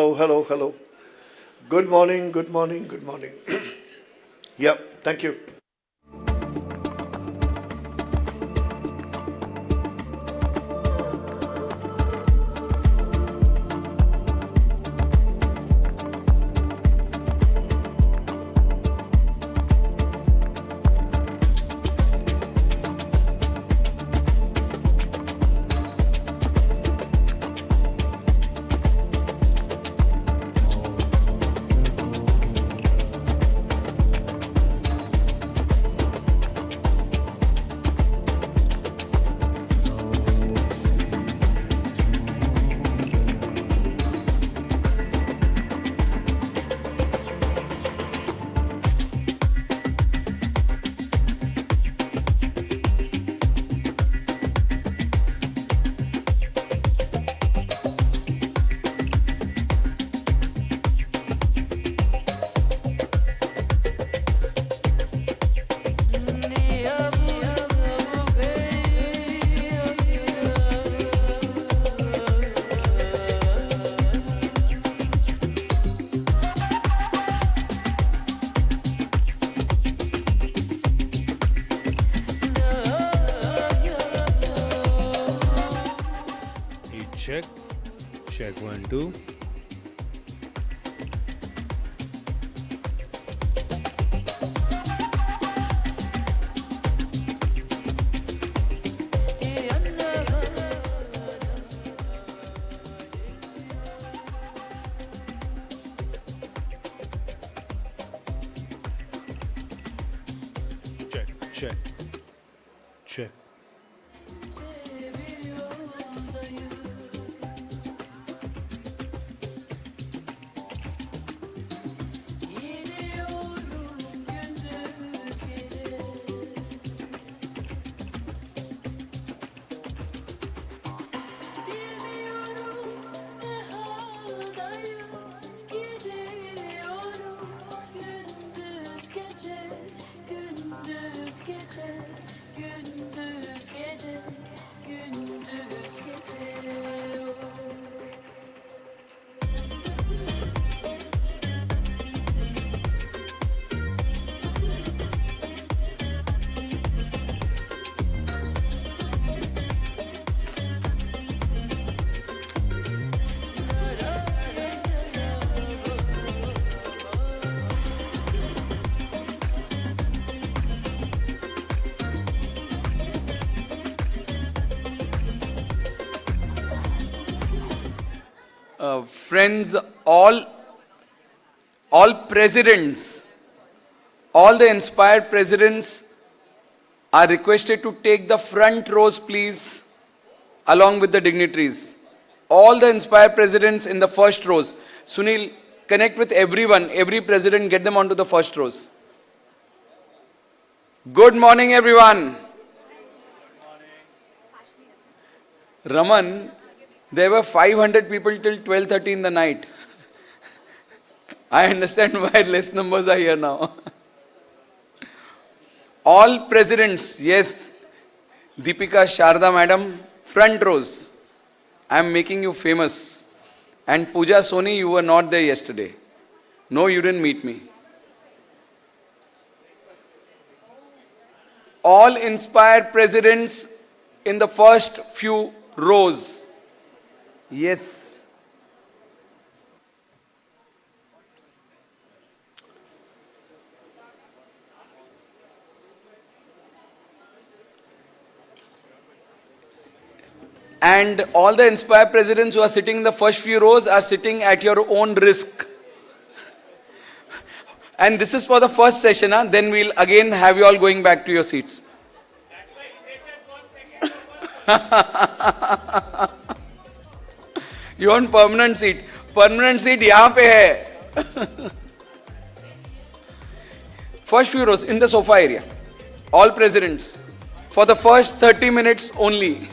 hello, hello, hello. Good morning, good morning, good morning. Yep, thank you. Check. Check 1, 2. Check. Check. Check. Friends, all presidents, all the inspired presidents are requested to take the front rows, please, along with the dignitaries. All the inspired presidents in the first rows. Sunil, connect with everyone, every president, get them onto the first rows. Good morning, everyone. Raman, there were 500 people till 12:30 in the night. I understand why less numbers are here now. All presidents, yes, Deepika, Sharda madam, front rows. I am making you famous. And Pooja Soni, you were not there yesterday. No, you didn't meet me. All inspired presidents in the first few rows. Yes. And all the inspired presidents who are sitting in the first few rows are sitting at your own risk. And this is for the first session, huh? Then we'll again have you all going back to your seats. You want permanent seat? Permanent seat यहाँ पे है. First few rows in the sofa area. All presidents. For the first 30 minutes only.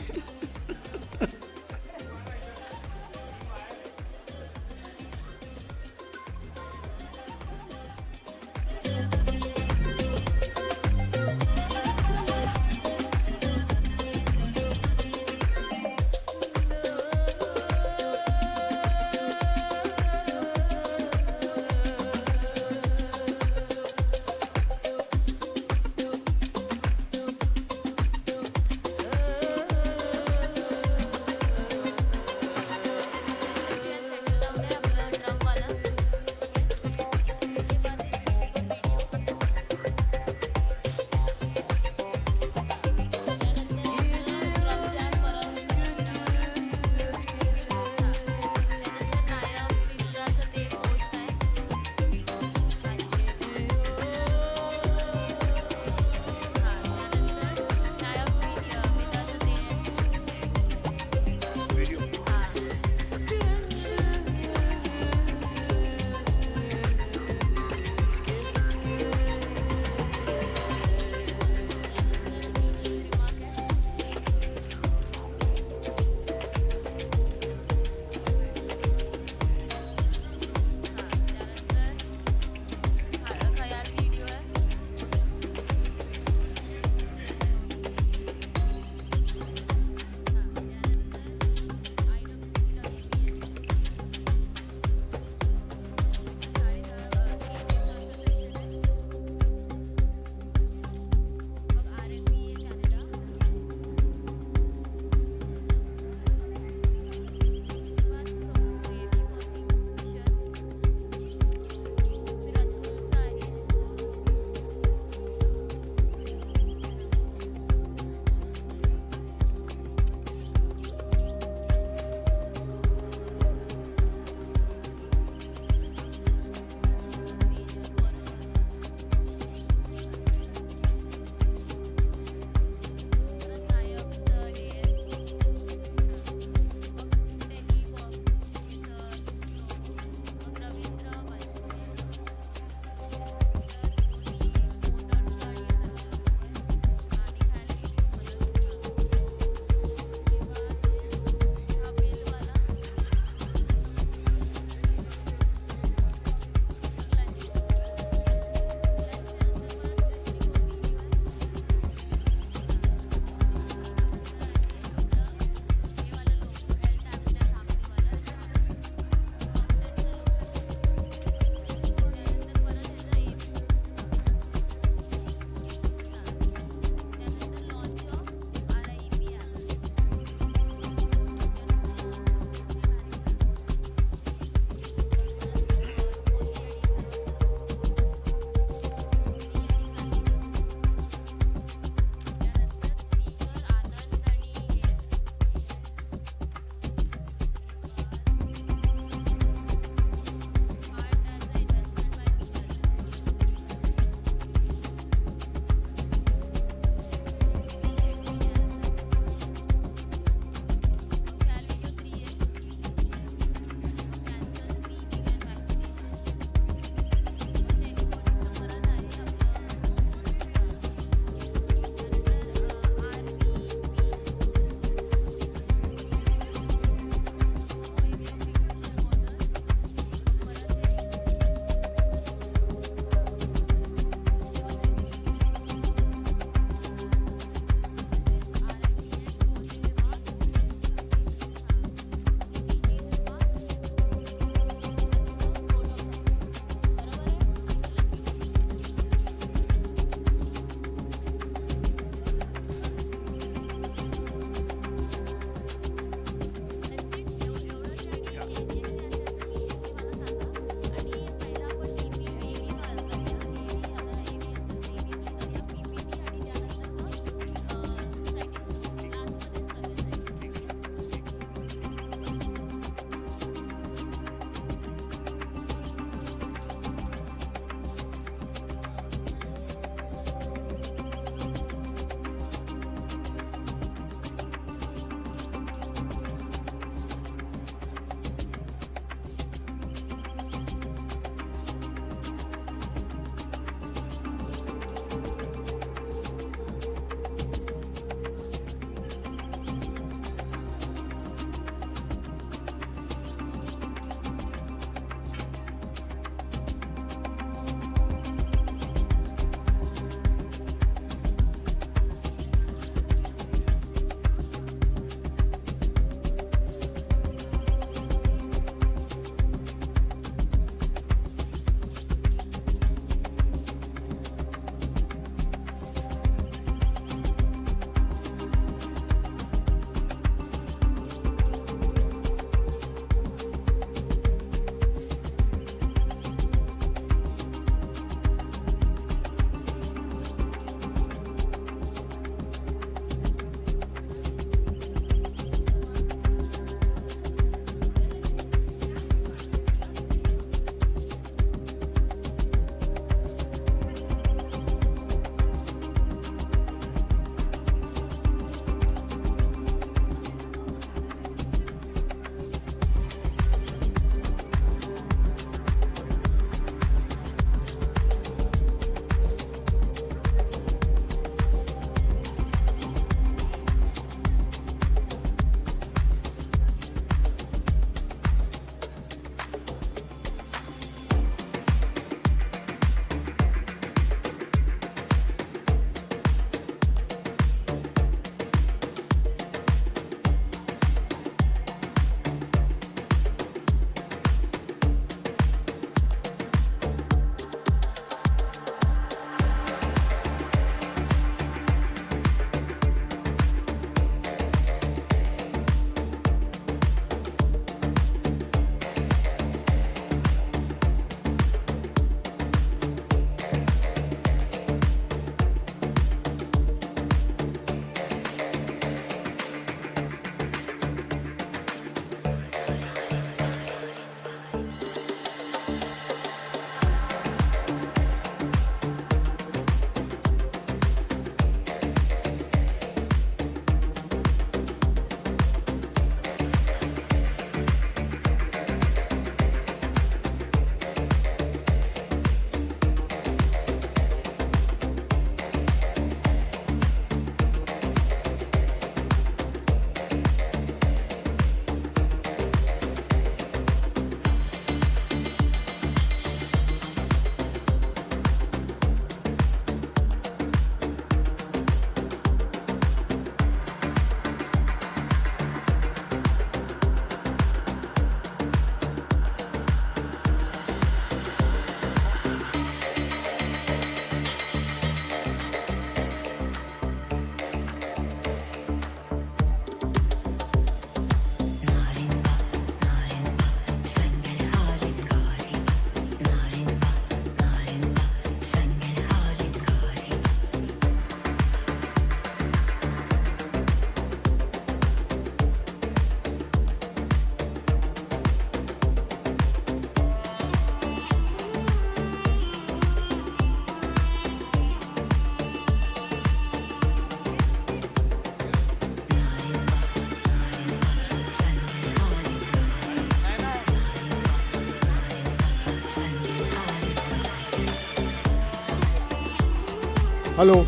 Hello.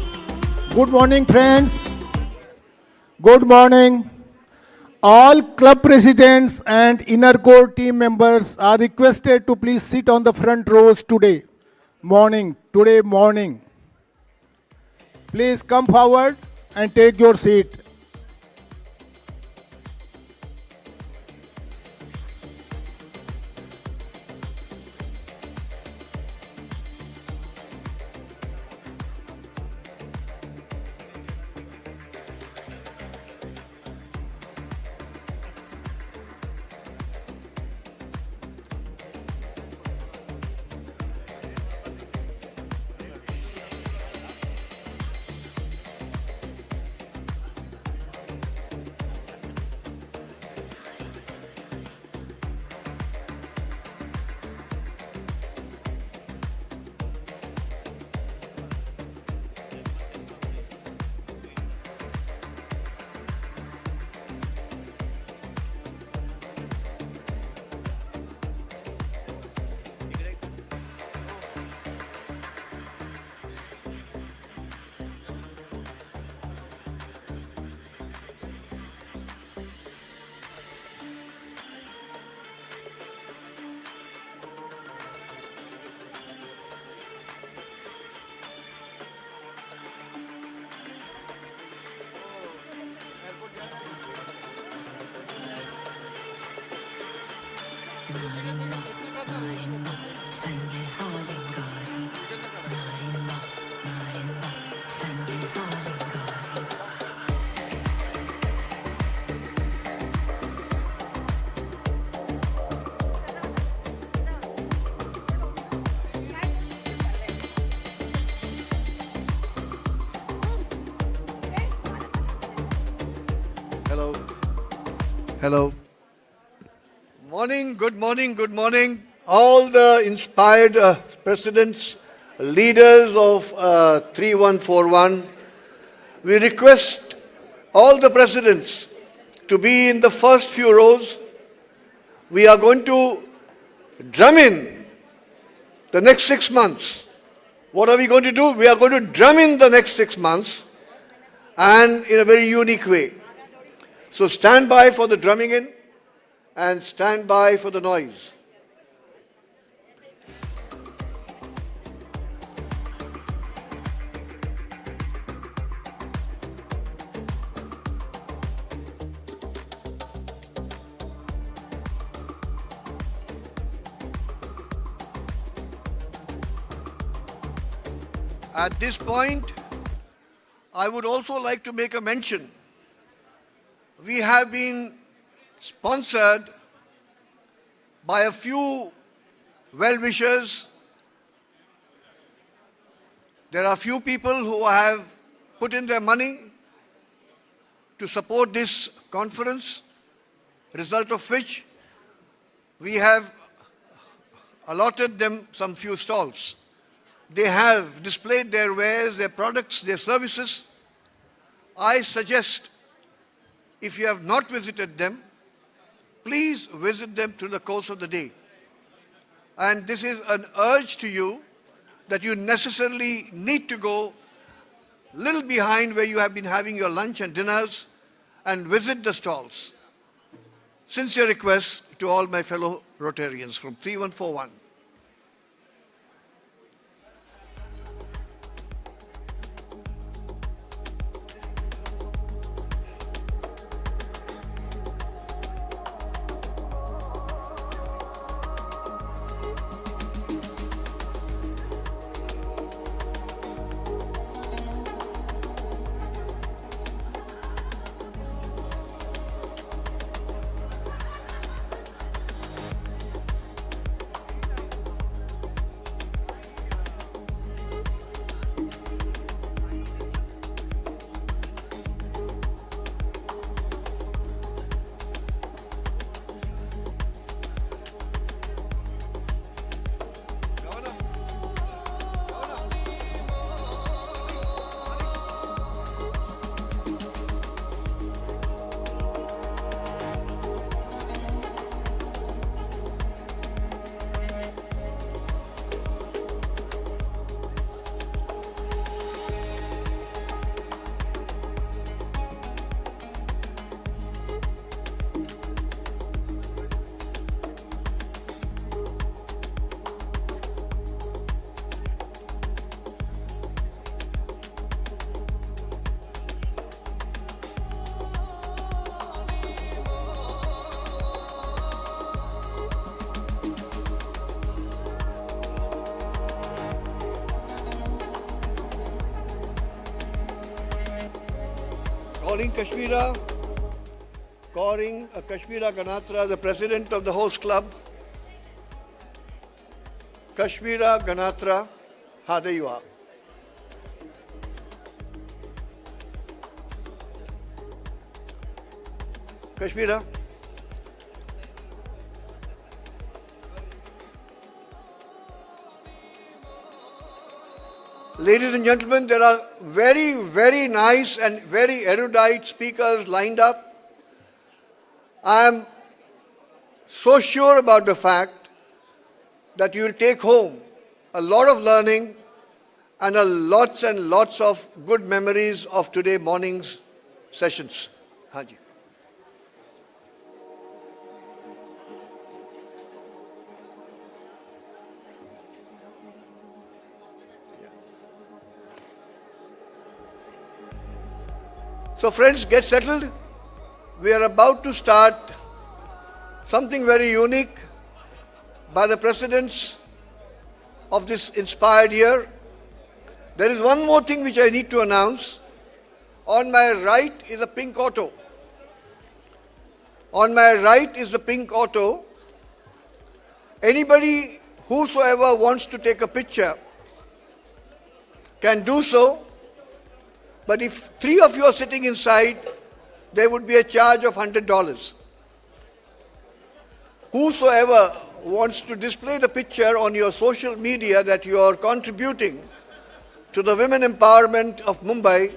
Good morning, friends. Good morning. All club presidents and inner core team members are requested to please sit on the front rows today. Today morning. Please come forward and take your seat. Hello. Hello. Morning, good morning, good morning. All the inspired presidents, leaders of 3141, we request all the presidents to be in the first few rows. We are going to drum in the next 6 months. What are we going to do? We are going to drum in the next 6 months, and in a very unique way. So stand by for the drumming in and stand by for the noise. At this point, I would also like to make a mention. We have been sponsored by a few well-wishers. There are few people who have put in their money to support this conference, result of which we have allotted them some few stalls. They have displayed their wares, their products, their services. I suggest, if you have not visited them, please visit them through the course of the day. And this is an urge to you that you necessarily need to go a little behind where you have been having your lunch and dinners and visit the stalls. Sincere request to all my fellow Rotarians from 3141. calling Kashmira Ganatra, the president of the host club. Kashmira Ganatra, there you are. Kashmira. Ladies and gentlemen, there are very, very nice and very erudite speakers lined up. I am so sure about the fact that you will take home a lot of learning and lots of good memories of today morning's sessions. Haji. So friends, get settled. We are about to start something very unique by the presidents of this inspired year. There is one more thing which I need to announce. On my right is a pink auto. On my right is the pink auto. Anybody, whosoever wants to take a picture can do so. But if 3 of you are sitting inside, there would be a charge of $100. Whosoever wants to display the picture on your social media that you are contributing to the women empowerment of Mumbai,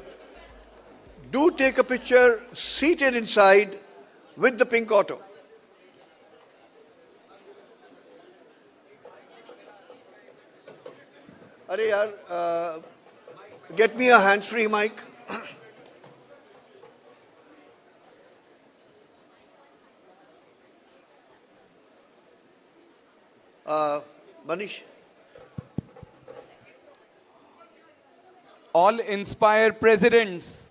do take a picture seated inside with the pink auto. Are yaar, get me a hands-free mic. Manish. All inspired presidents.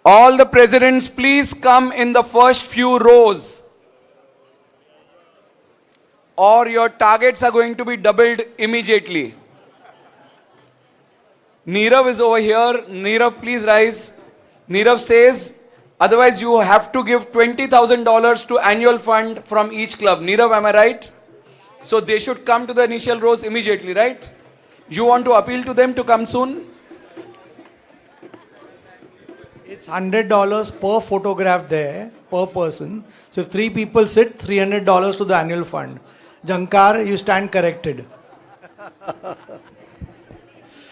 All the presidents, please come in the first few rows, or your targets are going to be doubled immediately. Neerav is over here. Neerav, please rise. Neerav says, otherwise you have to give $20,000 to annual fund from each club. Neerav, am I right? So they should come to the initial rows immediately, right? You want to appeal to them to come soon? It's $100 per photograph there, per person. So if 3 people sit, $300 to the annual fund. Jankar, you stand corrected.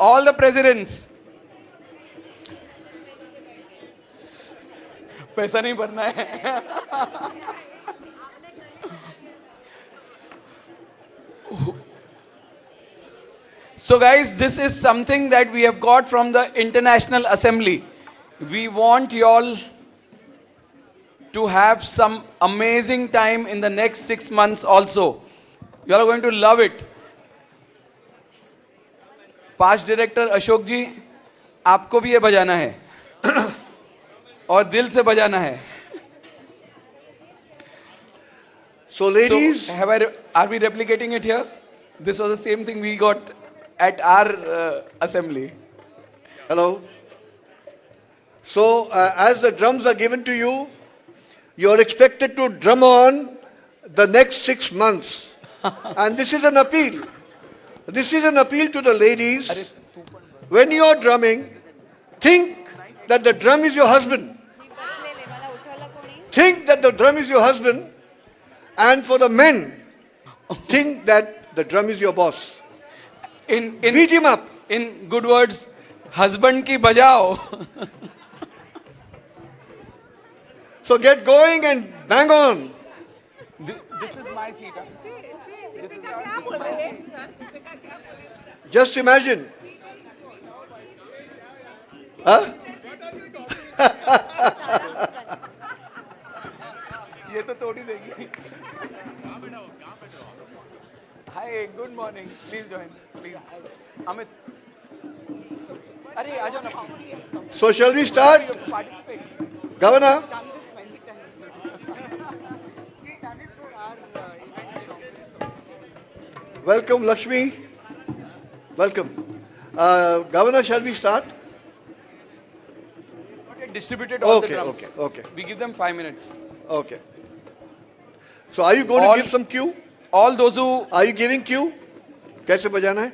All the presidents. पैसा नहीं भरना है. So guys, this is something that we have got from the International Assembly. We want y'all to have some amazing time in the next 6 months also. You all are going to love it. Past director Ashok जी, आपको भी ये बजाना है और दिल से बजाना है. So ladies, So, are we replicating it here? This was the same thing we got at our assembly. hello. So as the drums are given to you, you are expected to drum on the next 6 months. And this is an appeal. This is an appeal to the ladies. When you are drumming, think that the drum is your husband. Think that the drum is your husband. And for the men, think that the drum is your boss. Beat him up. In good words, husband ki bajao. So get going and bang on. This is my seat. Huh? Just imagine. Huh? ये तो तोड़ ही देगी. Hi, good morning. Please join. Please. Amit. अरे आ जाओ ना. So shall we start? Participate. Governor? Welcome, Lakshmi. Welcome. Governor, shall we start? distributed all the Okay, drums. okay. We give them 5 minutes. Okay. So are you going All- to give some cue? All those who, Are you giving cue? कैसे बजाना है?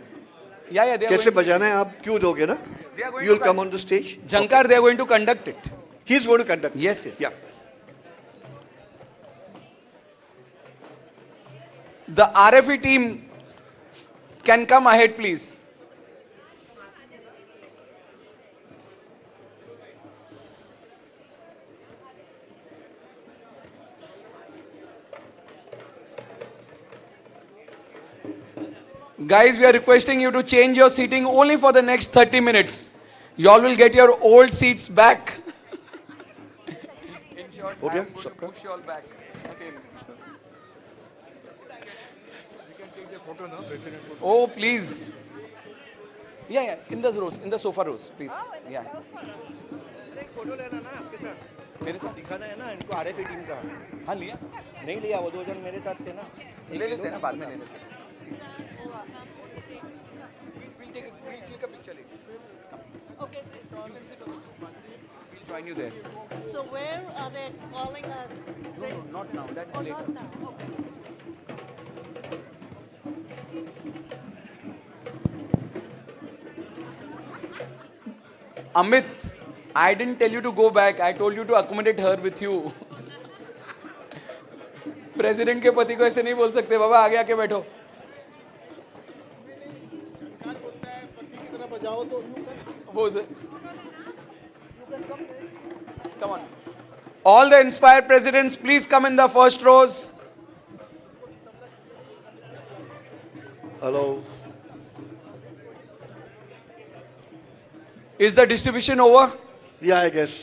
yeah, they are कैसे going to, बजाना है? आप क्यों दोगे ना? they are going You'll to come on the stage. Jankar, they are going to conduct it. He's going to conduct. Yes, yes. Yeah. The RFE team can come ahead, please. Guys, we are requesting you to change your seating only for the next 30 minutes. You all will get your old seats back. In short, हो I गया am going to सबका? push you all back again. Oh, please. Yeah, in the rows, in the sofa rows, please. Yeah. Photo लेना ना आपके साथ मेरे साथ दिखाना है ना इनको आरएफए टीम का हाँ लिया नहीं लिया वो 2 जन मेरे साथ थे ना ले लेते हैं ना बाद में ले लेते हैं we'll click a picture later Okay, we'll join you there so where are they calling us? no not now that's Oh, later not now. Okay. Amit, I didn't tell you to go back. I told you to accommodate her with you. President के पति को ऐसे नहीं बोल सकते बाबा आगे आके बैठो बोल दे come on all the inspired presidents please come in the first rows Hello. is the distribution over Yeah, I guess.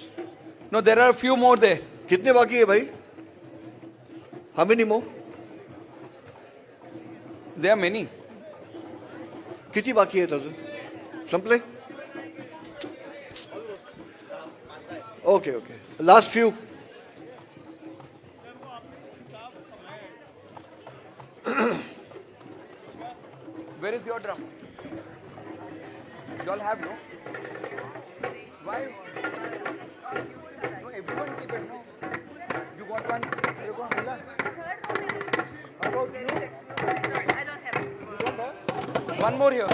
no there are a few more there कितने बाकी है भाई? How many more? there are many कितनी बाकी है dozen? Someplace? Okay, okay. Last few. where is your drum you all have no why no everyone keep it no you got one you got Mila? How about you I don't have. one more here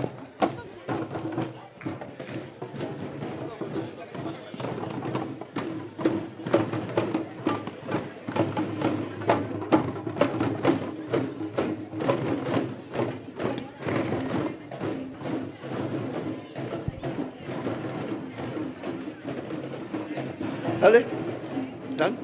Dale. Done?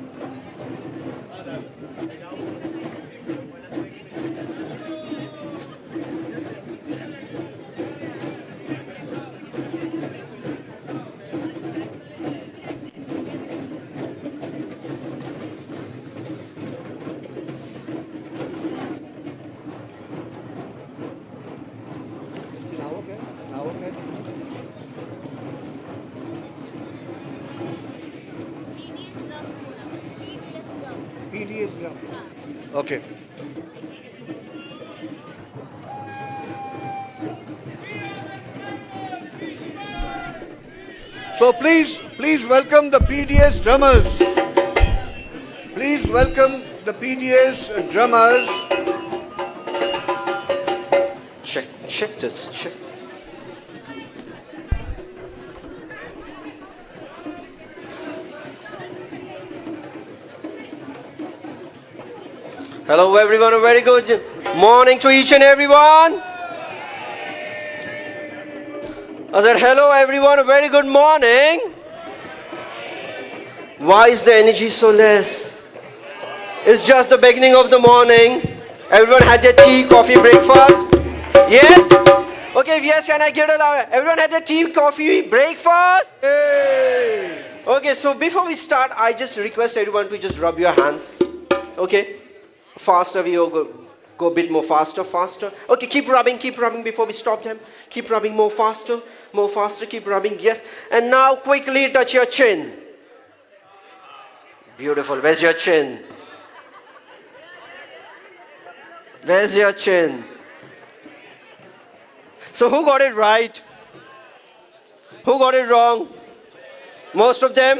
PDS drum. Okay. So please welcome the PDS drummers. Please welcome the PDS drummers. check this check hello everyone a very good morning to each and everyone I said hello everyone a very good morning why is the energy so less it's just the beginning of the morning everyone had their tea coffee breakfast yes okay yes can I get it out everyone had their tea coffee breakfast okay so before we start I just request everyone to just rub your hands okay faster we will go a bit more faster okay keep rubbing before we stop them keep rubbing more faster keep rubbing yes and now quickly touch your chin beautiful where's your chin so who got it right who got it wrong most of them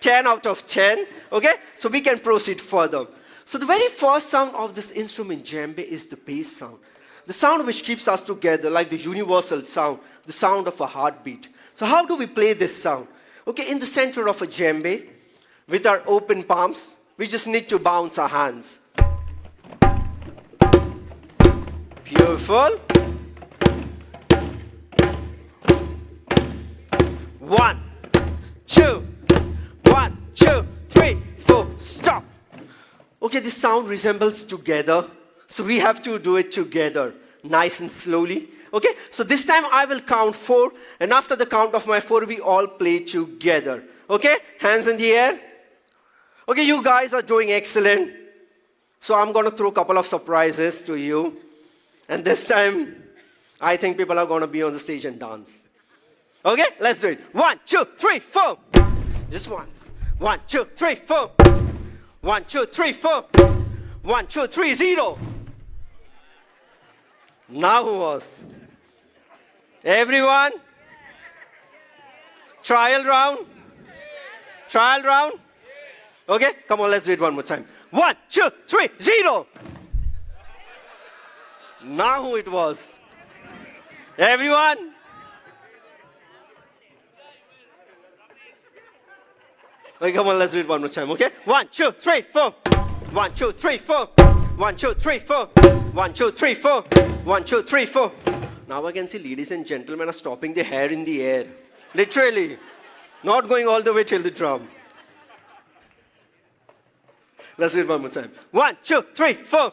10 out of 10. Okay, so we can proceed further. So the very first sound of this instrument djembe is the bass sound. The sound which keeps us together, like the universal sound, the sound of a heartbeat. So how do we play this sound? Okay, in the center of a djembe, with our open palms, we just need to bounce our hands. Beautiful. 1, 2, 1, 2, 3, 4, stop. Okay, this sound resembles together, so we have to do it together, nice and slowly. Okay, so this time I will count 4, and after the count of my 4, we all play together. Okay, hands in the air. Okay, you guys are doing excellent. So I'm going to throw a couple of surprises to you. And this time, I think people are going to be on the stage and dance. Okay, let's do it. 1, 2, 3, 4. Just once. 1, 2, 3, 4. 1, 2, 3, 4. 1, 2, 3, 0. Now who was? Everyone? Trial round? Trial round? Okay, come on, let's do it one more time. 1, 2, 3, 0. Now who it was? Everyone? Okay, come on, let's do it one more time, okay? 1, 2, 3, 4. 1, 2, 3, 4. 1, 2, 3, 4. 1, 2, 3, 4. 1, 2, 3, 4. Now I can see ladies and gentlemen are stopping their hair in the air. Literally. Not going all the way till the drum. Let's do it one more time. 1, 2, 3, 4.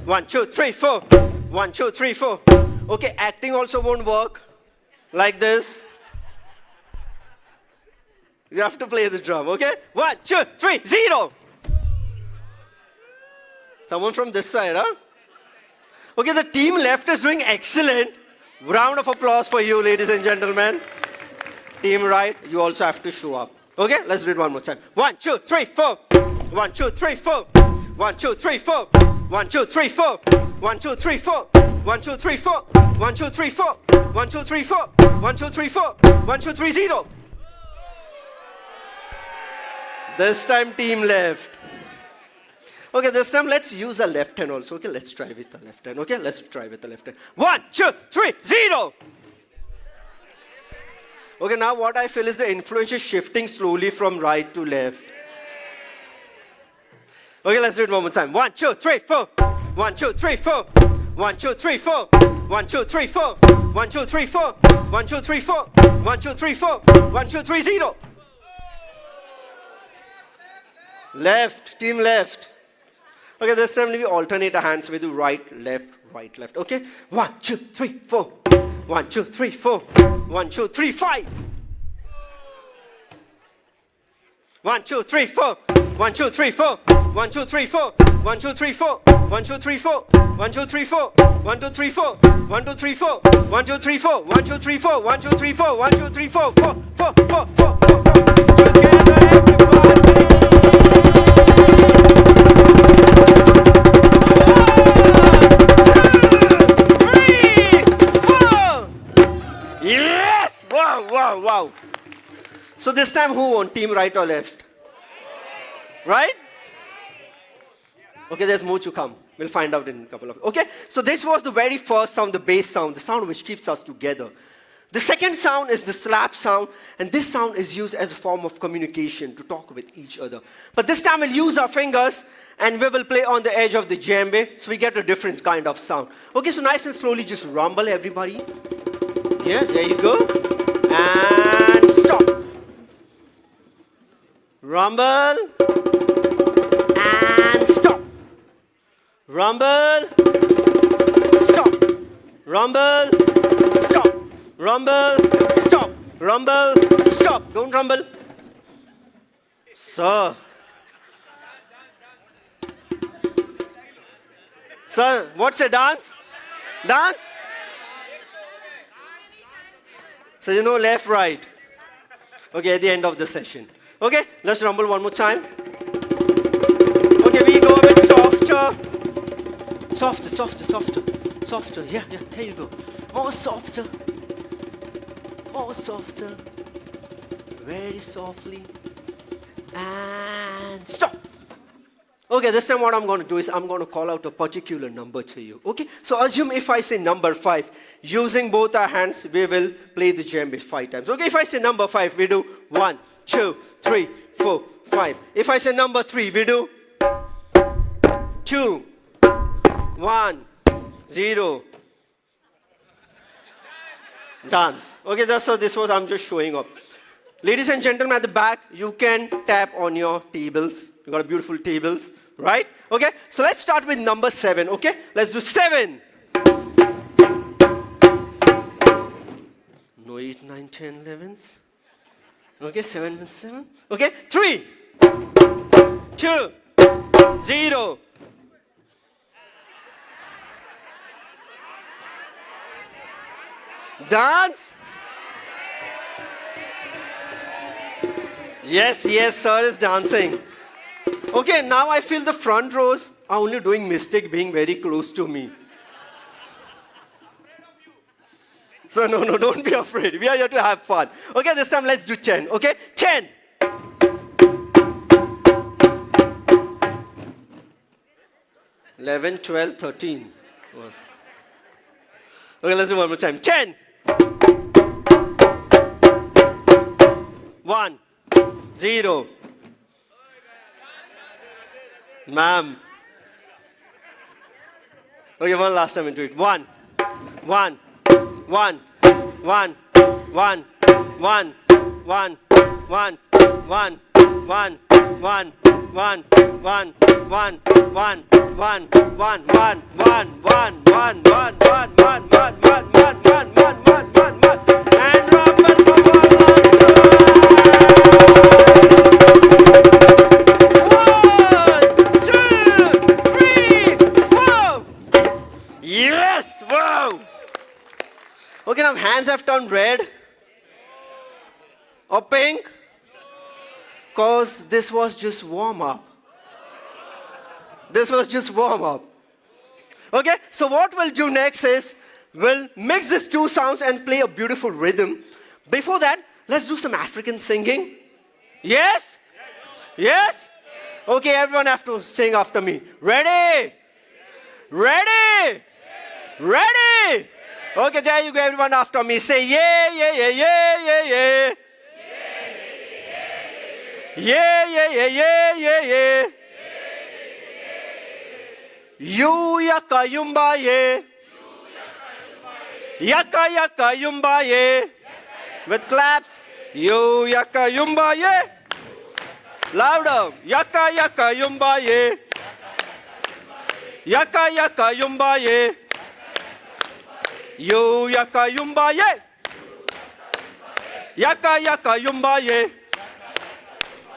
1, 2, 3, 4. 1, 2, 3, 4. Okay, acting also won't work. Like this. You have to play the drum, okay? 1, 2, 3, 0. Someone from this side, huh? Okay, the team left is doing excellent. Round of applause for you, ladies and gentlemen. Team right, you also have to show up. Okay, let's do it one more time. 1, 2, 3, 4. 1, 2, 3, 4. 1, 2, 3, 4. 1, 2, 3, 4. 1, 2, 3, 4. 1, 2, 3, 4. 1, 2, 3, 4. 1, 2, 3, 4. 1, 2, 3, 4. 1, 2, 3, 0. This time team left. Okay, this time let's use the left hand also. Okay, let's try with the left hand. Okay, let's try with the left hand. 1, 2, 3, 0. Okay, now what I feel is the influence is shifting slowly from right to left. Okay, let's do it one more time. 1, 2, 3, 4. 1, 2, 3, 4. 1, 2, 3, 4. 1, 2, 3, 4. 1, 2, 3, 4. 1, 2, 3, 4. 1, 2, 3, 4. 1, 2, 3, 0. Left, team left. Okay, this time we alternate our hands. We do right, left. Okay? 1, 2, 3, 4. 1, 2, 3, 4. 1, 2, 3, 5. 1, 2, 3, 4. 1, 2, 3, 4. 1, 2, 3, 4. 1, 2, 3, 4. 1, 2, 3, 4. 1, 2, 3, 4. 1, 2, 3, 4. 1, 2, 3, 4. 1, 2, 3, 4. 1, 2, 3, 4. 1, 2, 3, 4. 1, 2, 3, 4. 4, 4, 4, 4, 4. Together, everybody. 1, 2, 3, 4. Yes! Wow, wow, wow. So this time who won? Team right or left? Right? Okay, there's more to come. We'll find out in a couple of... Okay, so this was the very first sound, the bass sound, the sound which keeps us together. The second sound is the slap sound, and this sound is used as a form of communication to talk with each other. But this time we'll use our fingers, and we will play on the edge of the djembe, so we get a different kind of sound. Okay, so nice and slowly just rumble, everybody. Yeah, there you go. And stop. Rumble. And stop. Rumble. Stop. Rumble. Stop. Rumble. Stop. Rumble. Stop. Don't rumble. Sir. Sir, what's a dance? Dance? So you know left, right. Okay, at the end of the session. Okay, let's rumble one more time. Okay, we go a bit softer. Softer, softer, softer. Softer, yeah, there you go. More softer. More softer. Very softly. And stop. Okay, this time what I'm going to do is I'm going to call out a particular number to you. Okay, so assume if I say number 5, using both our hands, we will play the djembe 5 times. Okay, if I say number 5, we do 1, 2, 3, 4, 5. If I say number 3, we do 2, 1, 0. Dance. Okay, that's how this was. I'm just showing up. Ladies and gentlemen at the back, you can tap on your tables. You got beautiful tables, right? Okay, so let's start with number 7. Okay, let's do 7. No 8, 9, 10, 11s. Okay, 7 and 7. Okay, 3, 2, 0. Dance. Yes, yes, sir is dancing. Okay, now I feel the front rows are only doing mistake being very close to me. So no, don't be afraid. We are here to have fun. Okay, this time let's do 10. Okay, 10. $11, $12, $13. Okay, let's do one more time. 10. 1, 0. Ma'am. Okay, one last time into it. 1, 1, 1, 1, 1, 1, 1, 1, 1, 1, 1, 1, 1, 1, 1, 1, 1, 1, 1, 1, 1, 1, 1, 1, 1, 1, 1, 1, 1, 1, 1, 1, and rumble for one last time. 1, 2, 3, 4. Yes! Wow! Okay, now hands have turned red or pink because this was just warm up. This was just warm up. Okay, so what we'll do next is we'll mix these two sounds and play a beautiful rhythm. Before that, let's do some African singing. Yes? Yes? Okay, everyone have to sing after me. Ready? Ready? Ready? Okay, there you go, everyone after me. Say yeah, yeah, yeah, yeah, yeah, yeah. Yeah, yeah, yeah, yeah, yeah, yeah. You yaka yumba ye. Yaka yaka yumba ye. With claps. You yaka yumba ye. Louder. Yaka yaka yumba ye. Yaka yaka yumba ye. You yaka yumba ye. Yaka yaka yumba ye.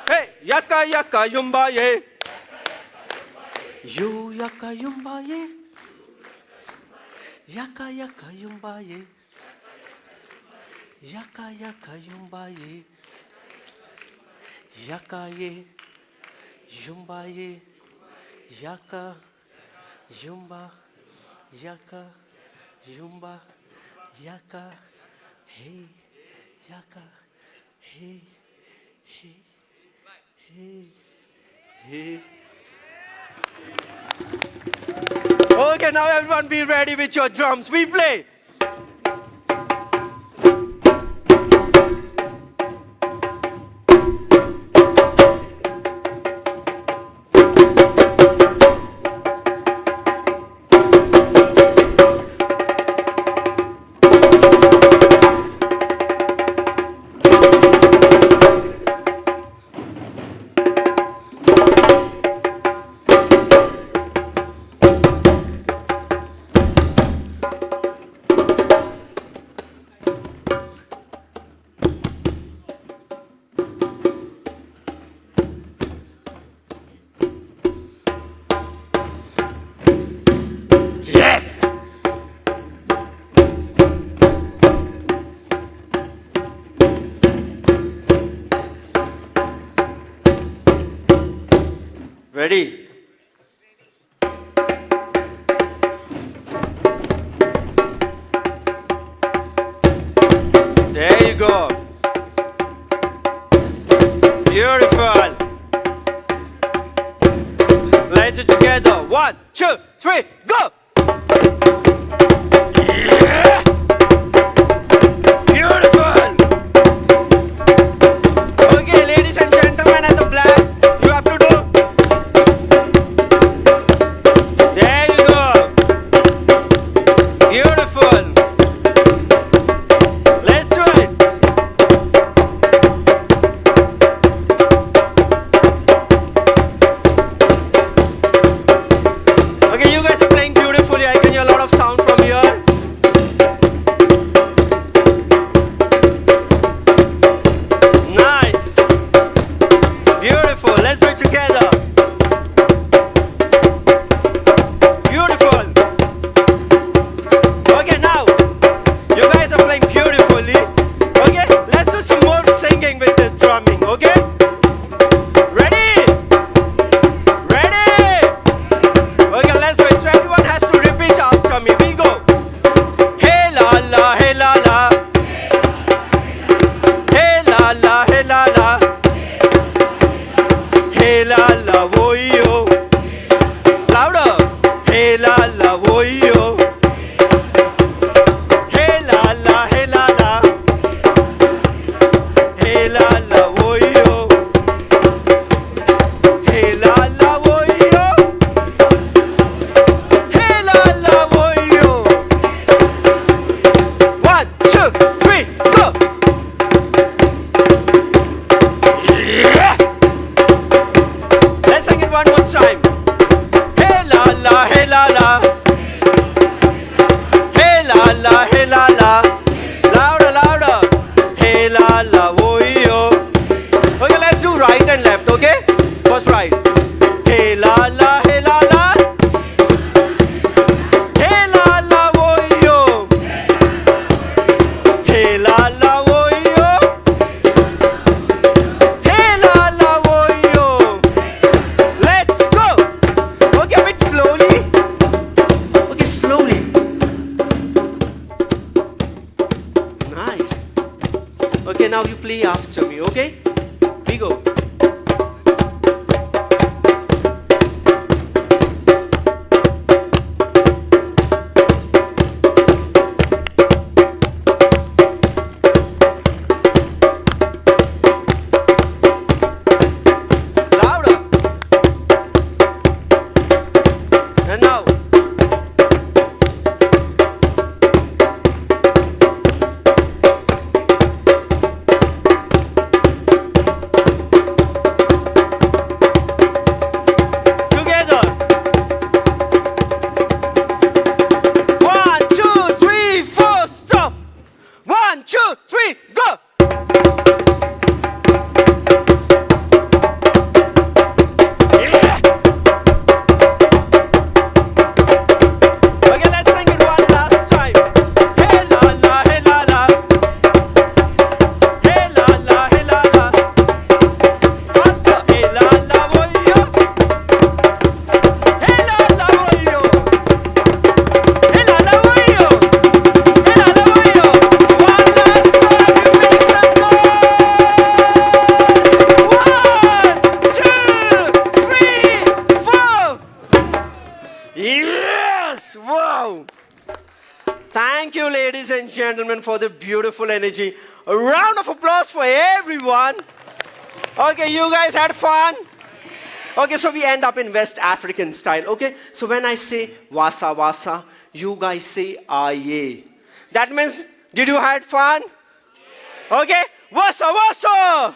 Hey, yaka yaka yumba ye. You yaka yumba ye. Yaka yaka yumba ye. Yaka yaka yumba ye. Yaka ye. Yumba ye. Yaka yumba. Yaka yumba. Yaka. Hey. Yaka. Hey. Hey. Hey. Hey. Okay, now everyone be ready with your drums. We play. Yes! Ready? There you go. Beautiful. Let's do it together. 1, 2, 3, go! Beautiful! Okay, ladies and gentlemen at the black, you have to do. There you go. Beautiful. Let's do it. Okay, you guys are playing beautifully. I can hear a lot of sound from here. Nice. Beautiful. Let's do it together. Beautiful. Okay, now you guys are playing beautifully. Okay, let's do some more singing with the drumming. Okay, ready? Ready? Okay, let's do it. So everyone has to repeat after me. We go. Hey la la, hey la la. Hey la la, hey la la. Hey la la, wo yo. Louder. Hey la la, wo yo. Hey la la, hey la la. Hey la la, wo yo. Hey la la, wo yo. Hey la la, wo yo. 1, 2, 3, go. Yeah. Let's sing it one more time. Hey la la, hey la la. Hey la la, hey la la. Louder, louder. Hey la la, wo yo. Okay, let's do right and left, okay? First right. Hey la la, hey la la. Hey la la, wo yo. Hey la la, wo yo. Hey la la, wo yo. Let's go. Okay, a bit slowly. Okay, slowly. Nice. Okay, now you play after me, okay? We go. Louder. And now. Together. 1, 2, 3, 4, stop. 1, 2, 3, go. Yeah. Okay, let's sing it one last time. Hey la la, hey la la. Hey la la, hey la la. Faster. Hey la la, wo yo. Hey la la, wo yo. Hey la la, wo yo. Hey la la, wo yo. One last time, you make some noise. 1, 2, 3, 4. Yes! Wow! Thank you, ladies and gentlemen, for the beautiful energy. A round of applause for everyone. Okay, you guys had fun? Okay, so we end up in West African style. Okay, so when I say wasa wasa, you guys say aye. That means, did you had fun? Okay, wasa wasa!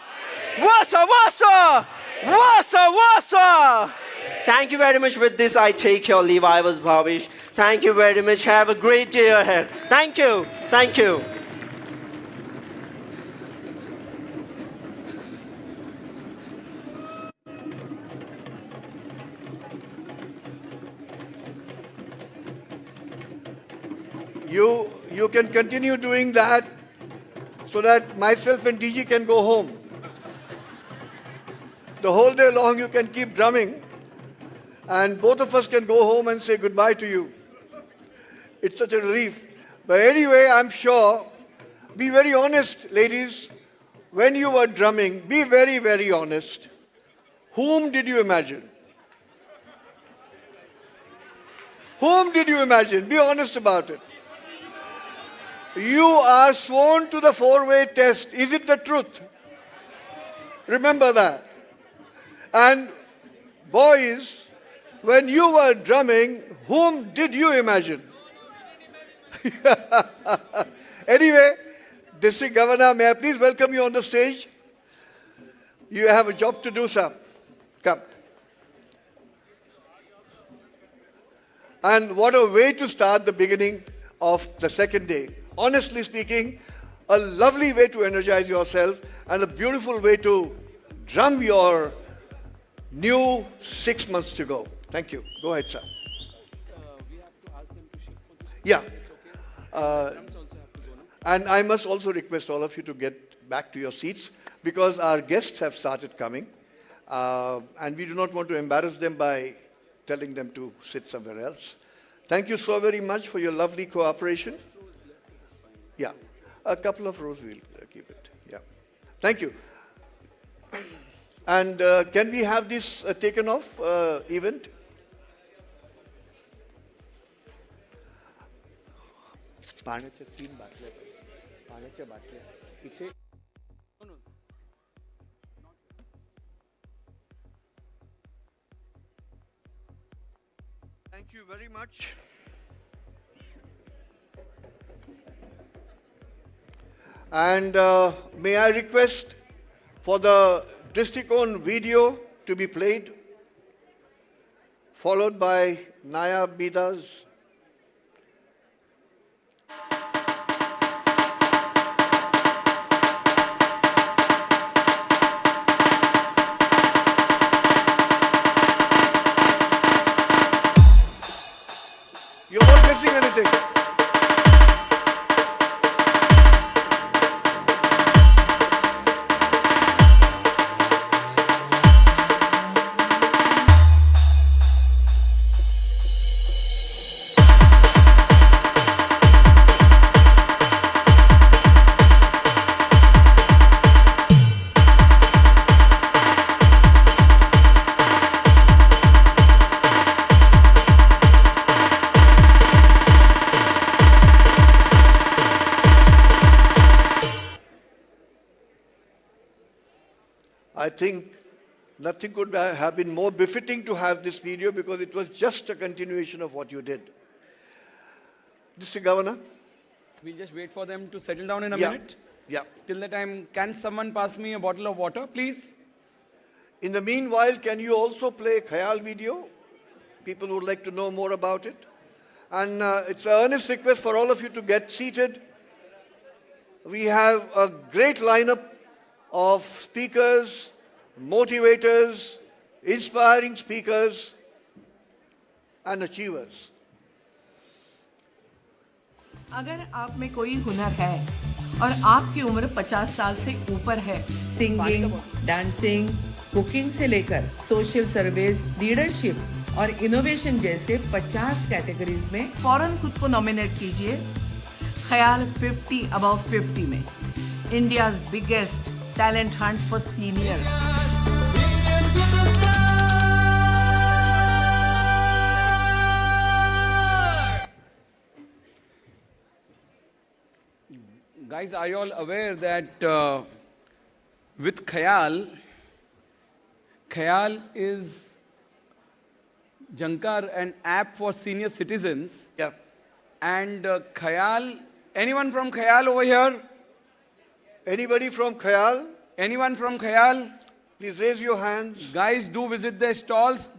Wasa wasa! Wasa wasa! Thank you very much. With this, I take your leave. I was Bhavish. Thank you very much. Have a great day ahead. Thank you. Thank you. You can continue doing that so that myself and DG can go home. The whole day long you can keep drumming and both of us can go home and say goodbye to you. It's such a relief. But anyway, I'm sure, be very honest, ladies, when you were drumming, be very, very honest. Whom did you imagine? Whom did you imagine? Be honest about it. You are sworn to the four-way test. Is it the truth? Remember that. And boys, when you were drumming, whom did you imagine? Anyway, District Governor, may I please welcome you on the stage? You have a job to do, sir. Come. And what a way to start the beginning of the second day. Honestly speaking, a lovely way to energize yourself and a beautiful way to drum your new 6 months to go. Thank you. Go ahead, sir. Yeah. And I must also request all of you to get back to your seats because our guests have started coming. And we do not want to embarrass them by telling them to sit somewhere else. Thank you so very much for your lovely cooperation. Yeah, a couple of rows we'll keep it. Yeah, thank you. And can we have this taken off event? पाण्याच्या 3 बाटल्या पाण्याच्या बाटल्या इथे Thank you very much. And may I request for the district-owned video to be played, followed by Naya Bidas. You're not missing anything. I think nothing could have been more befitting to have this video because it was just a continuation of what you did. Mr. Governor? We'll just wait for them to settle down in a Yeah. minute. Yeah. Till the time, can someone pass me a bottle of water, please? In the meanwhile, can you also play Khayal video? People would like to know more about it. And it's an earnest request for all of you to get seated. We have a great lineup of speakers, motivators, inspiring speakers, and achievers. अगर आप में कोई हुनर है और आपकी उम्र 50 साल से ऊपर है, सिंगिंग, डांसिंग, कुकिंग से लेकर सोशल सर्विस, लीडरशिप और इनोवेशन जैसे 50 कैटेगरीज में फौरन खुद को नॉमिनेट कीजिए ख्याल 50 अबव 50 में India's biggest talent Hunt for seniors. Guys, are you all aware that with Khayal is Jankar, an app for senior citizens. Yeah. And Khayal, anyone from Khayal over here? Anybody from Khayal? Anyone from Khayal? Please raise your hands. Guys, do visit their stalls.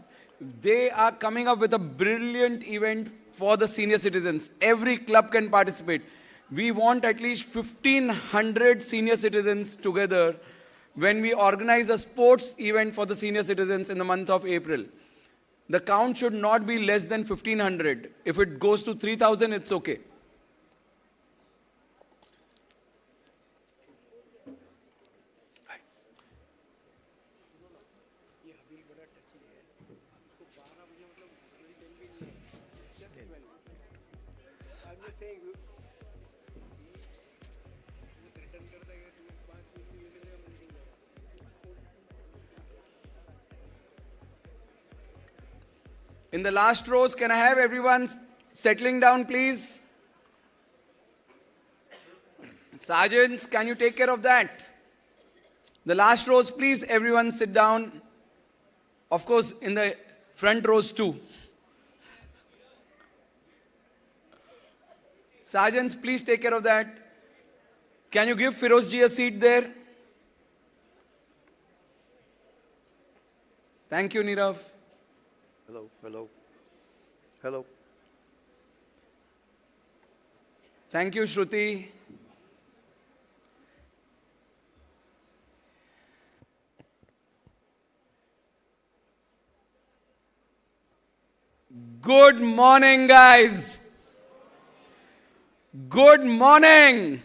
They are coming up with a brilliant event for the senior citizens. Every club can participate. We want at least 1,500 senior citizens together when we organize a sports event for the senior citizens in the month of April. The count should not be less than 1,500. If it goes to 3,000, it's okay. In the last rows, can I have everyone settling down, please? Sergeants, can you take care of that? The last rows, please, everyone sit down. Of course, in the front rows too. Sergeants, please take care of that. Can you give Firozji a seat there? Thank you, Nirav. Hello, hello, hello. Thank you, Shruti. Good morning, guys. Good morning.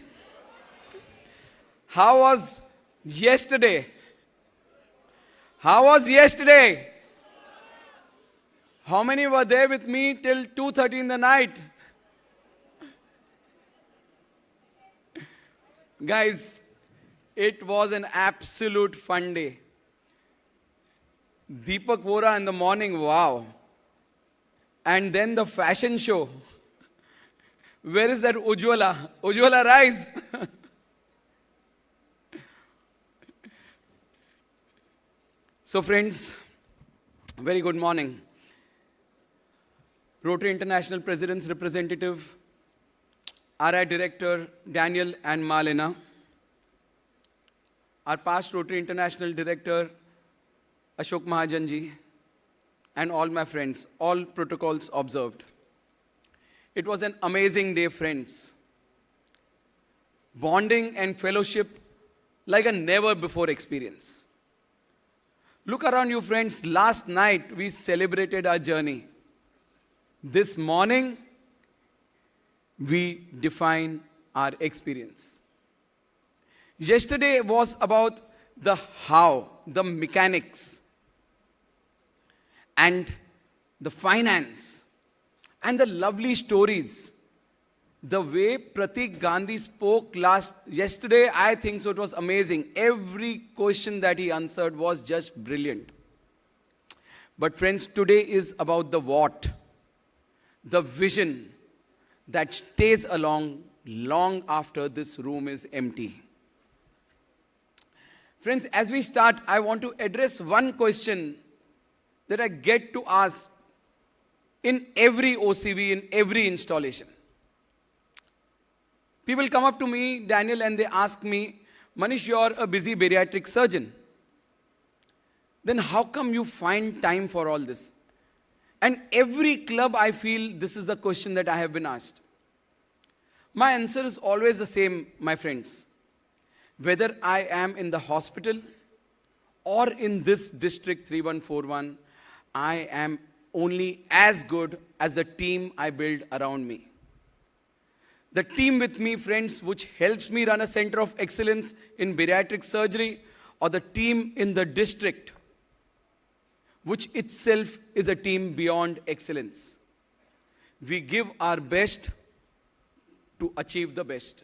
How was yesterday? How was yesterday? How many were there with me till 2:30 in the night? Guys, it was an absolute fun day. Deepak Vora in the morning, wow. And then the fashion show. Where is that Ujjwala? Ujjwala, rise. So friends, very good morning. Rotary International President's representative, RI Director Daniel and Malena, our past Rotary International Director Ashok Mahajanji, and all my friends, all protocols observed. It was an amazing day, friends. Bonding and fellowship like a never before experience. Look around you, friends. Last night we celebrated our journey. This morning we define our experience. Yesterday was about the how, the mechanics, and the finance, and the lovely stories. The way Pratik Gandhi spoke yesterday, I think so it was amazing. Every question that he answered was just brilliant. But friends, today is about the what, the vision that stays along long after this room is empty. Friends, as we start, I want to address one question that I get to ask in every OCV, in every installation. People come up to me, Daniel, and they ask me, Manish, you're a busy bariatric surgeon. Then how come you find time for all this? And every club, I feel this is the question that I have been asked. My answer is always the same, my friends. Whether I am in the hospital or in this district 3141, I am only as good as the team I build around me. The team with me, friends, which helps me run a center of excellence in bariatric surgery, or the team in the district, which itself is a team beyond excellence. We give our best to achieve the best.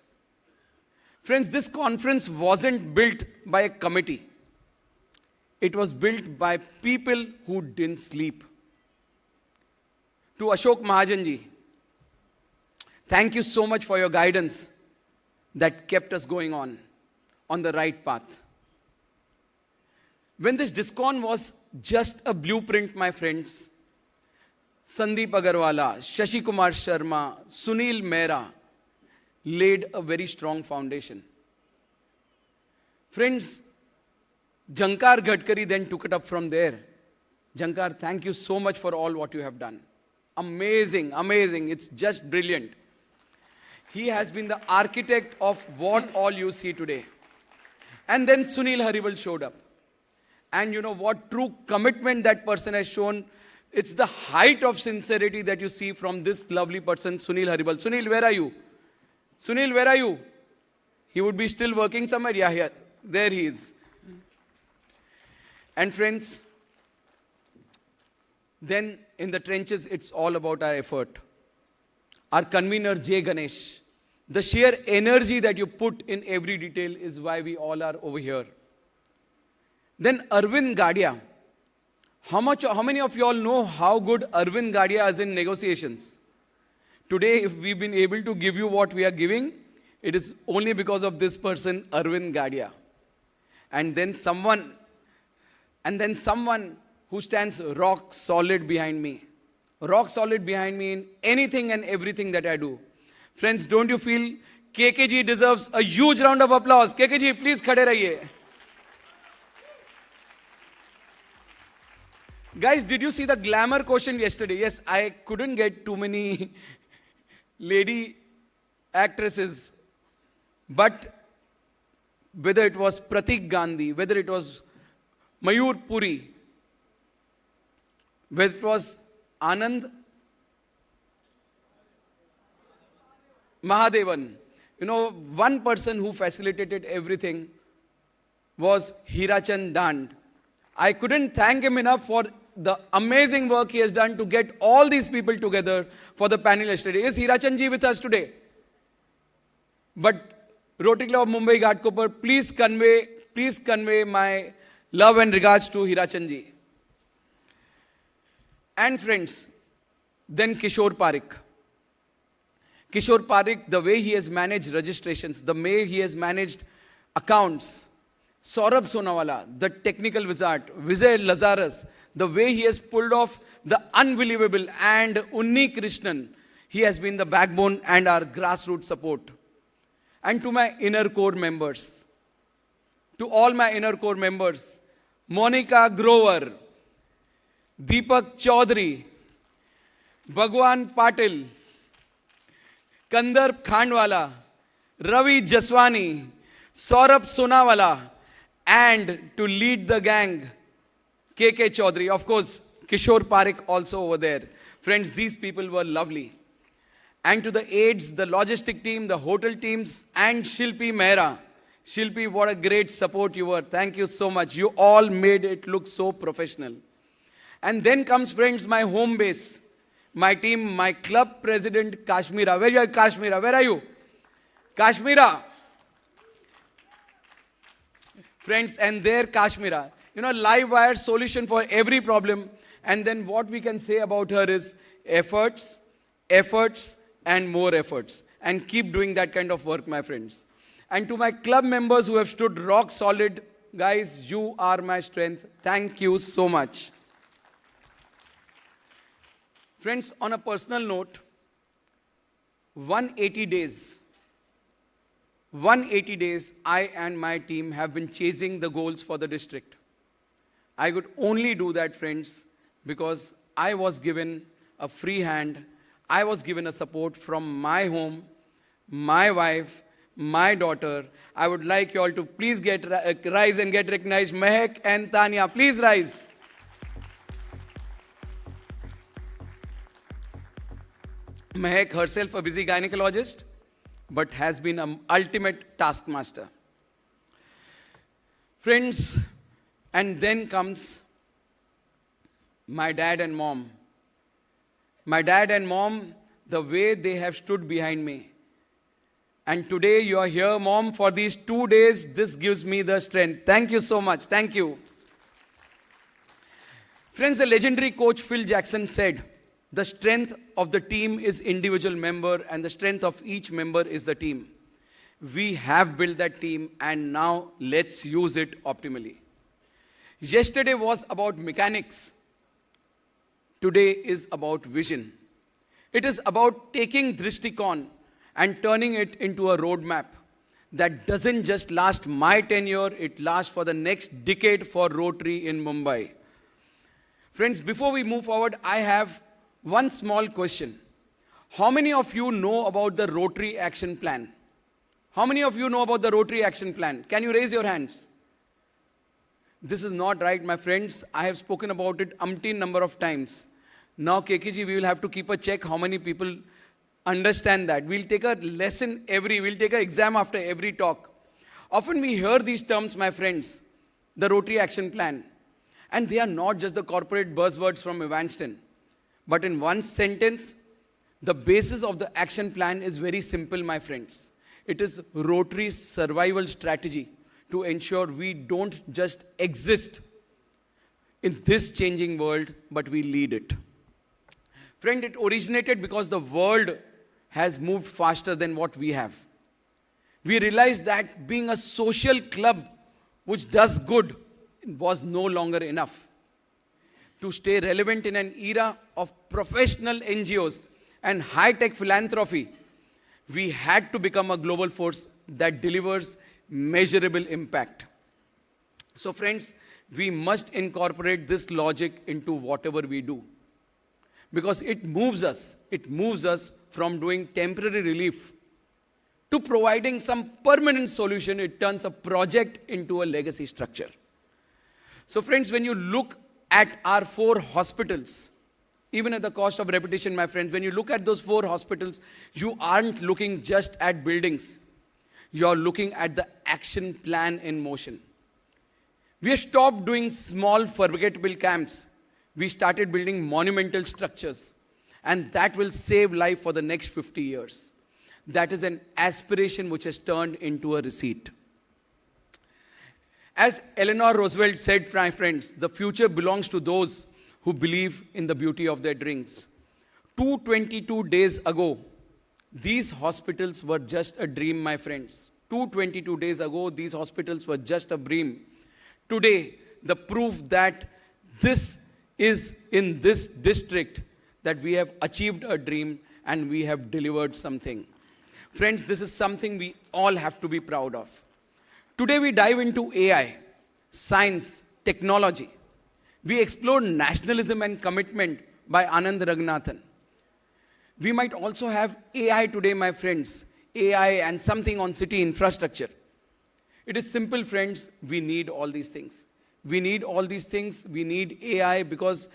Friends, this conference wasn't built by a committee. It was built by people who didn't sleep. To Ashok Mahajanji, thank you so much for your guidance that kept us going on the right path. When this DISCON was just a blueprint, my friends, Sandeep Agarwala, Shashi Kumar Sharma, Sunil Mehra laid a very strong foundation. Friends, Jankar Gadkari then took it up from there. Jankar, thank you so much for all what you have done. Amazing, amazing. It's just brilliant. He has been the architect of what all you see today. And then Sunil Harival showed up. And you know what true commitment that person has shown. It's the height of sincerity that you see from this lovely person, Sunil Harival. Sunil, where are you? Sunil, where are you? He would be still working somewhere. Yeah, there he is. And friends, then in the trenches, it's all about our effort. Our convener, J. Ganesh, the sheer energy that you put in every detail is why we all are over here. Then Arvind Gadia, How many of you all know how good Arvind Gadia is in negotiations? Today, if we've been able to give you what we are giving, it is only because of this person, Arvind Gadia. And then someone who stands rock solid behind me. Rock solid behind me in anything and everything that I do. Friends, don't you feel KKG deserves a huge round of applause? KKG, please khade rahiye. Guys, did you see the glamour quotient yesterday? Yes, I couldn't get too many lady actresses. But whether it was Pratik Gandhi, whether it was Mayur Puri, whether it was Anand Mahadevan, one person who facilitated everything was Hirachand Dand. I couldn't thank him enough for the amazing work he has done to get all these people together for the panel yesterday. Is Hirachand ji with us today? But Rotary Club of Mumbai Ghatkopar, please convey my love and regards to Hirachand ji. And friends, then Kishore Parikh. Kishore Parikh, the way he has managed registrations, the way he has managed accounts, Saurabh Sonawala, the technical wizard, Vijay Lazarus, the way he has pulled off the unbelievable, and Unni Krishnan, he has been the backbone and our grassroots support. And to my inner core members, to all my inner core members, Monica Grover, Deepak Chaudhary, Bhagwan Patil, Kandarp Khandwala, Ravi Jaswani, Saurabh Sonawala, and to lead the gang, KK Chaudhary. Of course, Kishore Parikh also over there. Friends, these people were lovely. And to the aides, the logistic team, the hotel teams, and Shilpi Mehra. Shilpi, what a great support you were. Thank you so much. You all made it look so professional. And then comes, friends, my home base. My team, my club president, Kashmira. Where are you, Kashmira? Where are you? Kashmira. Friends, and there Kashmira. Live wire solution for every problem. And then what we can say about her is efforts, and more efforts. And keep doing that kind of work, my friends. And to my club members who have stood rock solid, guys, you are my strength. Thank you so much. Friends, on a personal note, 180 days, I and my team have been chasing the goals for the district. I could only do that, friends, because I was given a free hand. I was given a support from my home, my wife, my daughter. I would like you all to please rise and get recognized. Mehak and Tanya, please rise. Mehak, herself a busy gynecologist, but has been an ultimate taskmaster. Friends, and then comes my dad and mom. My dad and mom, the way they have stood behind me. And today you are here, Mom, for these 2 days. This gives me the strength. Thank you so much. Thank you. Friends, the legendary coach Phil Jackson said, the strength of the team is individual member and the strength of each member is the team. We have built that team and now let's use it optimally. Yesterday was about mechanics. Today is about vision. It is about taking Drishtikon and turning it into a roadmap that doesn't just last my tenure, it lasts for the next decade for Rotary in Mumbai. Friends, before we move forward, I have one small question. How many of you know about the Rotary Action Plan? How many of you know about the Rotary Action Plan? Can you raise your hands? This is not right, my friends. I have spoken about it umpteen number of times. Now, KKG, we will have to keep a check how many people understand that. We'll take a lesson we'll take an exam after every talk. Often we hear these terms, my friends, the Rotary Action Plan. And they are not just the corporate buzzwords from Evanston. But in one sentence, the basis of the action plan is very simple, my friends. It is Rotary's survival strategy to ensure we don't just exist. in this changing world, but we lead it. Friend, it originated because the world has moved faster than what we have. We realized that being a social club which does good was no longer enough. To stay relevant in an era of professional NGOs and high-tech philanthropy, we had to become a global force that delivers measurable impact. So friends, we must incorporate this logic into whatever we do. Because it moves us from doing temporary relief to providing some permanent solution. It turns a project into a legacy structure. So friends, when you look at our 4 hospitals, even at the cost of repetition, my friends, when you look at those 4 hospitals, you aren't looking just at buildings. You're looking at the action plan in motion. We have stopped doing small, forgettable camps. We started building monumental structures, and that will save life for the next 50 years. That is an aspiration which has turned into a receipt. As Eleanor Roosevelt said, my friends, the future belongs to those who believe in the beauty of their dreams. 222 days ago, these hospitals were just a dream, my friends. 222 days ago, these hospitals were just a dream. Today, the proof that this is in this district, that we have achieved a dream and we have delivered something. Friends, this is something we all have to be proud of. Today we dive into AI, science, technology. We explore nationalism and commitment by Anand Raghunathan. We might also have AI today, my friends. AI and something on city infrastructure. It is simple, friends. We need all these things. We need all these things. We need AI because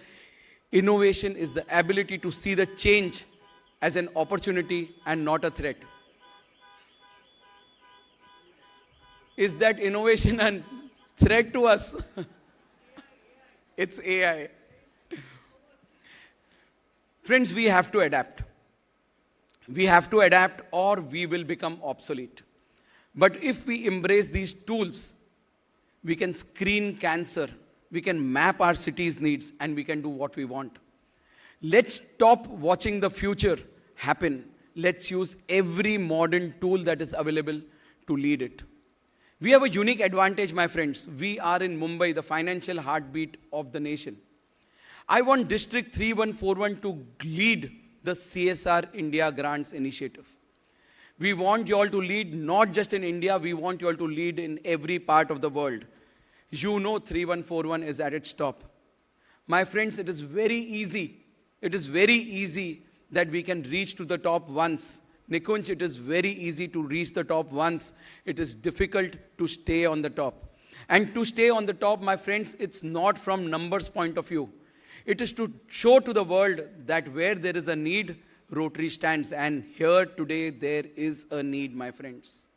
innovation is the ability to see the change as an opportunity and not a threat. Is that innovation a threat to us? It's AI. Friends, we have to adapt. We have to adapt or we will become obsolete. But if we embrace these tools, we can screen cancer, we can map our city's needs, and we can do what we want. Let's stop watching the future happen. Let's use every modern tool that is available to lead it. We have a unique advantage, my friends. We are in Mumbai, the financial heartbeat of the nation. I want District 3141 to lead the CSR India Grants Initiative. We want you all to lead not just in India, we want you all to lead in every part of the world. You know 3141 is at its top. My friends, it is very easy. It is very easy that we can reach to the top once. Nikunj, it is very easy to reach the top once. It is difficult to stay on the top. And to stay on the top, my friends, it's not from numbers point of view. It is to show to the world that where there is a need, Rotary stands. And here today, there is a need, my friends.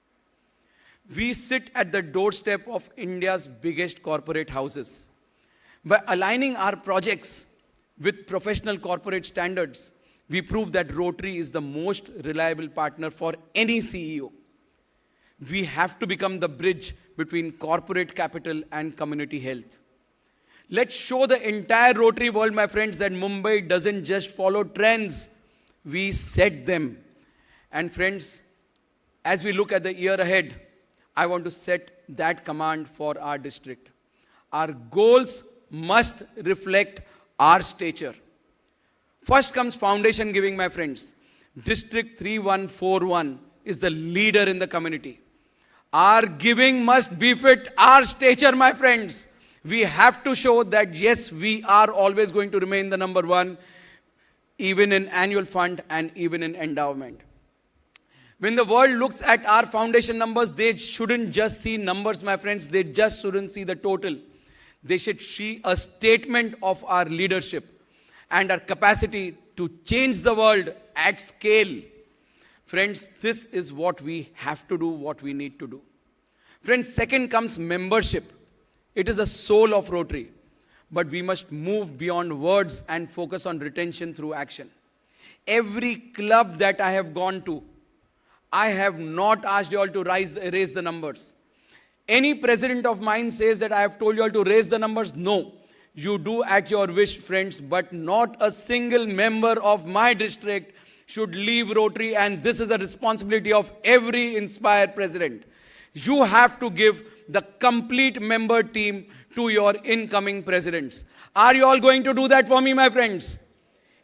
We sit at the doorstep of India's biggest corporate houses. By aligning our projects with professional corporate standards, we prove that Rotary is the most reliable partner for any CEO. We have to become the bridge between corporate capital and community health. Let's show the entire Rotary world, my friends, that Mumbai doesn't just follow trends. We set them. And friends, as we look at the year ahead, I want to set that command for our district. Our goals must reflect our stature. First comes foundation giving, my friends. District 3141 is the leader in the community. Our giving must befit our stature, my friends. We have to show that yes, we are always going to remain the number one, even in annual fund and even in endowment. When the world looks at our foundation numbers, they shouldn't just see numbers, my friends. They just shouldn't see the total. They should see a statement of our leadership and our capacity to change the world at scale. Friends, this is what we have to do, what we need to do. Friends, second comes membership. It is the soul of Rotary. But we must move beyond words and focus on retention through action. Every club that I have gone to, I have not asked you all to raise the numbers. Any president of mine says that I have told you all to raise the numbers. No. You do at your wish, friends, but not a single member of my district should leave Rotary, and this is a responsibility of every Inspire president. You have to give the complete member team to your incoming presidents. Are you all going to do that for me, my friends?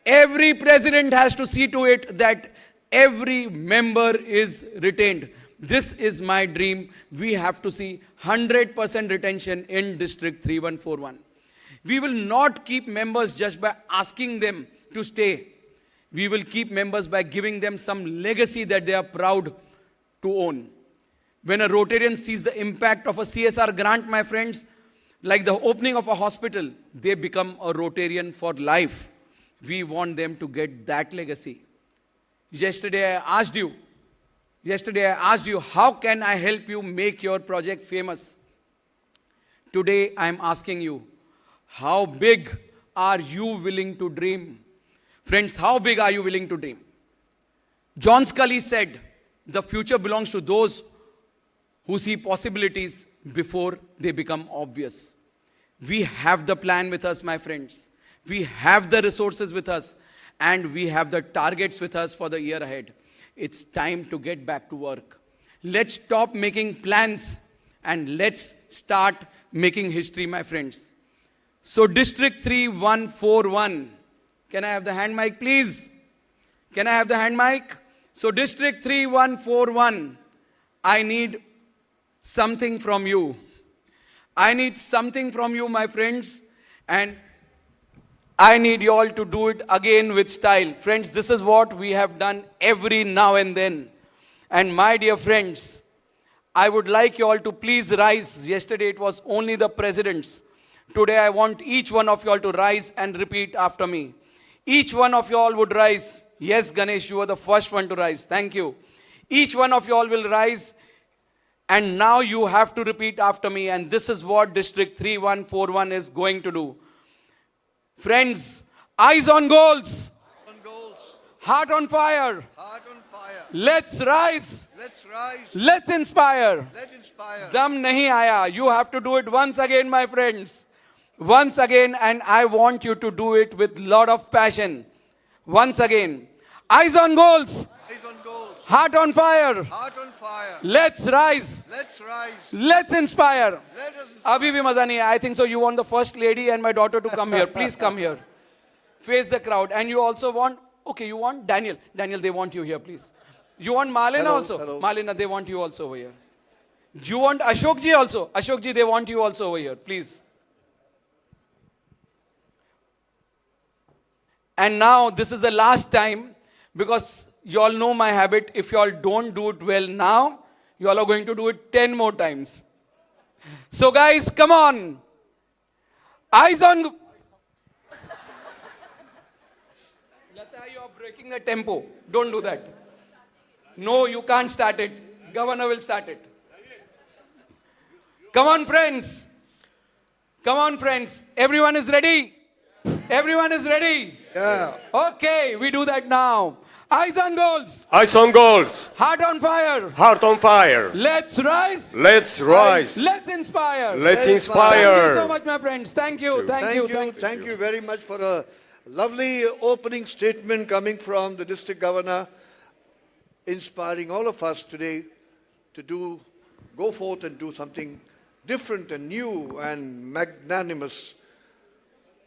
Every president has to see to it that every member is retained. This is my dream. We have to see 100% retention in District 3141. We will not keep members just by asking them to stay. We will keep members by giving them some legacy that they are proud to own. When a Rotarian sees the impact of a CSR grant, my friends, like the opening of a hospital, they become a Rotarian for life. We want them to get that legacy. Yesterday I asked you, how can I help you make your project famous? Today I am asking you, how big are you willing to dream? Friends, how big are you willing to dream? John Scully said, the future belongs to those who see possibilities before they become obvious. We have the plan with us, my friends. We have the resources with us, and we have the targets with us for the year ahead. It's time to get back to work. Let's stop making plans and let's start making history, my friends. So District 3141, can I have the hand mic, please? Can I have the hand mic? So District 3141, I need something from you. I need something from you, my friends, and I need you all to do it again with style. Friends, this is what we have done every now and then. And my dear friends, I would like you all to please rise. Yesterday it was only the presidents. Today I want each one of you all to rise and repeat after me. Each one of you all would rise. Yes, Ganesh, you were the first one to rise. Thank you. Each one of you all will rise. And now you have to repeat after me. And this is what District 3141 is going to do. Friends, eyes on goals. On goals, Heart on fire. heart on fire. Let's rise. Let's rise. Let's inspire. Let's inspire. Dam nahi aaya. You have to do it once again, my friends. Once again, and I want you to do it with lot of passion. Once again. Eyes on goals. Eyes on goals, Heart on fire. heart on fire. Let's rise. Let's rise. Let's inspire. Let us Abhi bhi maza nahi hai. I think so. You want the first lady and my daughter to come here. Please come here. Face the crowd. And you also want, okay, you want Daniel. Daniel, they want you here, please. You want Malina Hello, also? hello. Malina, they want you also over here. You want Ashok ji also? Ashok ji, they want you also over here. Please. And now, this is the last time, because you all know my habit. If you all don't do it well now, you all are going to do it 10 more times. So guys, come on. Eyes on... Lata, you are breaking the tempo. Don't do that. No, you can't start it. Governor will start it. Come on, friends. Come on, friends. Everyone is ready? Everyone is ready? Yeah. Okay, we do that now. Eyes on goals. Eyes on goals, Heart on fire. heart on fire. Let's rise. Let's rise. Let's inspire. Let's Thank you inspire. so much, my friends. Thank you. Thank you very much for a lovely opening statement coming from the district governor, inspiring all of us today to go forth and do something different and new and magnanimous.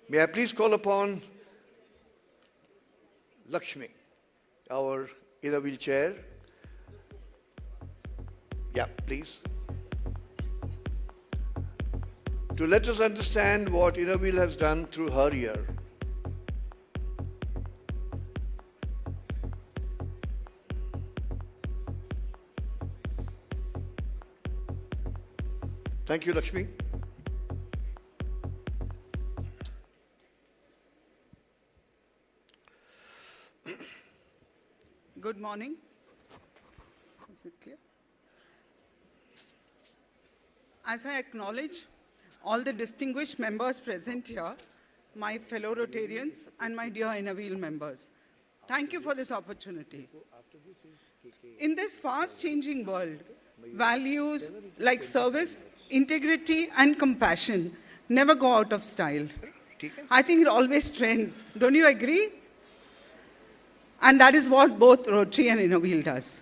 May I please call upon Lakshmi, our inner wheelchair. Yeah, please. To let us understand what Inner Wheel has done through her year. Thank you, Lakshmi. Good morning. Is it clear? As I acknowledge all the distinguished members present here, my fellow Rotarians and my dear Inner Wheel members, thank you for this opportunity. In this fast-changing world, values like service, integrity, and compassion never go out of style. I think it always trends. Don't you agree? And that is what both Rotary and Innoveel does.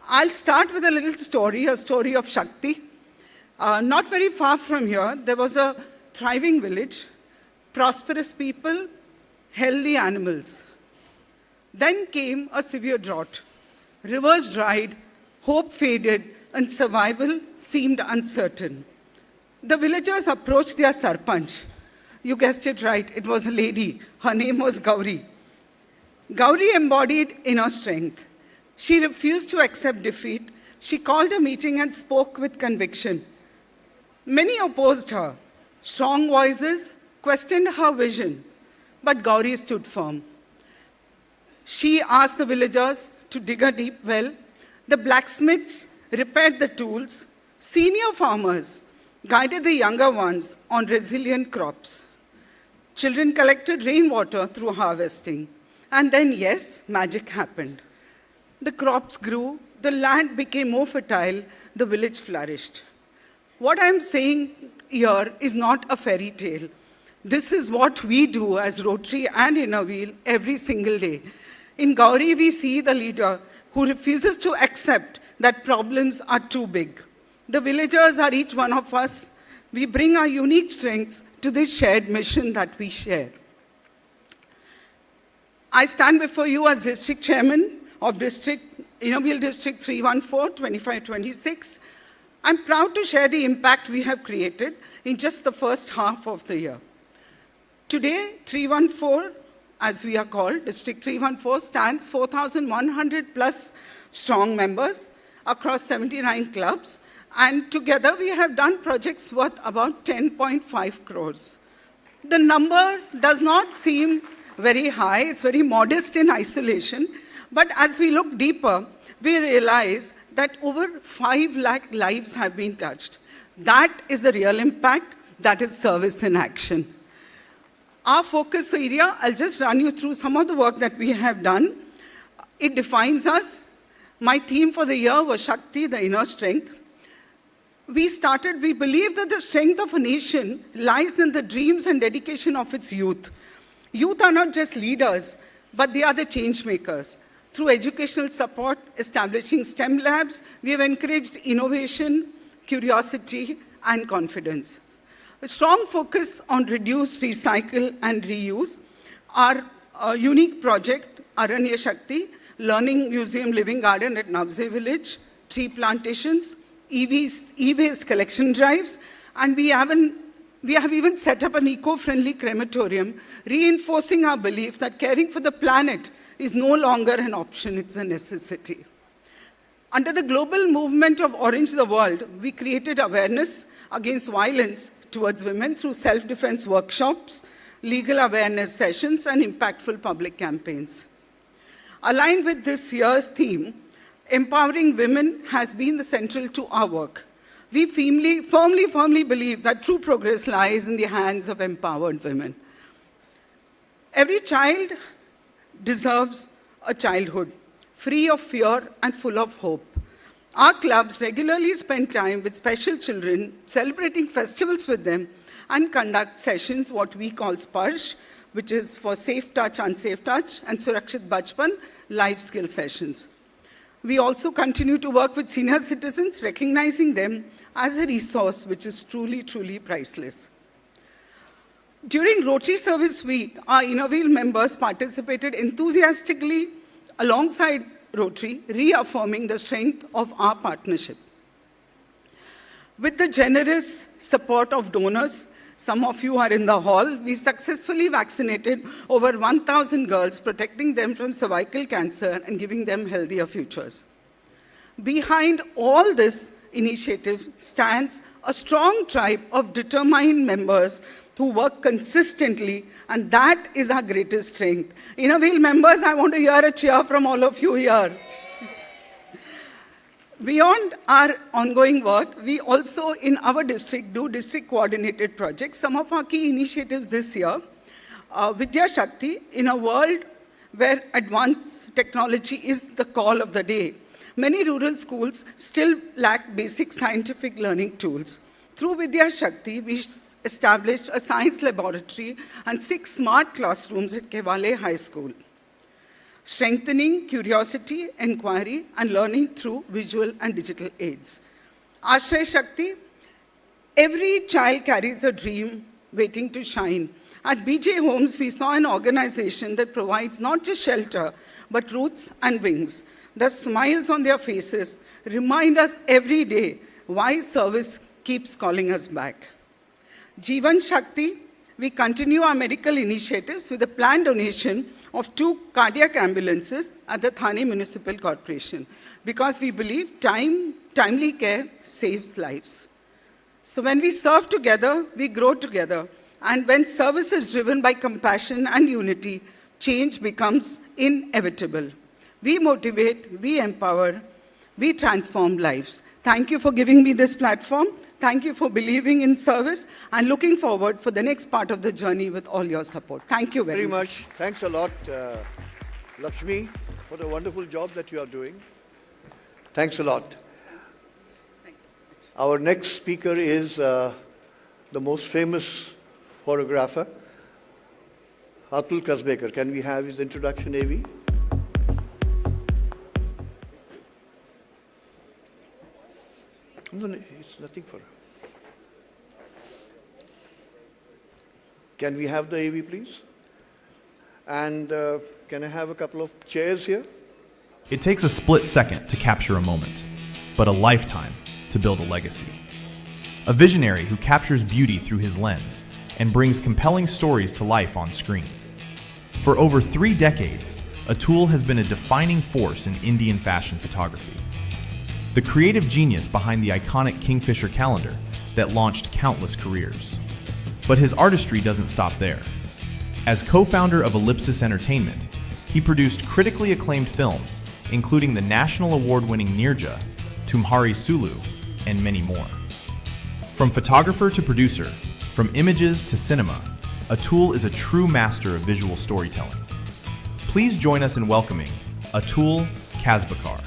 I'll start with a little story, a story of Shakti. Not very far from here, there was a thriving village, prosperous people, healthy animals. Then came a severe drought. Rivers dried, hope faded, and survival seemed uncertain. The villagers approached their sarpanch. You guessed it right, it was a lady. Her name was Gauri. Gauri embodied inner strength. She refused to accept defeat. She called a meeting and spoke with conviction. Many opposed her. Strong voices questioned her vision, but Gauri stood firm. She asked the villagers to dig a deep well. The blacksmiths repaired the tools. Senior farmers guided the younger ones on resilient crops. Children collected rainwater through harvesting. And then, yes, magic happened. The crops grew, the land became more fertile, the village flourished. What I'm saying here is not a fairy tale. This is what we do as Rotary and Innoveel every single day. In Gauri, we see the leader who refuses to accept that problems are too big. The villagers are each one of us. We bring our unique strengths to this shared mission that we share. I stand before you as District Chairman of Innoveel District 314-25-26. I'm proud to share the impact we have created in just the first half of the year. Today, 314, as we are called, District 314 stands 4,100 plus strong members across 79 clubs, and together we have done projects worth about 10.5 crores. The number does not seem very high, it's very modest in isolation, but as we look deeper, we realize that over 5 lakh lives have been touched. That is the real impact, that is service in action. Our focus area, I'll just run you through some of the work that we have done. It defines us. My theme for the year was Shakti, the inner strength. We believe that the strength of a nation lies in the dreams and dedication of its youth. Youth are not just leaders, but they are the change makers. Through educational support, establishing STEM labs, we have encouraged innovation, curiosity, and confidence. A strong focus on reduce, recycle, and reuse. Our unique project, Aranya Shakti, Learning Museum Living Garden at Navze Village, tree plantations, e-waste collection drives, and we have even set up an eco-friendly crematorium, reinforcing our belief that caring for the planet is no longer an option, it's a necessity. Under the global movement of Orange the World, we created awareness against violence towards women through self-defense workshops, legal awareness sessions, and impactful public campaigns. Aligned with this year's theme, empowering women has been the central to our work. We firmly believe that true progress lies in the hands of empowered women. Every child deserves a childhood free of fear and full of hope. Our clubs regularly spend time with special children, celebrating festivals with them, and conduct sessions, what we call Sparsh, which is for safe touch, unsafe touch, and Surakshit Bachpan, life skill sessions. We also continue to work with senior citizens, recognizing them as a resource which is truly, truly priceless. During Rotary Service Week, our Innoveel members participated enthusiastically alongside Rotary, reaffirming the strength of our partnership. With the generous support of donors, some of you are in the hall, we successfully vaccinated over 1,000 girls, protecting them from cervical cancer and giving them healthier futures. Behind all this initiative stands a strong tribe of determined members who work consistently, and that is our greatest strength. Innoveel members, I want to hear a cheer from all of you here. Beyond our ongoing work, we also in our district do district coordinated projects. Some of our key initiatives this year, Vidya Shakti, in a world where advanced technology is the call of the day, many rural schools still lack basic scientific learning tools. Through Vidya Shakti, we established a science laboratory and 6 smart classrooms at Kewale High School, strengthening curiosity, inquiry, and learning through visual and digital aids. Ashray Shakti, every child carries a dream waiting to shine. At BJ Homes, we saw an organization that provides not just shelter, but roots and wings. The smiles on their faces remind us every day why service keeps calling us back. Jeevan Shakti, we continue our medical initiatives with a planned donation of 2 cardiac ambulances at the Thane Municipal Corporation, because we believe timely care saves lives. So when we serve together, we grow together. And when service is driven by compassion and unity, change becomes inevitable. We motivate, we empower, we transform lives. Thank you for giving me this platform. Thank you for believing in service, and looking forward for the next part of the journey with all your support. Thank you very much. Thanks a lot, Lakshmi, for the wonderful job that you are doing. Thanks a lot. Our next speaker is the most famous photographer, Atul Kasbekar. Can we have his introduction, AV? No, it's nothing for her. Can we have the AV, please? And can I have a couple of chairs here? It takes a split second to capture a moment, but a lifetime to build a legacy. A visionary who captures beauty through his lens and brings compelling stories to life on screen. For over 3 decades, Atul has been a defining force in Indian fashion photography. The creative genius behind the iconic Kingfisher calendar that launched countless careers. But his artistry doesn't stop there. As co-founder of Ellipsis Entertainment, he produced critically acclaimed films, including the national award-winning Nirja, Tumhari Sulu, and many more. From photographer to producer, from images to cinema, Atul is a true master of visual storytelling. Please join us in welcoming Atul Kasbekar.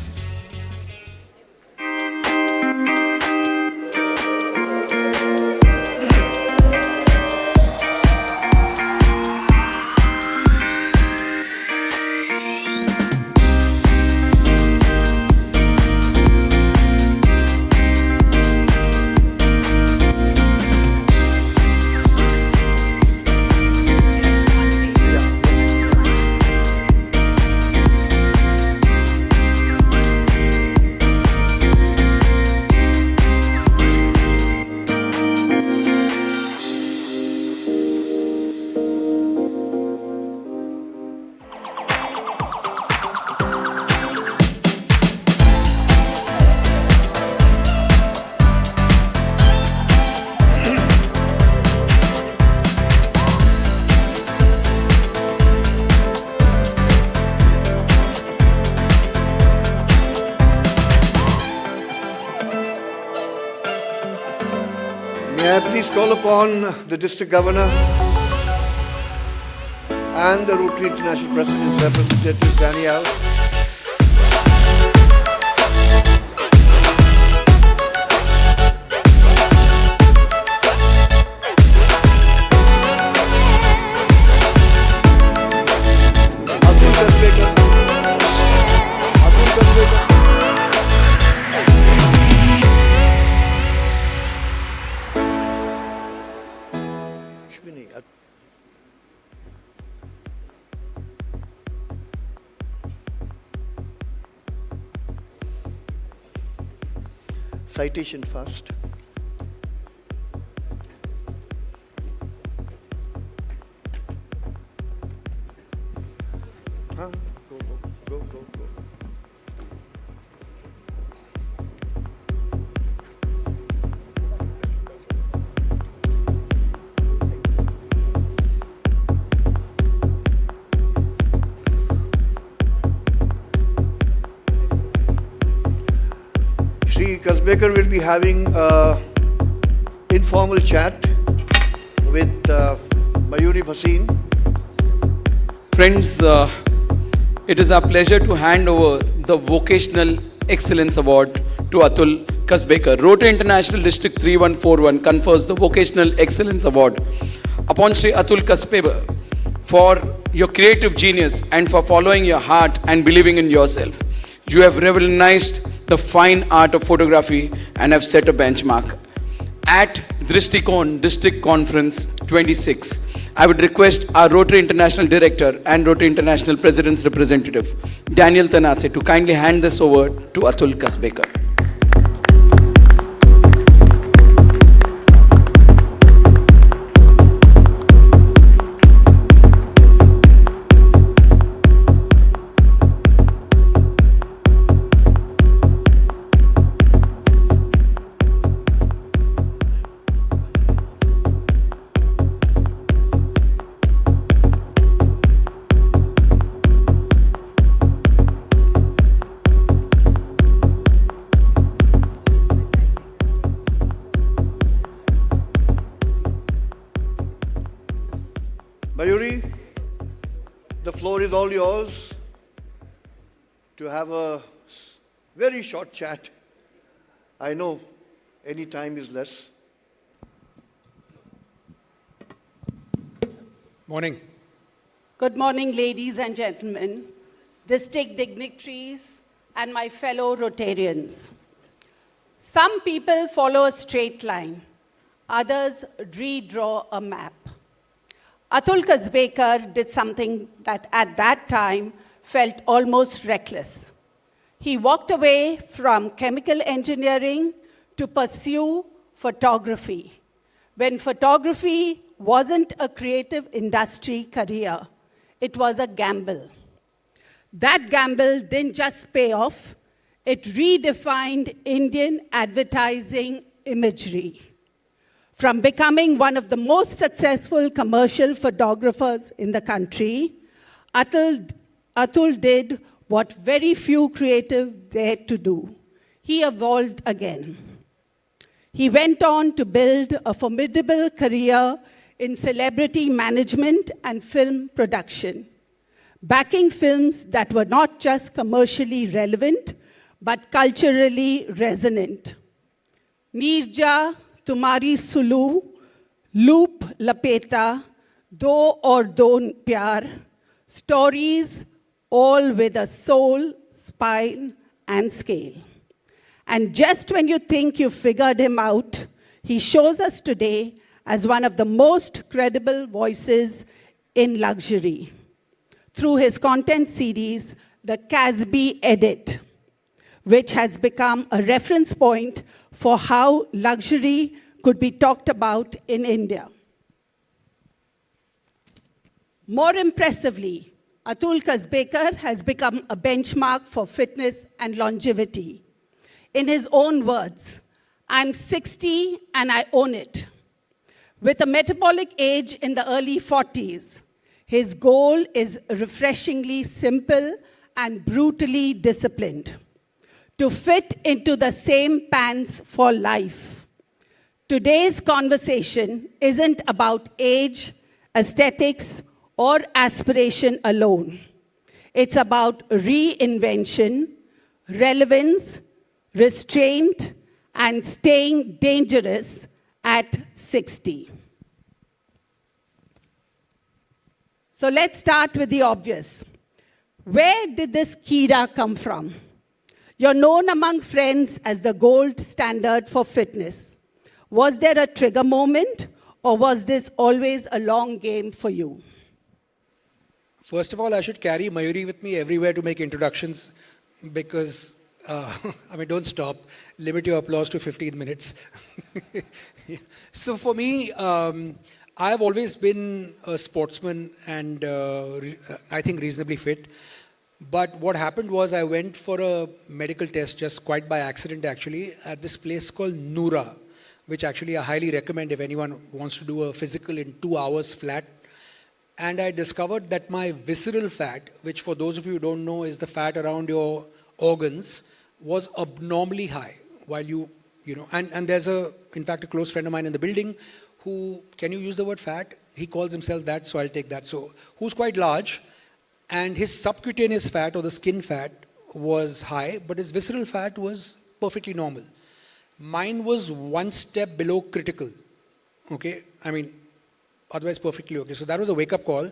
May I please call upon the District Governor and the Rotary International President's representative, Danielle. Atul Kasbekar. Atul Kasbekar. Citation first. Go. Shri Kasbekar will be having an informal chat with Mayuri Bhasin. Friends, it is our pleasure to hand over the Vocational Excellence Award to Atul Kasbekar. Rotary International District 3141 confers the Vocational Excellence Award upon Sri Atul Kasbekar for your creative genius and for following your heart and believing in yourself. You have revolutionized the fine art of photography and have set a benchmark. At Drishtikon District Conference 26, I would request our Rotary International Director and Rotary International President's representative, Daniel Tanase, to kindly hand this over to Atul Kasbekar. Mayuri, the floor is all yours to have a very short chat. I know any time is less. Morning. Good morning, ladies and gentlemen, district dignitaries, and my fellow Rotarians. Some people follow a straight line, others redraw a map. Atul Kasbekar did something that at that time felt almost reckless. He walked away from chemical engineering to pursue photography, when photography wasn't a creative industry career, it was a gamble. That gamble didn't just pay off, it redefined Indian advertising imagery. From becoming one of the most successful commercial photographers in the country, Atul did what very few creatives dared to do. He evolved again. He went on to build a formidable career in celebrity management and film production, backing films that were not just commercially relevant, but culturally resonant. Neerja, Tumhari Sulu, Loop Lapeta, Do Aur Do Pyar, stories all with a soul, spine, and scale. And just when you think you've figured him out, he shows us today as one of the most credible voices in luxury through his content series, The Casby Edit, which has become a reference point for how luxury could be talked about in India. More impressively, Atul Kasbekar has become a benchmark for fitness and longevity. In his own words, "I'm 60 and I own it." With a metabolic age in the early 40s, his goal is refreshingly simple and brutally disciplined: to fit into the same pants for life. Today's conversation isn't about age, aesthetics, or aspiration alone. It's about reinvention, relevance, restraint, and staying dangerous at 60. So let's start with the obvious. Where did this Kira come from? You're known among friends as the gold standard for fitness. Was there a trigger moment, or was this always a long game for you? First of all, I should carry Mayuri with me everywhere to make introductions because, don't stop. Limit your applause to 15 minutes. So for me, I've always been a sportsman and I think reasonably fit. But what happened was I went for a medical test just quite by accident actually at this place called Noora, which actually I highly recommend if anyone wants to do a physical in 2 hours flat. And I discovered that my visceral fat, which for those of you who don't know is the fat around your organs, was abnormally high. While and there's in fact, a close friend of mine in the building who, can you use the word fat? He calls himself that, so I'll take that. So, who's quite large, and his subcutaneous fat or the skin fat was high, but his visceral fat was perfectly normal. Mine was one step below critical. Okay, I mean, otherwise perfectly okay. So that was a wake-up call.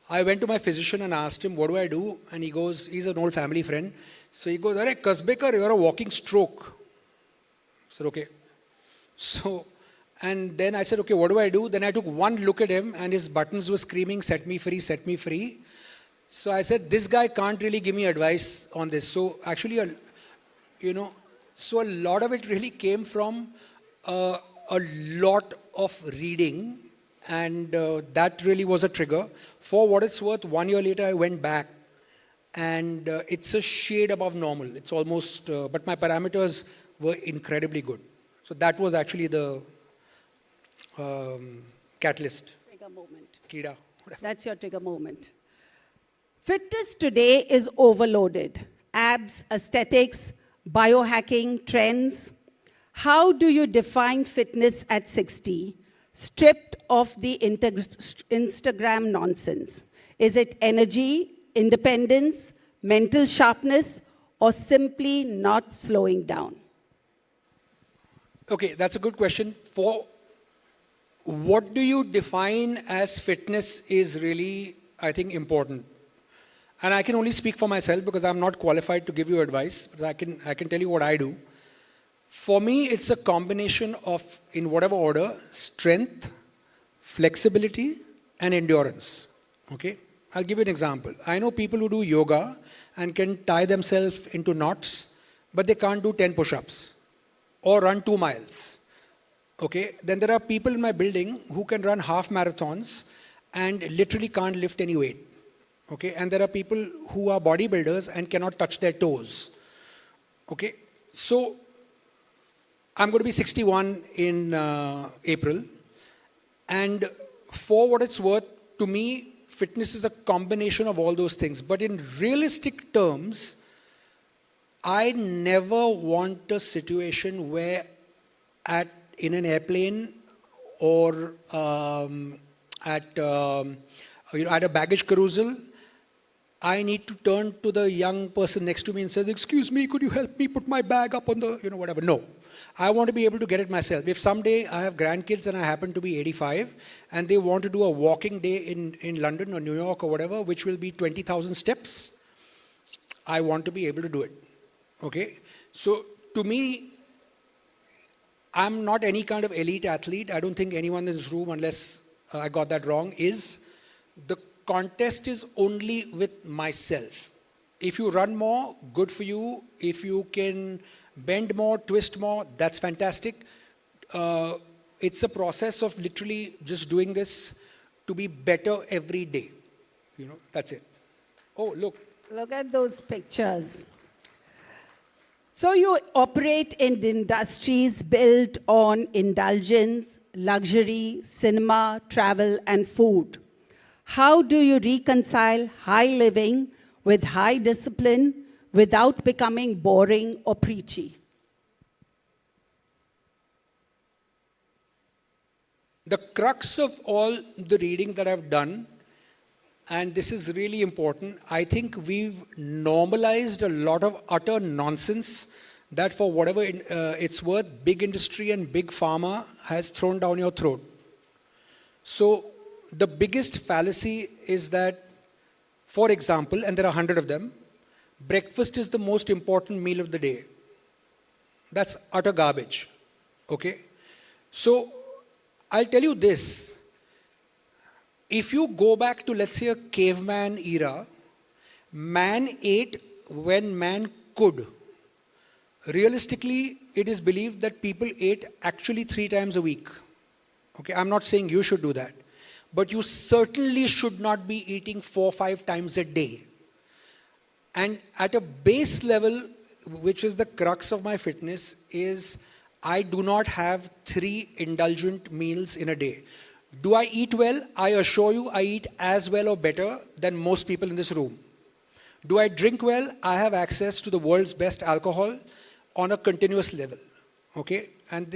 I went to my physician and asked him, what do I do? And he goes, he's an old family friend. So he goes, Arey, Kasbekar, you're a walking stroke. I said, okay. So, and then I said, okay, what do I do? Then I took one look at him and his buttons were screaming, set me free, set me free. So I said, this guy can't really give me advice on this. So actually, so a lot of it really came from a lot of reading, and that really was a trigger. For what it's worth, 1 year later, I went back, and it's a shade above normal. It's almost, but my parameters were incredibly good. So that was actually the catalyst. Trigger moment. Kida. That's your trigger moment. Fitness today is overloaded. Abs, aesthetics, biohacking, trends. How do you define fitness at 60, stripped of the Instagram nonsense? Is it energy, independence, mental sharpness, or simply not slowing down? Okay, that's a good question. For what do you define as fitness is really, I think, important. And I can only speak for myself because I'm not qualified to give you advice, but I can tell you what I do. For me, it's a combination of, in whatever order, strength, flexibility, and endurance. Okay? I'll give you an example. I know people who do yoga and can tie themselves into knots, but they can't do 10 push-ups or run 2 miles. Okay? Then there are people in my building who can run half marathons and literally can't lift any weight. Okay? And there are people who are bodybuilders and cannot touch their toes. Okay? So, I'm going to be 61 in April. And for what it's worth, to me, fitness is a combination of all those things. But in realistic terms, I never want a situation where in an airplane or at a baggage carousel, I need to turn to the young person next to me and says, excuse me, could you help me put my bag up on the, whatever. No. I want to be able to get it myself. If someday I have grandkids and I happen to be 85 and they want to do a walking day in London or New York or whatever, which will be 20,000 steps, I want to be able to do it. Okay? So to me, I'm not any kind of elite athlete. I don't think anyone in this room, unless I got that wrong, is. The contest is only with myself. If you run more, good for you. If you can bend more, twist more, that's fantastic. It's a process of literally just doing this to be better every day. That's it. Oh, look. Look at those pictures. So you operate in industries built on indulgence, luxury, cinema, travel, and food. How do you reconcile high living with high discipline without becoming boring or preachy? The crux of all the reading that I've done, and this is really important, I think we've normalized a lot of utter nonsense that for whatever it's worth, big industry and big pharma has thrown down your throat. So the biggest fallacy is that, for example, and there are 100 of them, breakfast is the most important meal of the day. That's utter garbage. Okay? So I'll tell you this. If you go back to, let's say, a caveman era, man ate when man could. Realistically, it is believed that people ate actually 3 times a week. Okay, I'm not saying you should do that. But you certainly should not be eating 4 or 5 times a day. And at a base level, which is the crux of my fitness, is I do not have 3 indulgent meals in a day. Do I eat well? I assure you I eat as well or better than most people in this room. Do I drink well? I have access to the world's best alcohol on a continuous level. Okay? And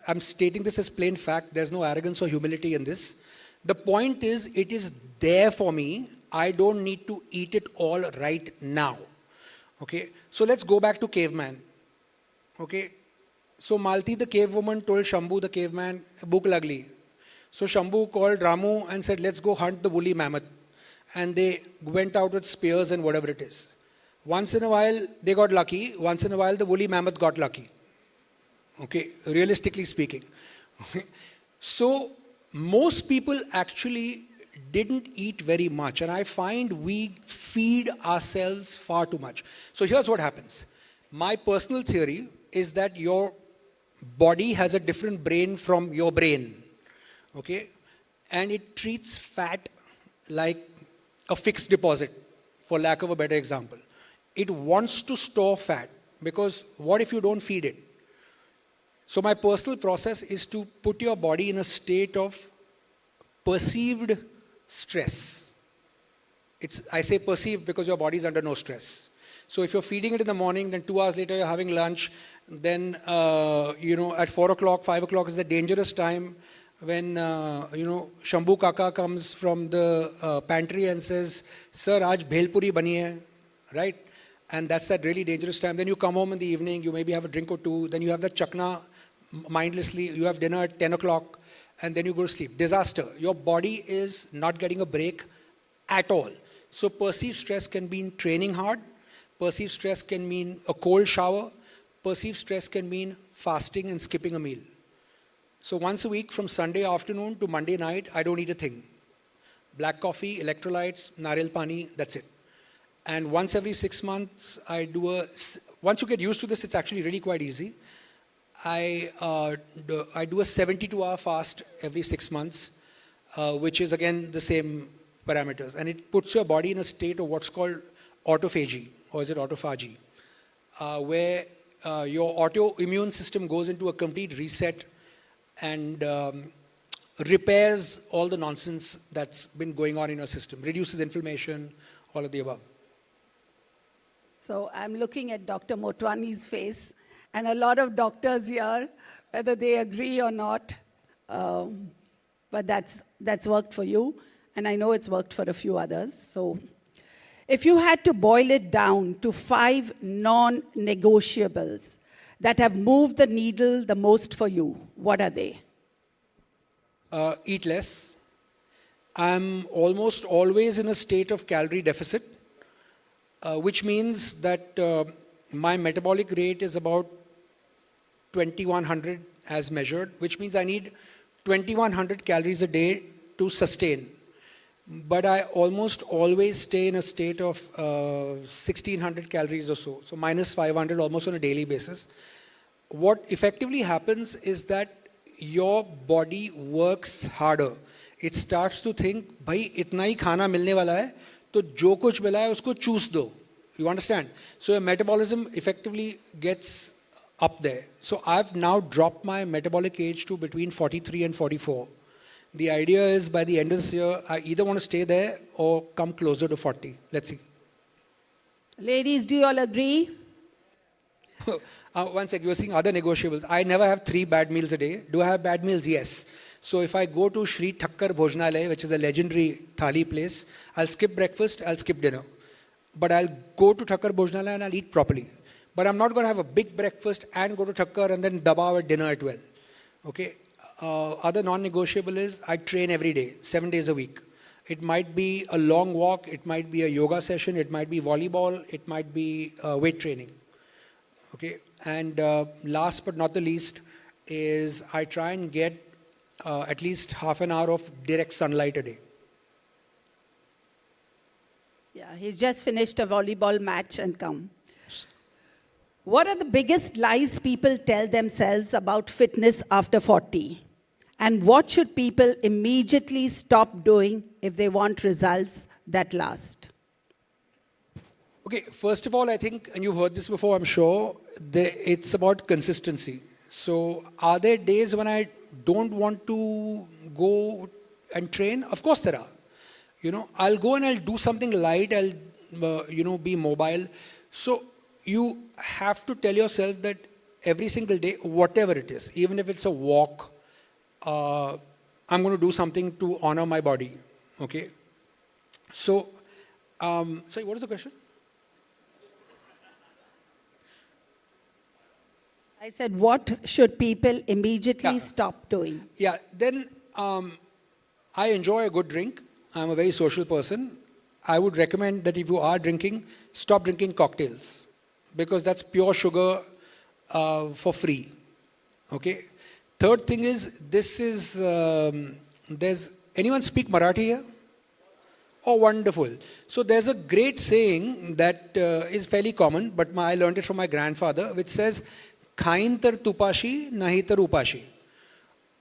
I'm stating this as plain fact. There's no arrogance or humility in this. The point is, it is there for me. I don't need to eat it all right now. Okay? So let's go back to caveman. Okay? So Malti, the cave woman, told Shambhu, the caveman, "Bhook lagli." So Shambhu called Ramu and said, "Let's go hunt the woolly mammoth." And they went out with spears and whatever it is. Once in a while, they got lucky. Once in a while, the woolly mammoth got lucky. Okay, realistically speaking. So most people actually didn't eat very much, and I find we feed ourselves far too much. So here's what happens. My personal theory is that your body has a different brain from your brain, okay? And it treats fat like a fixed deposit, for lack of a better example. It wants to store fat, because what if you don't feed it? So my personal process is to put your body in a state of perceived stress. I say perceived because your body is under no stress. So if you're feeding it in the morning, then 2 hours later you're having lunch, then, at 4 o'clock, 5 o'clock is the dangerous time when, Shambhu Kaka comes from the pantry and says, "Sir, aaj bhelpuri bani hai," right? And that's that really dangerous time. Then you come home in the evening, you maybe have a drink or two, then you have the chakna mindlessly, you have dinner at 10 o'clock, and then you go to sleep. Disaster. Your body is not getting a break at all. So perceived stress can mean training hard. Perceived stress can mean a cold shower. Perceived stress can mean fasting and skipping a meal. So once a week from Sunday afternoon to Monday night, I don't eat a thing. Black coffee, electrolytes, nariyal pani, that's it. And once every 6 months, once you get used to this, it's actually really quite easy. I do a 72-hour fast every 6 months, which is again the same parameters. And it puts your body in a state of what's called autophagy, or is it autophagy, where your autoimmune system goes into a complete reset and repairs all the nonsense that's been going on in your system, reduces inflammation, all of the above. So I'm looking at Dr. Motwani's face, and a lot of doctors here, whether they agree or not, but that's worked for you, and I know it's worked for a few others. So if you had to boil it down to 5 non-negotiables that have moved the needle the most for you, what are they? Eat less. I'm almost always in a state of calorie deficit, which means that my metabolic rate is about 2100 as measured, which means I need 2100 calories a day to sustain. But I almost always stay in a state of 1600 calories or so, so minus 500 almost on a daily basis. What effectively happens is that your body works harder. It starts to think, bhai, itna hi khana milne wala hai, to jo kuch mila hai, usko choose do. You understand? So your metabolism effectively gets up there. So I've now dropped my metabolic age to between 43 and 44. The idea is by the end of this year, I either want to stay there or come closer to 40. Let's see. Ladies, do you all agree? One sec, you were saying other negotiables. I never have 3 bad meals a day. Do I have bad meals? Yes. So if I go to Shri Thakkar Bhojanalaya, which is a legendary thali place, I'll skip breakfast, I'll skip dinner. But I'll go to Thakkar Bhojanalaya and I'll eat properly. But I'm not going to have a big breakfast and go to Thakkar and then dabao at dinner at 12. Okay? Other non-negotiable is I train every day, 7 days a week. It might be a long walk, it might be a yoga session, it might be volleyball, it might be weight training. Okay? And last but not the least is I try and get at least half an hour of direct sunlight a day. Yeah, he's just finished a volleyball match and come. What are the biggest lies people tell themselves about fitness after 40? And what should people immediately stop doing if they want results that last? Okay, first of all, I think, and you've heard this before, I'm sure, it's about consistency. So are there days when I don't want to go and train? Of course there are. I'll go and I'll do something light, I'll, be mobile. So you have to tell yourself that every single day, whatever it is, even if it's a walk, I'm going to do something to honor my body. Okay? So, sorry, what is the question? I said, what should people immediately stop doing? Yeah, then I enjoy a good drink. I'm a very social person. I would recommend that if you are drinking, stop drinking cocktails because that's pure sugar for free. Okay. Third thing is, this is, there's, anyone speak Marathi here? Oh, wonderful. So there's a great saying that is fairly common, but I learned it from my grandfather, which says, Khain tar tupashi, nahi tar upashi.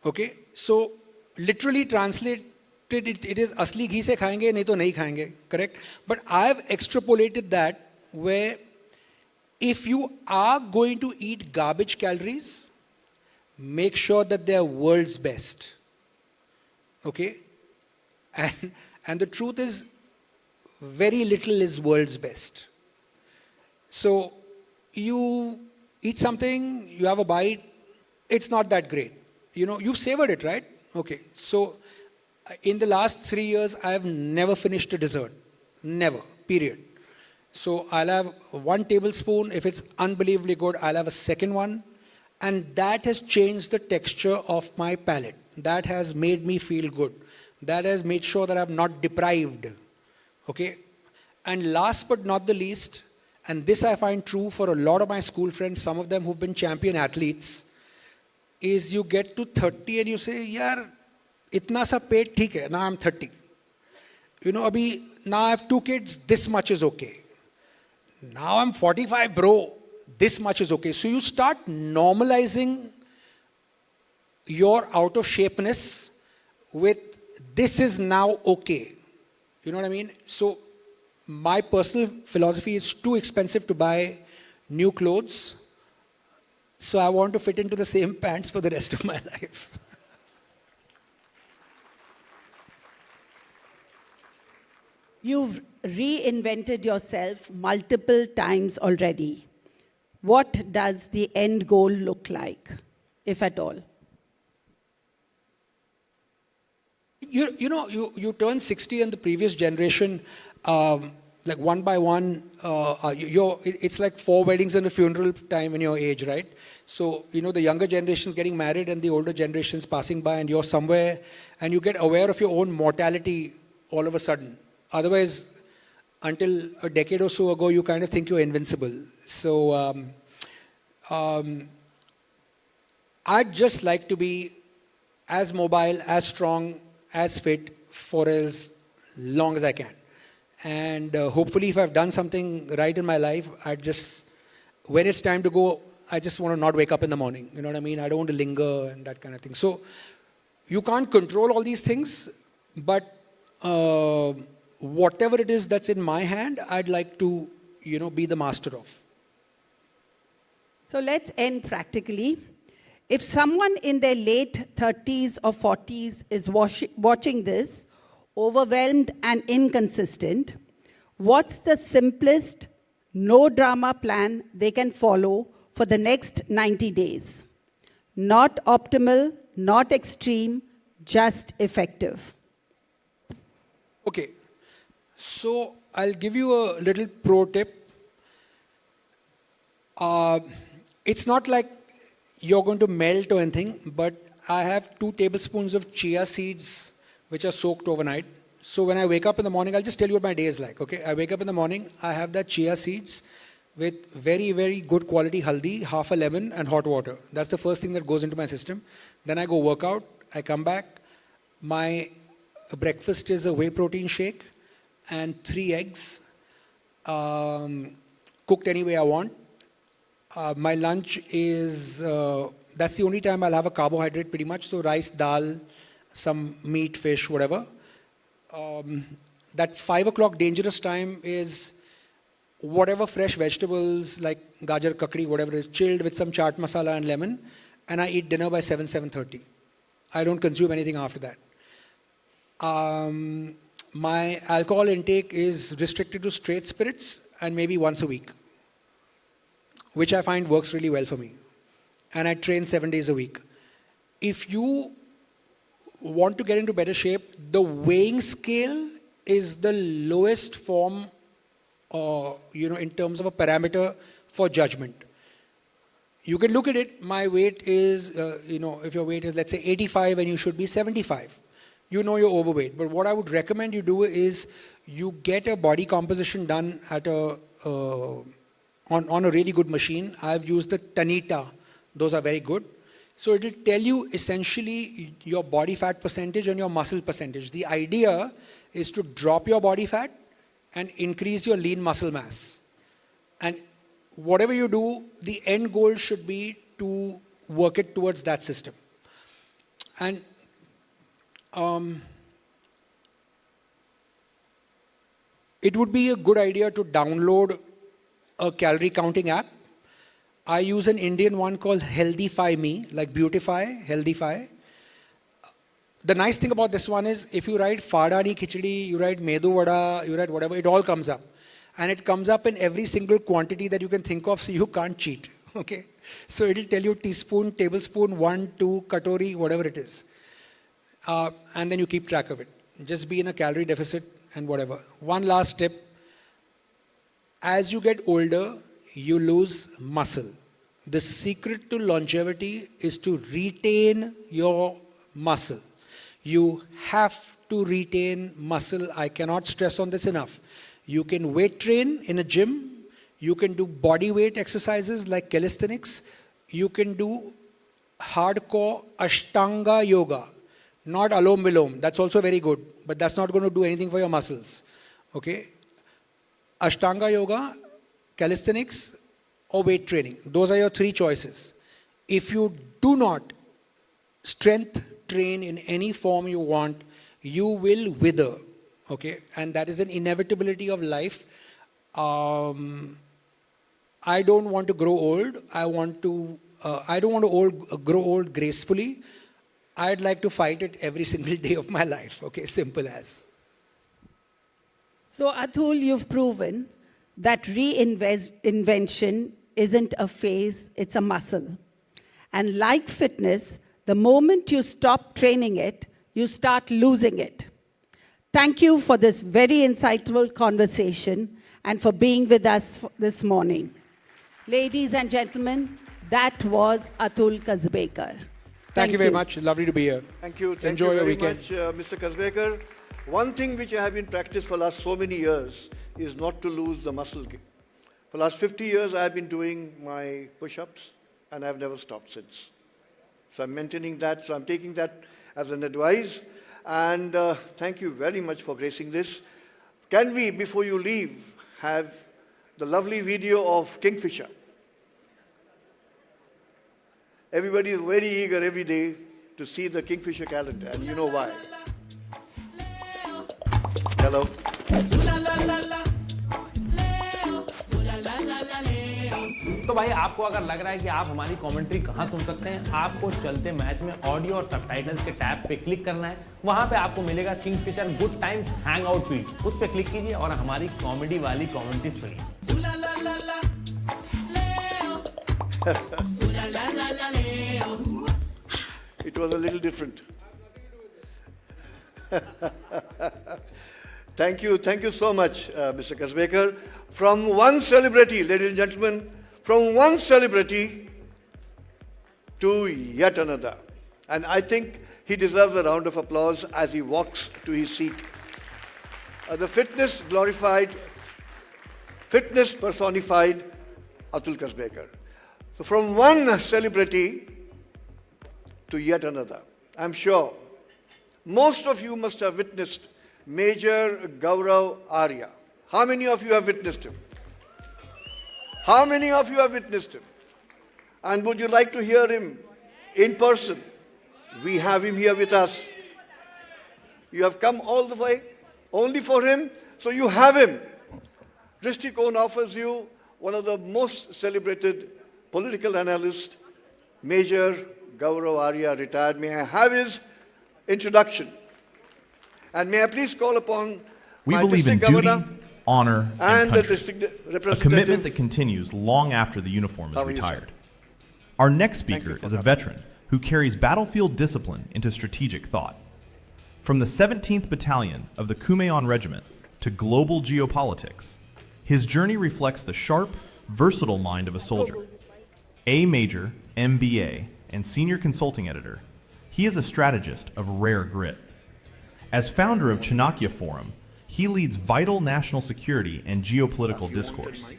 Okay, so literally translated, it is asli ghee se khayenge, nahi to nahi khayenge, correct? But I've extrapolated that where if you are going to eat garbage calories, make sure that they are world's best. Okay? And the truth is, very little is world's best. So you eat something, you have a bite, it's not that great. You know, you've savored it, right? Okay. So in the last 3 years, I have never finished a dessert. Never. Period. So I'll have 1 tablespoon. If it's unbelievably good, I'll have a second one. And that has changed the texture of my palate. That has made me feel good. That has made sure that I'm not deprived. Okay? And last but not the least, and this I find true for a lot of my school friends, some of them who've been champion athletes, is you get to 30 and you say, yaar, itna sa pet theek hai, now I'm 30. You know, now I have 2 kids, this much is okay. Now I'm 45, bro, this much is okay. So you start normalizing your out of shapeness with this is now okay. You know what I mean? So my personal philosophy is too expensive to buy new clothes. So I want to fit into the same pants for the rest of my life. You've reinvented yourself multiple times already. What does the end goal look like, if at all? You know, you turn 60 and the previous generation, like one by one, it's like 4 weddings and a funeral time in your age, right? So, you know, the younger generation's getting married and the older generation's passing by and you're somewhere and you get aware of your own mortality all of a sudden. Otherwise, until a decade or so ago, you kind of think you're invincible. So, I'd just like to be as mobile, as strong, as fit for as long as I can. And hopefully if I've done something right in my life, when it's time to go, I just want to not wake up in the morning. You know what I mean? I don't want to linger and that kind of thing. So you can't control all these things, but whatever it is that's in my hand, I'd like to, you know, be the master of. So let's end practically. If someone in their late 30s or 40s is watching this, overwhelmed and inconsistent, what's the simplest, no drama plan they can follow for the next 90 days? Not optimal, not extreme, just effective. Okay, so I'll give you a little pro tip. It's not like you're going to melt or anything, but I have 2 tablespoons of chia seeds which are soaked overnight. So when I wake up in the morning, I'll just tell you what my day is like, okay? I wake up in the morning, I have that chia seeds with very, very good quality haldi, half a lemon and hot water. That's the first thing that goes into my system. Then I go work out, I come back. My breakfast is a whey protein shake and 3 eggs, cooked any way I want. My lunch is, that's the only time I'll have a carbohydrate pretty much. So rice, dal, some meat, fish, whatever. That 5 o'clock dangerous time is whatever fresh vegetables like gajar, kakdi, whatever is chilled with some chaat masala and lemon. And I eat dinner by 7:30. I don't consume anything after that. My alcohol intake is restricted to straight spirits and maybe once a week, which I find works really well for me. And I train 7 days a week. If you want to get into better shape, the weighing scale is the lowest form, you know, in terms of a parameter for judgment. You can look at it. My weight is, if your weight is, let's say, 85 and you should be 75, you know you're overweight. But what I would recommend you do is you get a body composition done at on a really good machine. I've used the Tanita. Those are very good. So it will tell you essentially your body fat percentage and your muscle percentage. The idea is to drop your body fat and increase your lean muscle mass. And whatever you do, the end goal should be to work it towards that system. And it would be a good idea to download a calorie counting app. I use an Indian one called Healthify Me, like Beautify, Healthify. The nice thing about this one is if you write Fadani Khichdi, you write Medu Vada, you write whatever, it all comes up. And it comes up in every single quantity that you can think of, so you can't cheat. Okay? So it will tell you teaspoon, tablespoon, 1, 2, katori, whatever it is. And then you keep track of it. Just be in a calorie deficit and whatever. One last tip. As you get older, you lose muscle. The secret to longevity is to retain your muscle. You have to retain muscle. I cannot stress on this enough. You can weight train in a gym. You can do body weight exercises like calisthenics. You can do hardcore Ashtanga yoga. Not Alom Vilom. That's also very good. But that's not going to do anything for your muscles. Okay? Ashtanga yoga, calisthenics, or weight training. Those are your three choices. If you do not strength train in any form you want, you will wither. Okay? And that is an inevitability of life. I don't want to grow old. I don't want to grow old gracefully. I'd like to fight it every single day of my life. Okay? Simple as. So, Atul, you've proven that reinvention isn't a phase, it's a muscle. And like fitness, the moment you stop training it, you start losing it. Thank you for this very insightful conversation and for being with us this morning. Ladies and gentlemen, that was Atul Kazbekar. Thank you very much. Lovely to be here. Thank you. Enjoy your weekend. Much, Mr. Kazbekar. One thing which I have been practiced for the last so many years is not to lose the muscle. For the last 50 years, I have been doing my push-ups, and I have never stopped since. So I'm maintaining that. So I'm taking that as an advice. And thank you very much for gracing this. Can we, before you leave, have the lovely video of Kingfisher? Everybody is very eager every day to see the Kingfisher calendar, and you know why. Hello. तो भाई आपको अगर लग रहा है कि आप हमारी कमेंट्री कहां सुन सकते हैं, आपको चलते मैच में ऑडियो और सबटाइटल्स के टैब पे क्लिक करना है। वहां पे आपको मिलेगा Kingfisher good times hang out feed, उस पे क्लिक कीजिए और हमारी कॉमेडी वाली कमेंट्री सुनिए। It was a little different. Thank you so much, Mr. Kazbekar. From one celebrity, ladies and gentlemen, from one celebrity to yet another. And I think he deserves a round of applause as he walks to his seat. The fitness personified Atul Kazbekar. So from one celebrity to yet another. I'm sure most of you must have witnessed Major Gaurav Arya. How many of you have witnessed him? How many of you have witnessed him? And would you like to hear him in person? We have him here with us. You have come all the way only for him, so you have him. Dristikon offers you one of the most celebrated political analysts, Major Gaurav Arya, retired. May I have his introduction? And may I please call upon We my believe in district duty, governor honor, and the country. district A representative. commitment that continues long after the uniform is How are you, retired. Our next Thank you speaker for is a coming. veteran who carries battlefield discipline into strategic thought. From the 17th Battalion of the Kumeon Regiment to global geopolitics, his journey reflects the sharp, versatile mind of a soldier. A major, MBA, and senior consulting editor, he is a strategist of rare grit. As founder of Chanakya Forum, he leads vital national security and geopolitical discourse.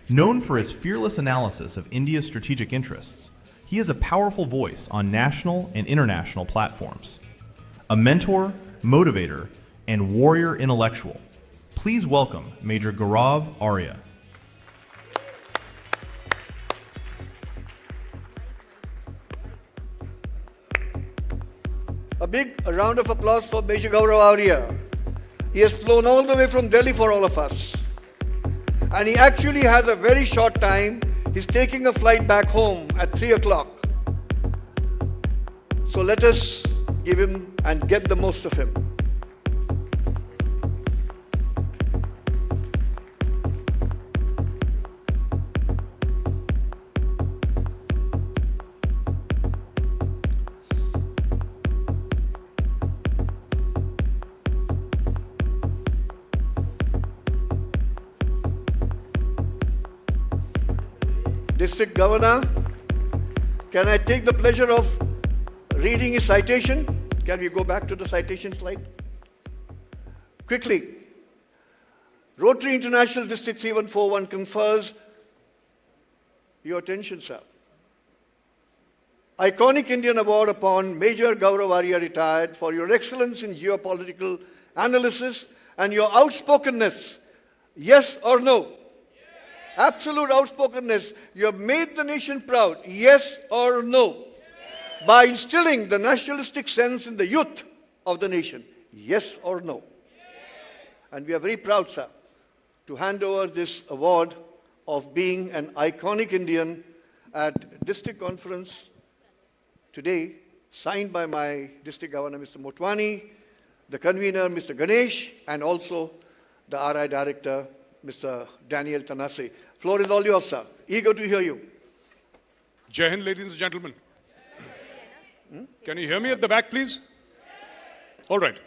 Known for his fearless analysis of India's strategic interests, he is a powerful voice on national and international platforms. A mentor, motivator, and warrior intellectual, please welcome Major Gaurav Arya. A big round of applause for Major Gaurav Arya. He has flown all the way from Delhi for all of us. And he actually has a very short time. He's taking a flight back home at 3 o'clock. So let us give him and get the most of him. District Governor, can I take the pleasure of reading his citation? Can we go back to the citation slide? Quickly. Rotary International District 3141 confers your attention, sir. Iconic Indian Award upon Major Gaurav Arya retired for your excellence in geopolitical analysis and your outspokenness. Yes or no? Absolute outspokenness. You have made the nation proud. Yes or no? By instilling the nationalistic sense in the youth of the nation. Yes or no? And we are very proud, sir, to hand over this award of being an iconic Indian at district conference today, signed by my district governor, Mr. Motwani, the convener, Mr. Ganesh, and also the RI director, Mr. Daniel Tanase. Floor is all yours, sir. Eager to hear you. Jai Hind, ladies and gentlemen. Can you hear me at the back, please? All right.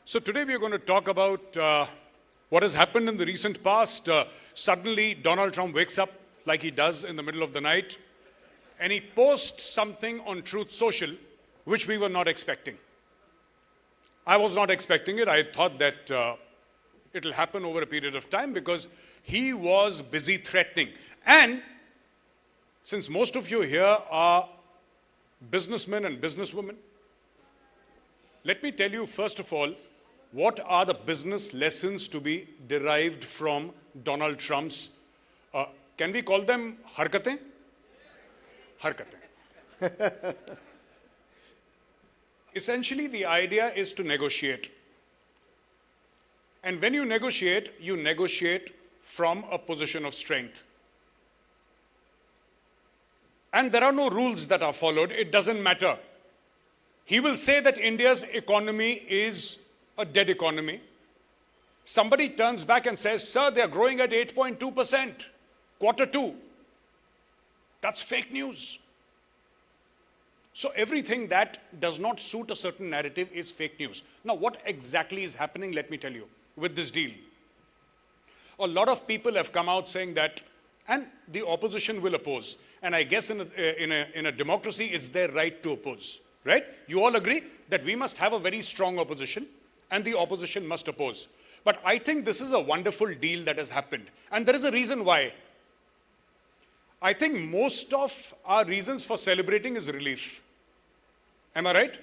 So today we are going to talk about what has happened in the recent past. Suddenly, Donald Trump wakes up like he does in the middle of the night, and he posts something on Truth Social, which we were not expecting. I was not expecting it. I thought that it'll happen over a period of time because he was busy threatening. And since most of you here are businessmen and businesswomen, let me tell you first of all, what are the business lessons to be derived from Donald Trump's, can we call them harkatein? Harkatein. Essentially, the idea is to negotiate. And when you negotiate from a position of strength. And there are no rules that are followed. It doesn't matter. He will say that India's economy is a dead economy. Somebody turns back and says, sir, they are growing at 8.2%, Q2. That's fake news. So everything that does not suit a certain narrative is fake news. Now, what exactly is happening, let me tell you, with this deal. A lot of people have come out saying that, and the opposition will oppose. And I guess in a democracy, it's their right to oppose, right? You all agree that we must have a very strong opposition, and the opposition must oppose. But I think this is a wonderful deal that has happened. And there is a reason why. I think most of our reasons for celebrating is relief. Am I right?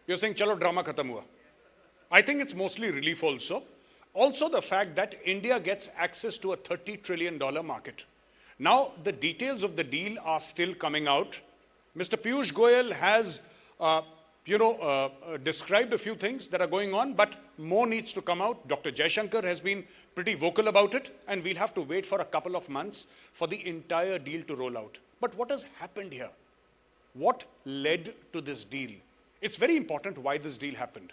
You're saying, chalo, drama khatam hua. I think it's mostly relief also. Also the fact that India gets access to a $30 trillion market. Now, the details of the deal are still coming out. Mr. Piyush Goyal has, described a few things that are going on, but more needs to come out. Dr. Jaishankar has been pretty vocal about it, and we'll have to wait for a couple of months for the entire deal to roll out. But what has happened here? What led to this deal? It's very important why this deal happened.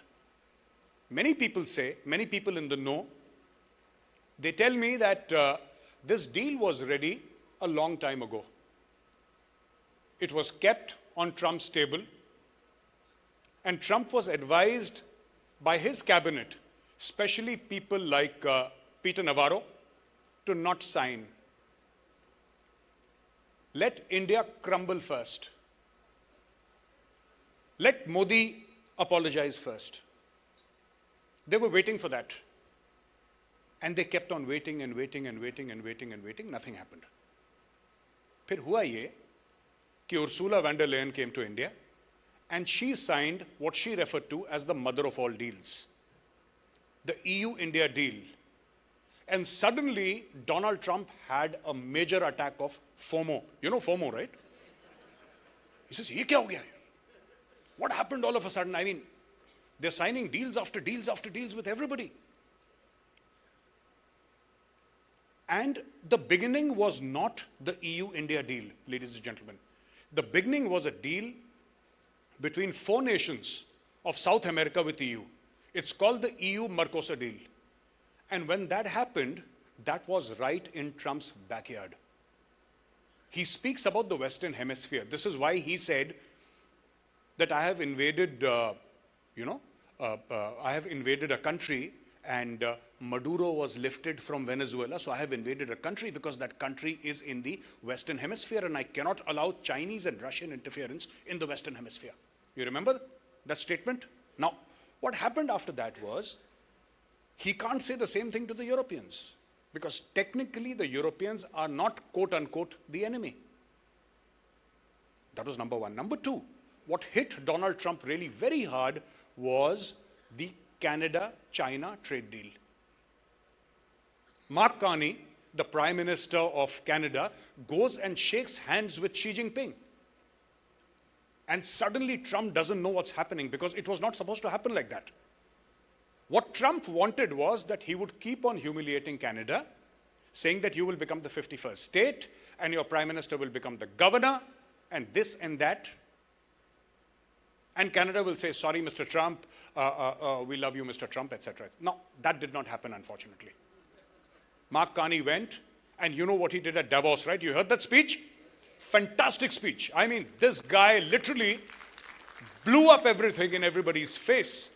Many people say, many people in the know, they tell me that this deal was ready a long time ago. It was kept on Trump's table, and Trump was advised by his cabinet, especially people like Peter Navarro, to not sign. let India crumble first. Let Modi apologize first. They were waiting for that. And they kept on waiting and waiting and waiting and waiting and waiting. Nothing happened. फिर हुआ ये कि Ursula von der Leyen came to India and she signed what she referred to as the mother of all deals, the EU-India deal. And suddenly, Donald Trump had a major attack of FOMO. You know FOMO, right? He says, "Ye kya ho gaya? What happened all of a sudden?" I mean, they're signing deals after deals after deals with everybody. And the beginning was not the EU-India deal, ladies and gentlemen. The beginning was a deal between 4 nations of South America with EU. It's called the EU-Mercosur deal. And when that happened, that was right in Trump's backyard. He speaks about the Western Hemisphere. This is why he said that I have invaded, I have invaded a country and Maduro was lifted from Venezuela. So I have invaded a country because that country is in the Western Hemisphere and I cannot allow Chinese and Russian interference in the Western Hemisphere. You remember that statement? Now, what happened after that was, he can't say the same thing to the Europeans because technically the Europeans are not quote unquote the enemy. That was number one. Number two, what hit Donald Trump really very hard was the Canada-China trade deal. Mark Carney, the Prime Minister of Canada, goes and shakes hands with Xi Jinping. And suddenly Trump doesn't know what's happening because it was not supposed to happen like that. What Trump wanted was that he would keep on humiliating Canada, saying that you will become the 51st state and your Prime Minister will become the governor and this and that. And Canada will say, "Sorry, Mr. Trump, we love you, Mr. Trump," etc. No, that did not happen, unfortunately. Mark Carney went, and you know what he did at Davos, right? You heard that speech? Fantastic speech. I mean, this guy literally blew up everything in everybody's face.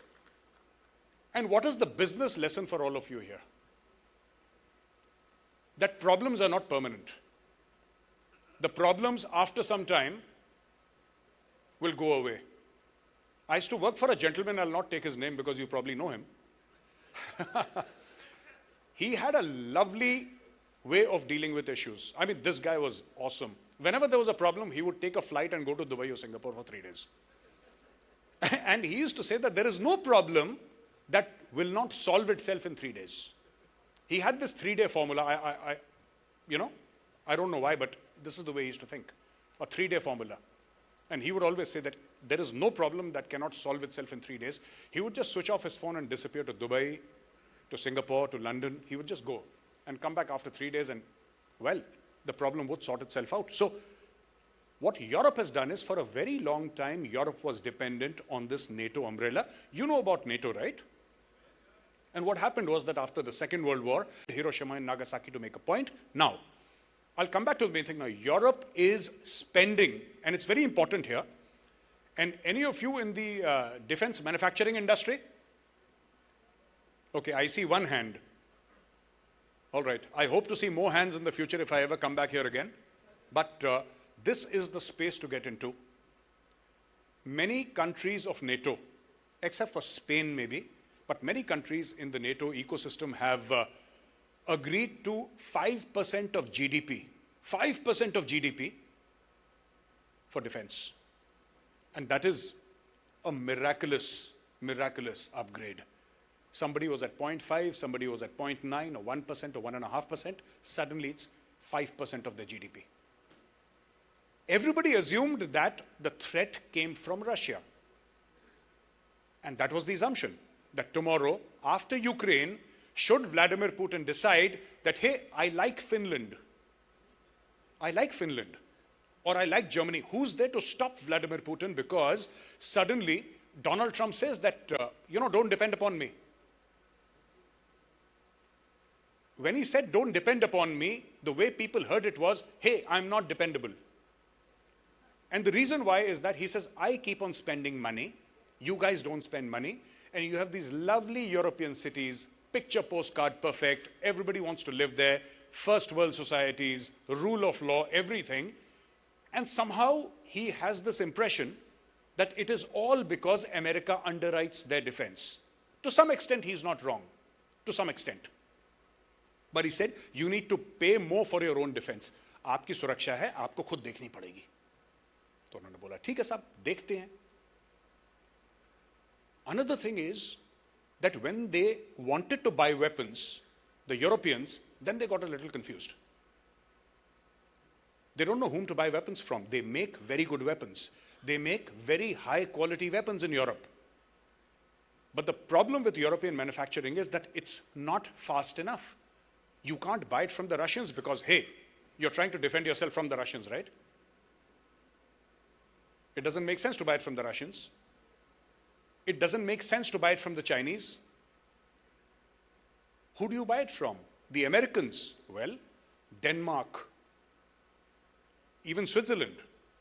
And what is the business lesson for all of you here? That problems are not permanent. The problems, after some time, will go away. I used to work for a gentleman, I'll not take his name because you probably know him. He had a lovely way of dealing with issues. I mean, this guy was awesome. Whenever there was a problem, he would take a flight and go to Dubai or Singapore for 3 days. And he used to say that there is no problem that will not solve itself in 3 days. He had this 3-day formula. I don't know why, but this is the way he used to think. A 3-day formula. And he would always say that there is no problem that cannot solve itself in 3 days. He would just switch off his phone and disappear to Dubai, to Singapore, to London. He would just go and come back after 3 days and, well, the problem would sort itself out. So what Europe has done is, for a very long time, Europe was dependent on this NATO umbrella. You know about NATO, right? And what happened was that after the Second World War, Hiroshima and Nagasaki, to make a point. Now, I'll come back to the main thing now. Europe is spending, and it's very important here. And any of you in the defense manufacturing industry? Okay, I see one hand. All right, I hope to see more hands in the future if I ever come back here again. But this is the space to get into. Many countries of NATO, except for Spain maybe, but many countries in the NATO ecosystem have agreed to 5% of GDP. 5% of GDP for defense. And that is a miraculous upgrade. Somebody was at 0.5, somebody was at 0.9 or 1% or 1.5%. Suddenly it's 5% of the GDP. Everybody assumed that the threat came from Russia. And that was the assumption, that tomorrow, after Ukraine, should Vladimir Putin decide that, hey, I like Finland, or I like Germany, who's there to stop Vladimir Putin? Because suddenly Donald Trump says that, don't depend upon me. When he said, don't depend upon me, the way people heard it was, hey, I'm not dependable. And the reason why is that he says, I keep on spending money, you guys don't spend money, and you have these lovely European cities, picture postcard perfect, everybody wants to live there, first world societies, rule of law, everything. And somehow he has this impression that it is all because America underwrites their defense. To some extent, he's not wrong. To some extent. But he said, you need to pay more for your own defense. आपकी सुरक्षा है, आपको खुद देखनी पड़ेगी. तो उन्होंने बोला, ठीक है साहब, देखते हैं. Another thing is that when they wanted to buy weapons, the Europeans, then they got a little confused. They don't know whom to buy weapons from. They make very good weapons. They make very high quality weapons in Europe. But the problem with European manufacturing is that it's not fast enough. You can't buy it from the Russians because, hey, you're trying to defend yourself from the Russians, right? It doesn't make sense to buy it from the Russians. It doesn't make sense to buy it from the Chinese. Who do you buy it from? The Americans. Well, Denmark, even Switzerland,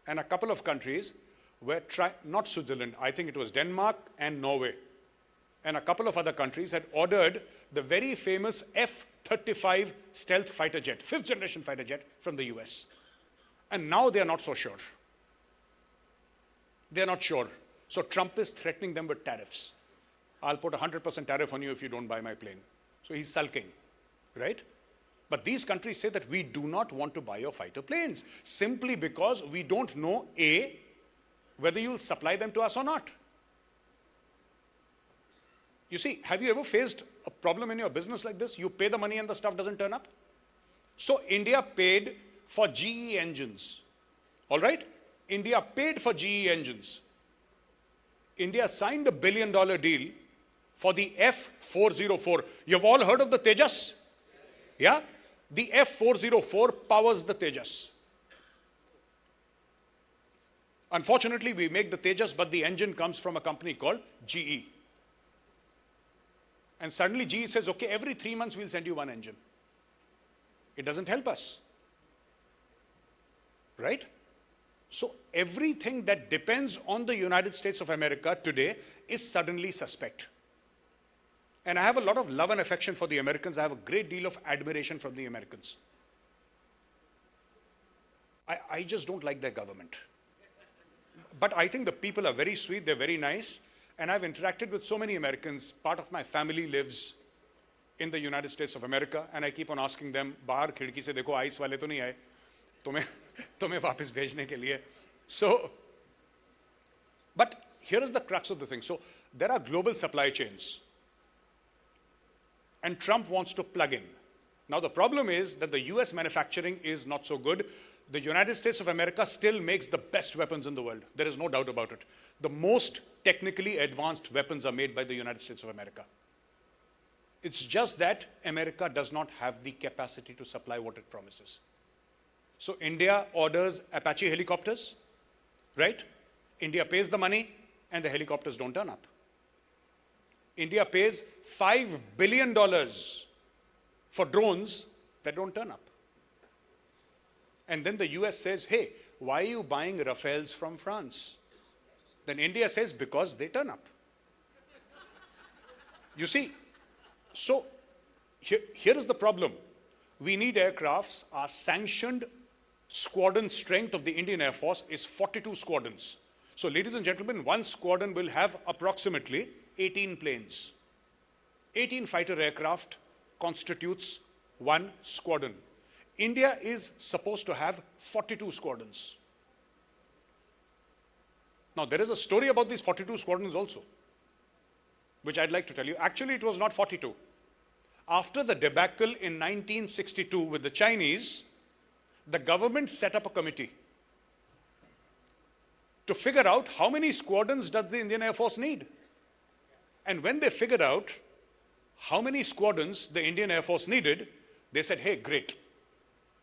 and a couple of countries were not Switzerland, I think it was Denmark and Norway, and a couple of other countries had ordered the very famous F-35 stealth fighter jet, 5th generation fighter jet from the US. And now they are not so sure. They are not sure. So Trump is threatening them with tariffs. I'll put 100% tariff on you if you don't buy my plane. So he's sulking, right? But these countries say that we do not want to buy your fighter planes simply because we don't know, A, whether you'll supply them to us or not. You see, have you ever faced a problem in your business like this? You pay the money and the stuff doesn't turn up? So India paid for GE engines. All right? India paid for GE engines. India signed $1 billion deal for the F-404. You've all heard of the Tejas? Yeah? The F-404 powers the Tejas. Unfortunately, we make the Tejas, but the engine comes from a company called GE. And suddenly GE says, okay, every 3 months we'll send you one engine. It doesn't help us. Right? So everything that depends on the United States of America today is suddenly suspect. And I have a lot of love and affection for the Americans. I have a great deal of admiration from the Americans. I just don't like their government. But I think the people are very sweet, they're very nice. And I've interacted with so many Americans. Part of my family lives in the United States of America. And I keep on asking them, bahar khidki se dekho, ice wale to nahi aaye. तुम्हें वापस भेजने के लिए. So, but here is the crux of the thing. So, there are global supply chains. And Trump wants to plug in. Now, the problem is that the US manufacturing is not so good. The United States of America still makes the best weapons in the world. There is no doubt about it. The most technically advanced weapons are made by the United States of America. It's just that America does not have the capacity to supply what it promises. So India orders Apache helicopters, right? India pays the money and the helicopters don't turn up. India pays $5 billion for drones that don't turn up. And then the US says, hey, why are you buying Rafales from France? Then India says, because they turn up. You see, so here is the problem. We need aircrafts. Our sanctioned squadron strength of the Indian Air Force is 42 squadrons. So ladies and gentlemen, one squadron will have approximately 18 planes. 18 fighter aircraft constitutes one squadron. India is supposed to have 42 squadrons. Now there is a story about these 42 squadrons also, which I'd like to tell you. Actually, it was not 42. After the debacle in 1962 with the Chinese, the government set up a committee to figure out how many squadrons does the Indian Air Force need. And when they figured out how many squadrons the Indian Air Force needed, they said, hey, great.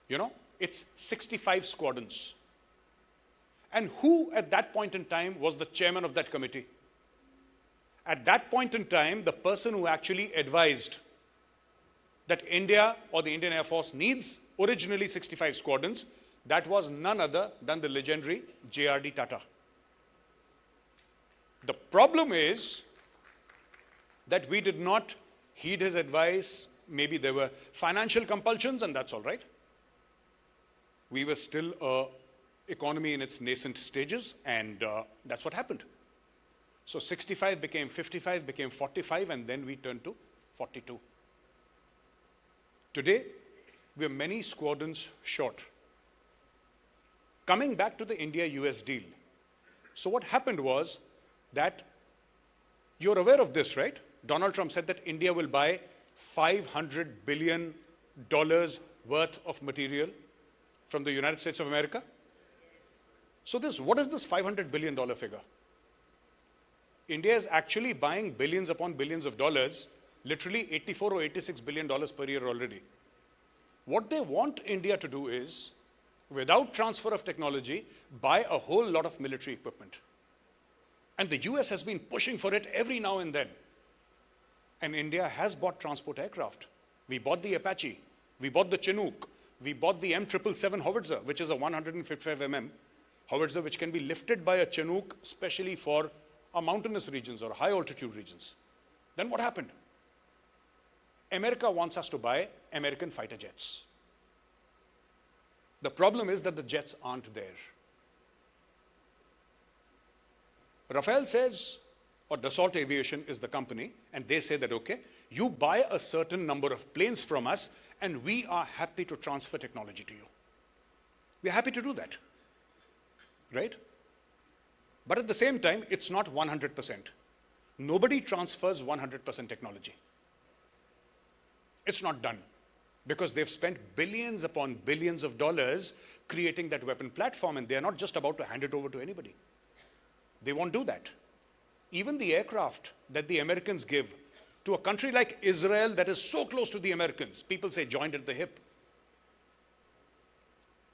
You know, it's 65 squadrons. And who at that point in time was the chairman of that committee? At that point in time, the person who actually advised that India or the Indian Air Force needs originally 65 squadrons, that was none other than the legendary J.R.D. Tata. The problem is that we did not heed his advice. Maybe there were financial compulsions, and that's all right. We were still a economy in its nascent stages, and that's what happened. So 65 became 55, became 45, and then we turned to 42. Today, we are many squadrons short. Coming back to the India-US deal. So what happened was that, you're aware of this, right? Donald Trump said that India will buy $500 billion worth of material from the United States of America. So what is this $500 billion figure? India is actually buying billions upon billions of dollars, literally $84 or $86 billion per year already. What they want India to do is, without transfer of technology, buy a whole lot of military equipment. And the US has been pushing for it every now and then. And India has bought transport aircraft. We bought the Apache, we bought the Chinook, we bought the M777 howitzer, which is a 155 mm howitzer which can be lifted by a Chinook, especially for mountainous regions or high altitude regions. Then what happened? America wants us to buy American fighter jets. The problem is that the jets aren't there. Rafael says, or Dassault Aviation is the company, and they say that, okay, you buy a certain number of planes from us, and we are happy to transfer technology to you. We're happy to do that, right? But at the same time, it's not 100%. Nobody transfers 100% technology. It's not done because they've spent billions upon billions of dollars creating that weapon platform, and they're not just about to hand it over to anybody. They won't do that. Even the aircraft that the Americans give to a country like Israel that is so close to the Americans, people say joined at the hip,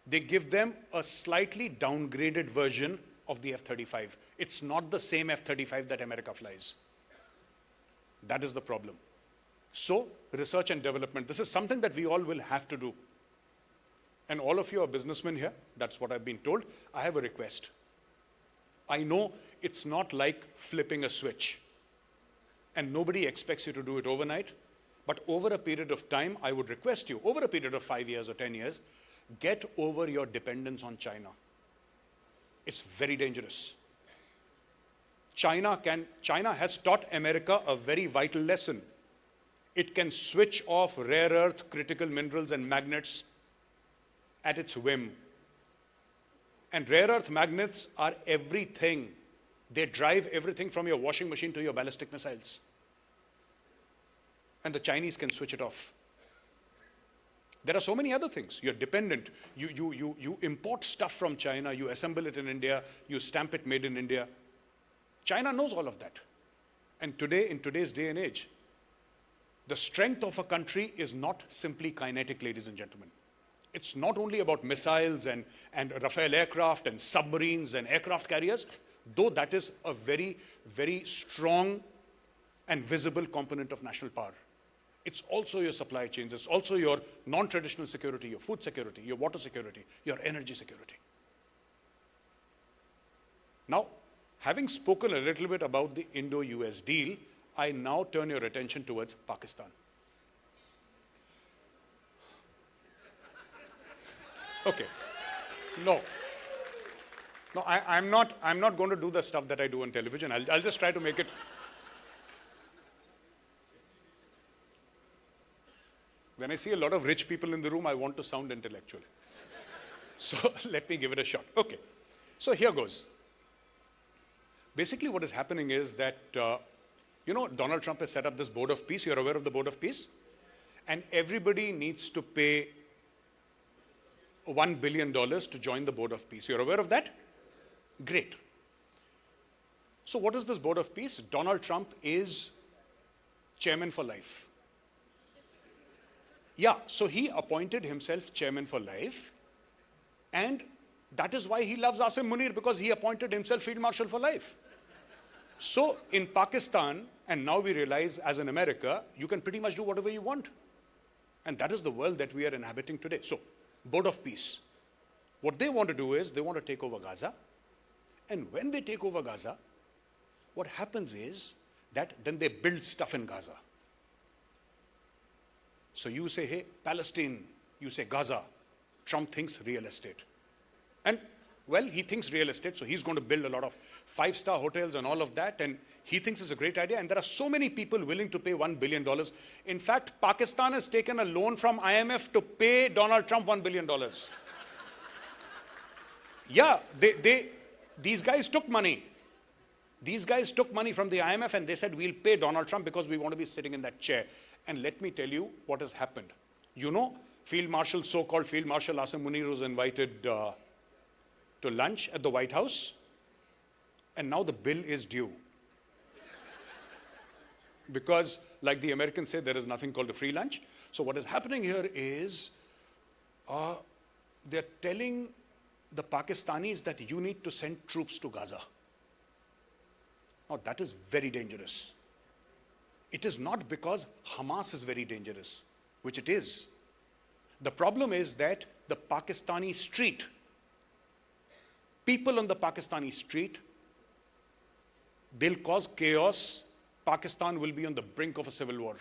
they give them a slightly downgraded version of the F-35. It's not the same F-35 that America flies. That is the problem. So, research and development, this is something that we all will have to do. And all of you are businessmen here, that's what I've been told. I have a request. I know it's not like flipping a switch, and nobody expects you to do it overnight, but over a period of time, I would request you, over a period of 5 years or 10 years, get over your dependence on China. It's very dangerous. China has taught America a very vital lesson. It can switch off rare earth, critical minerals, and magnets at its whim. And rare earth magnets are everything. They drive everything from your washing machine to your ballistic missiles. And the Chinese can switch it off. There are so many other things. You're dependent. You import stuff from China, you assemble it in India, you stamp it made in India. China knows all of that. And today, in today's day and age, the strength of a country is not simply kinetic, ladies and gentlemen. It's not only about missiles and Rafale aircraft and submarines and aircraft carriers, though that is a very, very strong and visible component of national power. It's also your supply chains, it's also your non-traditional security, your food security, your water security, your energy security. Now, having spoken a little bit about the Indo-US deal, I now turn your attention towards Pakistan. Okay. No, I'm not going to do the stuff that I do on television. I'll just try to make it. When I see a lot of rich people in the room, I want to sound intellectual. So let me give it a shot. Okay. So here goes. Basically what is happening is that, Donald Trump has set up this Board of Peace. You're aware of the Board of Peace? And everybody needs to pay $1 billion to join the Board of Peace. You're aware of that? Great. So what is this Board of Peace? Donald Trump is chairman for life. Yeah, so he appointed himself chairman for life, and that is why he loves Asim Munir, because he appointed himself Field Marshal for life. So in Pakistan, and now we realize as in America, you can pretty much do whatever you want. And that is the world that we are inhabiting today. So, Board of Peace. What they want to do is, they want to take over Gaza. And when they take over Gaza, what happens is that then they build stuff in Gaza. So you say, hey, Palestine, you say Gaza. Trump thinks real estate. And Well, he thinks real estate, so he's going to build a lot of 5-star hotels and all of that, and he thinks it's a great idea, and there are so many people willing to pay $1 billion. In fact, Pakistan has taken a loan from IMF to pay Donald Trump $1 billion. Yeah, these guys took money. These guys took money from the IMF and they said, we'll pay Donald Trump because we want to be sitting in that chair. And let me tell you what has happened. You know, so-called Field Marshal Asim Munir was invited to lunch at the White House, and now the bill is due. Because, like the Americans say, there is nothing called a free lunch. So what is happening here is, they're telling the Pakistanis that you need to send troops to Gaza. Now that is very dangerous. It is not because Hamas is very dangerous, which it is. The problem is that the Pakistani street, people on the Pakistani street, they'll cause chaos. Pakistan will be on the brink of a civil war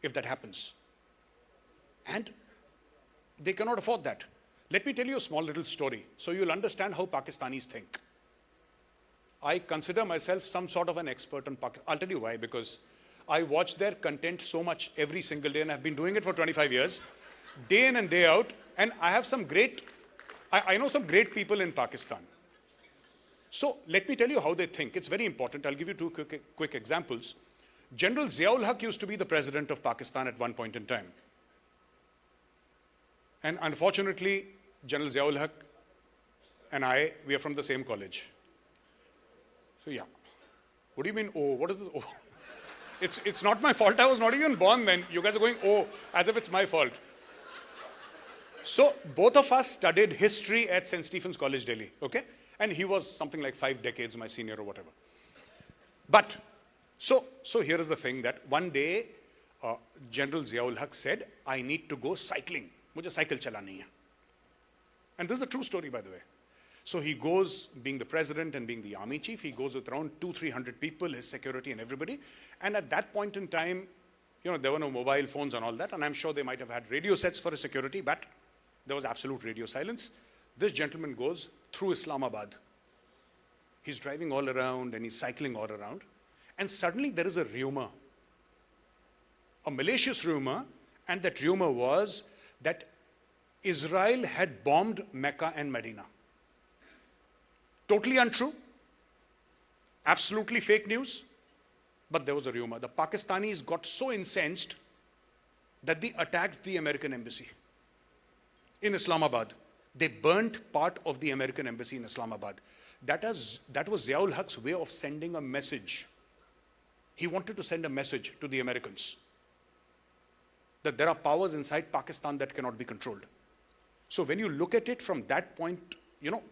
if that happens. And they cannot afford that. Let me tell you a small little story so you'll understand how Pakistanis think. I consider myself some sort of an expert on Pakistan. I'll tell you why, because I watch their content so much every single day, and I've been doing it for 25 years, day in and day out, and I have some great, I know some great people in Pakistan. So let me tell you how they think. It's very important. I'll give you two quick examples. General Ziaul Haq used to be the president of Pakistan at one point in time. And unfortunately, General Ziaul Haq and we are from the same college. So yeah. What do you mean, oh? What is this, oh? It's not my fault. I was not even born then. You guys are going, oh, as if it's my fault. So both of us studied history at St. Stephen's College, Delhi, okay? And he was something like 5 decades my senior or whatever. But, so here is the thing that one day, General Ziaul Haq said, I need to go cycling. Mujhe cycle chalani hai. And this is a true story, by the way. So he goes, being the president and being the army chief, he goes with around 200-300 people, his security and everybody. And at that point in time, you know, there were no mobile phones and all that. And I'm sure they might have had radio sets for his security, but there was absolute radio silence. This gentleman goes through Islamabad. He's driving all around and he's cycling all around. And suddenly there is a rumor, a malicious rumor, and that rumor was that Israel had bombed Mecca and Medina. Totally untrue, absolutely fake news, but there was a rumor. The Pakistanis got so incensed that they attacked the American embassy in Islamabad. They burnt part of the American embassy in Islamabad. That was Ziaul Haq's way of sending a message. He wanted to send a message to the Americans that there are powers inside Pakistan that cannot be controlled. So when you look at it from that point, you know,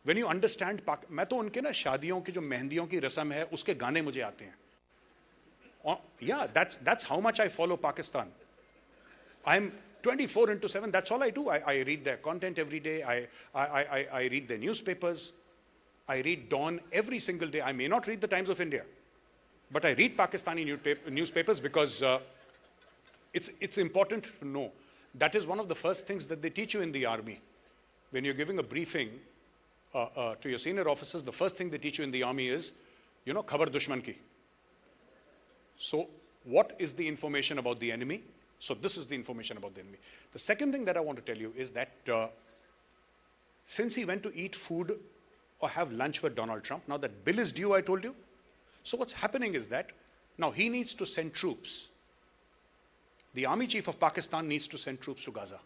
when you understand, मैं तो उनके ना शादियों की जो मेहंदियों की रस्म है उसके गाने मुझे आते हैं. Yeah, that's how much I follow Pakistan. I'm 24/7. That's all I do. I read their content every day. I read their newspapers. I read Dawn every single day. I may not read the Times of India, but I read Pakistani newspapers because it's important to know. That is one of the first things that they teach you in the army. When you're giving a briefing to your senior officers, the first thing they teach you in the army is, you know, khabar dushman ki. So what is the information about the enemy? So this is the information about the enemy. The second thing that I want to tell you is that since he went to eat food or have lunch with Donald Trump, now that bill is due, I told you. So what's happening is that now he needs to send troops. The army chief of Pakistan needs to send troops to Gaza.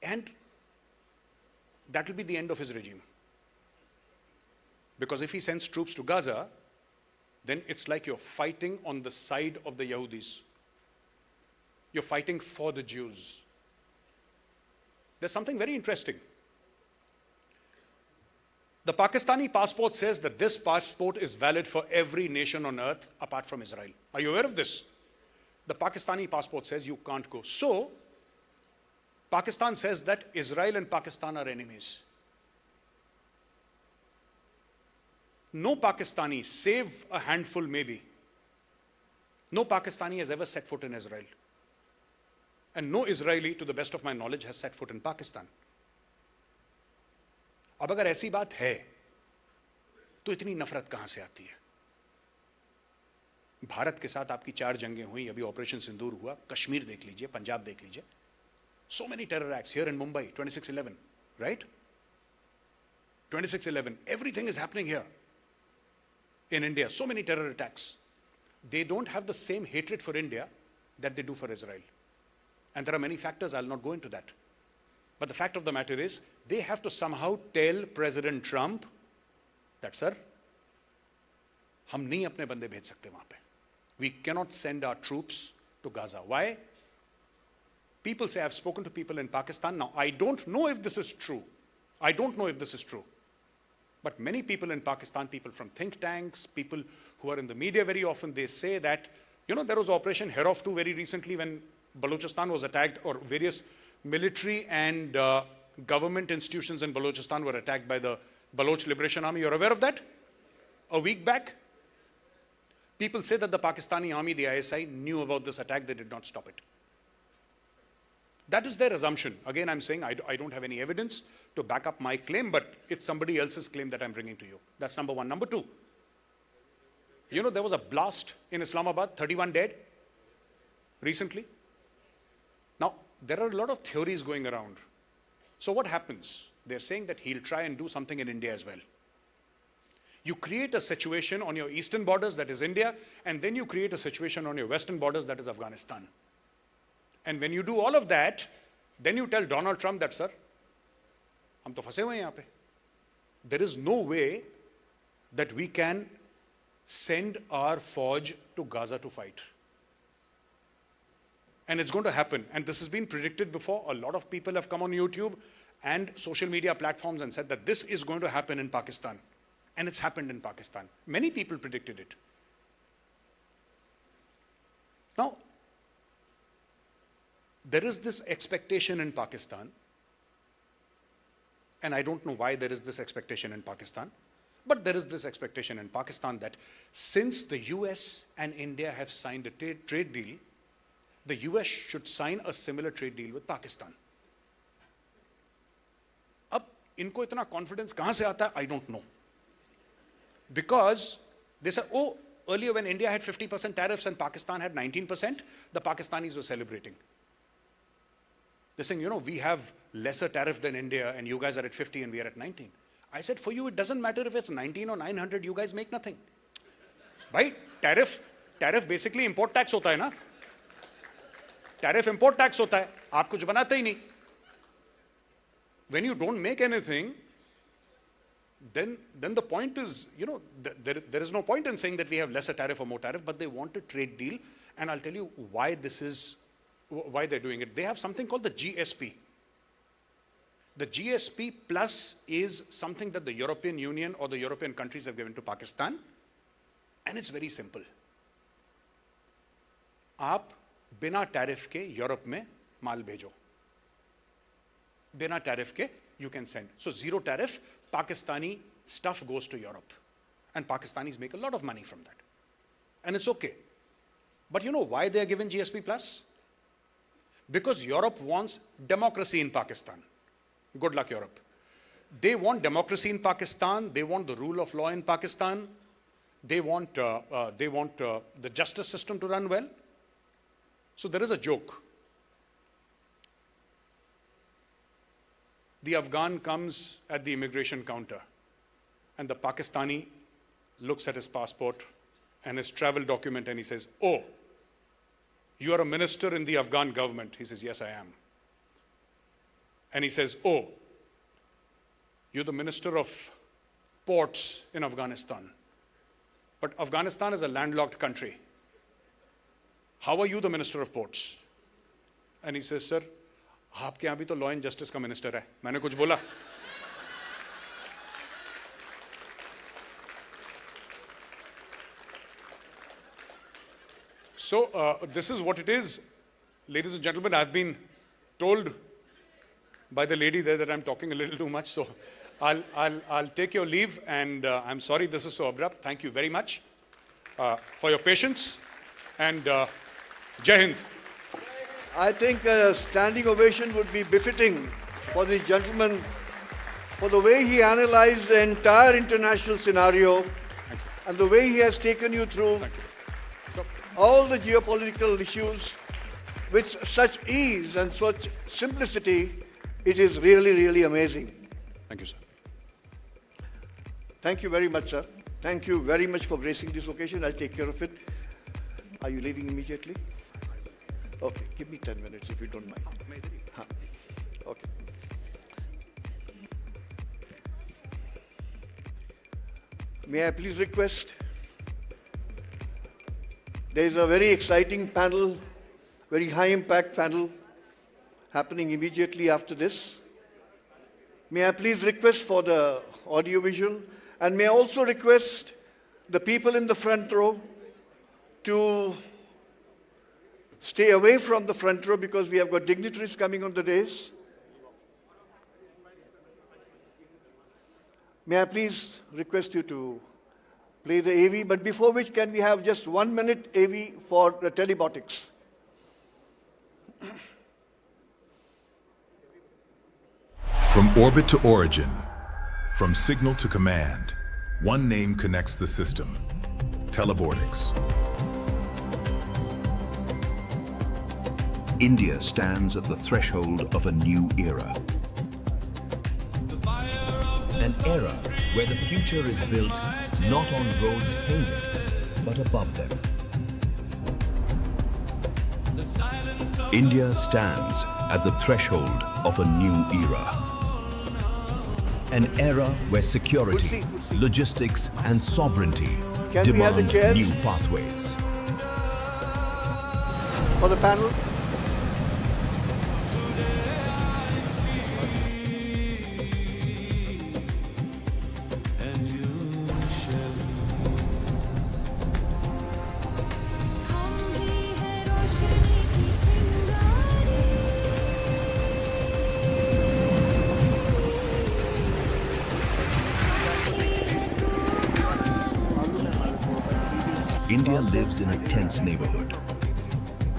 And that will be the end of his regime. Because if he sends troops to Gaza, then it's like you're fighting on the side of the Yahudis. You're fighting for the Jews. There's something very interesting. The Pakistani passport says that this passport is valid for every nation on earth apart from Israel. Are you aware of this? The Pakistani passport says you can't go. So, Pakistan says that Israel and Pakistan are enemies. No Pakistani, save a handful maybe, no Pakistani has ever set foot in Israel. And no Israeli, to the best of my knowledge, has set foot in Pakistan. अब अगर ऐसी बात है तो इतनी नफरत कहां से आती है? भारत के साथ आपकी 4 जंगें हुई, अभी ऑपरेशन सिंदूर हुआ, कश्मीर देख लीजिए, पंजाब देख लीजिए. So many terror acts here in Mumbai, 26/11, right? 26/11, everything is happening here in India. So many terror attacks. They don't have the same hatred for India that they do for Israel. And there are many factors, I'll not go into that. But the fact of the matter is, they have to somehow tell President Trump that, sir, हम नहीं अपने बंदे भेज सकते वहां पे. We cannot send our troops to Gaza. Why? People say, I've spoken to people in Pakistan. Now, I don't know if this is true. I don't know if this is true. But many people in Pakistan, people from think tanks, people who are in the media very often, they say that, you know, there was Operation Herof 2 very recently when Balochistan was attacked, or various military and government institutions in Balochistan were attacked by the Baloch Liberation Army. You're aware of that? A week back? People say that the Pakistani army, the ISI, knew about this attack. They did not stop it. That is their assumption. Again, I'm saying I don't have any evidence to back up my claim, but it's somebody else's claim that I'm bringing to you. That's number one. Number two, you know, there was a blast in Islamabad, 31 dead recently. Now, there are a lot of theories going around. So what happens? They're saying that he'll try and do something in India as well. You create a situation on your eastern borders, that is India, and then you create a situation on your western borders, that is Afghanistan. And when you do all of that, then you tell Donald Trump that, sir, hum to phase hue hain yahan pe. There is no way that we can send our Fauj to Gaza to fight. And it's going to happen. And this has been predicted before. A lot of people have come on YouTube and social media platforms and said that this is going to happen in Pakistan. And it's happened in Pakistan. Many people predicted it. Now, there is this expectation in Pakistan, and I don't know why there is this expectation in Pakistan, but there is this expectation in Pakistan that since the US and India have signed a trade deal, the US should sign a similar trade deal with Pakistan. Ab inko itna confidence kahan se aata hai? I don't know. Because they said, oh, earlier when India had 50% tariffs and Pakistan had 19%, the Pakistanis were celebrating. They're saying, you know, we have lesser tariff than India and you guys are at 50 and we are at 19. I said, for you, it doesn't matter if it's 19 or 900, you guys make nothing. Right? Tariff basically import tax hota hai na? Tariff import tax hota hai. Aap kuch banate hi nahi. When you don't make anything, then the point is, you know, there is no point in saying that we have lesser tariff or more tariff, but they want a trade deal, and I'll tell you why why they're doing it. They have something called the GSP. The GSP plus is something that the European Union or the European countries have given to Pakistan, and it's very simple. आप बिना tariff के Europe में माल भेजो. बिना tariff के you can send. So zero tariff, Pakistani stuff goes to Europe. And Pakistanis make a lot of money from that. And it's okay. But you know why they are given GSP plus? Because Europe wants democracy in Pakistan. Good luck, Europe. They want democracy in Pakistan. They want the rule of law in Pakistan. They want the justice system to run well. So there is a joke. The Afghan comes at the immigration counter and the Pakistani looks at his passport and his travel document and he says, oh, you are a minister in the Afghan government. He says, yes, I am. And he says, oh, you're the minister of ports in Afghanistan. But Afghanistan is a landlocked country. How are you the minister of ports? And he says, sir, आपके यहाँ भी तो law and justice का minister है. मैंने कुछ बोला? So this is what it is, ladies and gentlemen. I've been told by the lady there that I'm talking a little too much, so I'll take your leave, and I'm sorry this is so abrupt. Thank you very much for your patience, and Jai Hind. I think a standing ovation would be befitting for the gentleman for the way he analyzed the entire international scenario and the way he has taken you through all the geopolitical issues with such ease and such simplicity. It is really, really amazing. Thank you, sir. Thank you very much, sir. Thank you very much for gracing this occasion. I'll take care of it. Are you leaving immediately? Okay, give me 10 minutes if you don't mind. Huh. Okay. May I please request? There is a very exciting panel, very high impact panel happening immediately after this. May I please request for the audiovisual, and may I also request the people in the front row to stay away from the front row because we have got dignitaries coming on the dais. May I please request you to play the AV, but before which can we have just 1 minute AV for the telebotics? From orbit to origin, from signal to command, one name connects the system. Telebortics. India stands at the threshold of a new era. An era where the future is built not on roads painted, but above them. India stands at the threshold of a new era. An era where security, logistics, and sovereignty demand new pathways. For the panel. India lives in a tense neighborhood.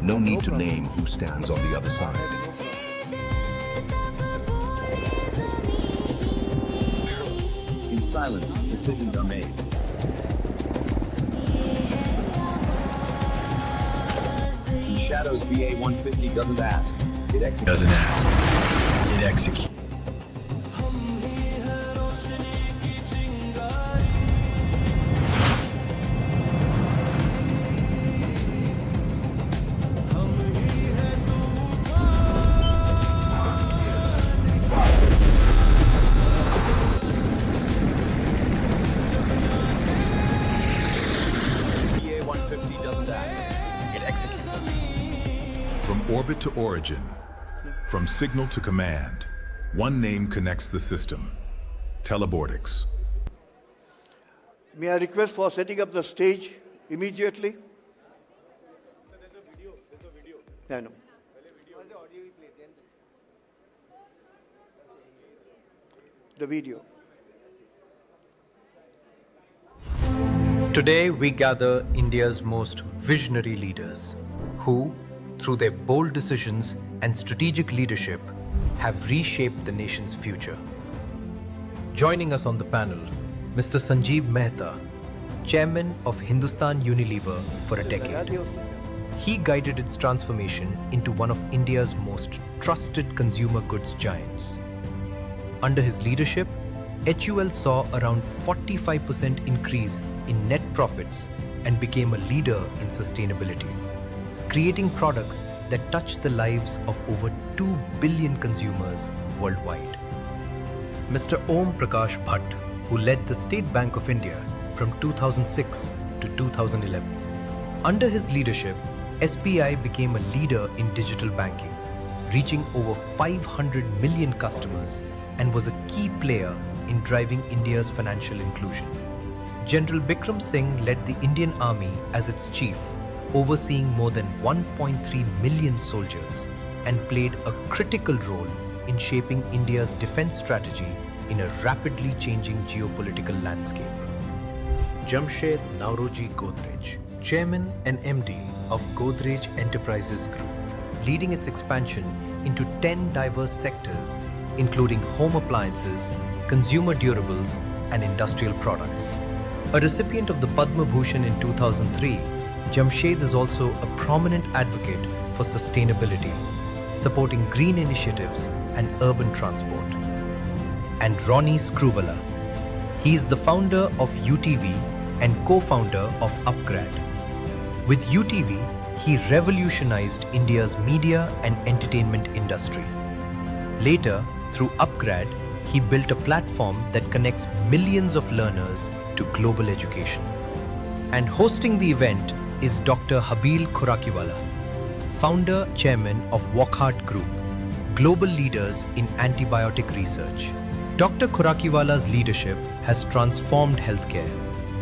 No need to name who stands on the other side. In silence, decisions are made. In shadows, VA 150 doesn't ask, it executes. Doesn't ask, it executes. From orbit to origin, from signal to command, one name connects the system. Telebortics. May I request for setting up the stage immediately? Sir, there's a video. I know. The video. Today we gather India's most visionary leaders who, through their bold decisions and strategic leadership, have reshaped the nation's future. Joining us on the panel, Mr. Sanjeev Mehta, Chairman of Hindustan Unilever for a decade. He guided its transformation into one of India's most trusted consumer goods giants. Under his leadership, HUL saw around 45% increase in net profits and became a leader in sustainability, creating products that touch the lives of over 2 billion consumers worldwide. Mr. Om Prakash Bhatt, who led the State Bank of India from 2006 to 2011. Under his leadership, SBI became a leader in digital banking, reaching over 500 million customers and was a key player in driving India's financial inclusion. General Bikram Singh led the Indian Army as its chief, overseeing more than 1.3 million soldiers, and played a critical role in shaping India's defense strategy in a rapidly changing geopolitical landscape. Jamshed Nauroji Godrej, Chairman and MD of Godrej Enterprises Group, leading its expansion into 10 diverse sectors, including home appliances, consumer durables, and industrial products. A recipient of the Padma Bhushan in 2003, Jamshed is also a prominent advocate for sustainability, supporting green initiatives and urban transport. And Ronnie Screwvala. He is the founder of UTV and co-founder of Upgrad. With UTV, he revolutionized India's media and entertainment industry. Later, through Upgrad, he built a platform that connects millions of learners to global education. And hosting the event is Dr. Habil Khurakiwala, founder chairman of Wockhardt Group, global leaders in antibiotic research. Dr. Khurakiwala's leadership has transformed healthcare,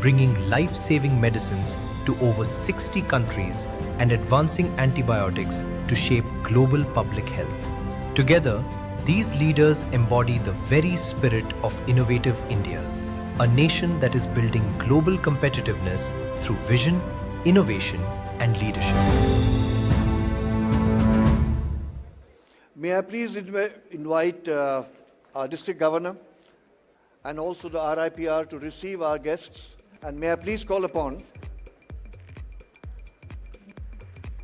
bringing life-saving medicines to over 60 countries and advancing antibiotics to shape global public health. Together, these leaders embody the very spirit of innovative India, a nation that is building global competitiveness through vision, innovation, and leadership. May I please invite our district governor and also the RIPR to receive our guests, and may I please call upon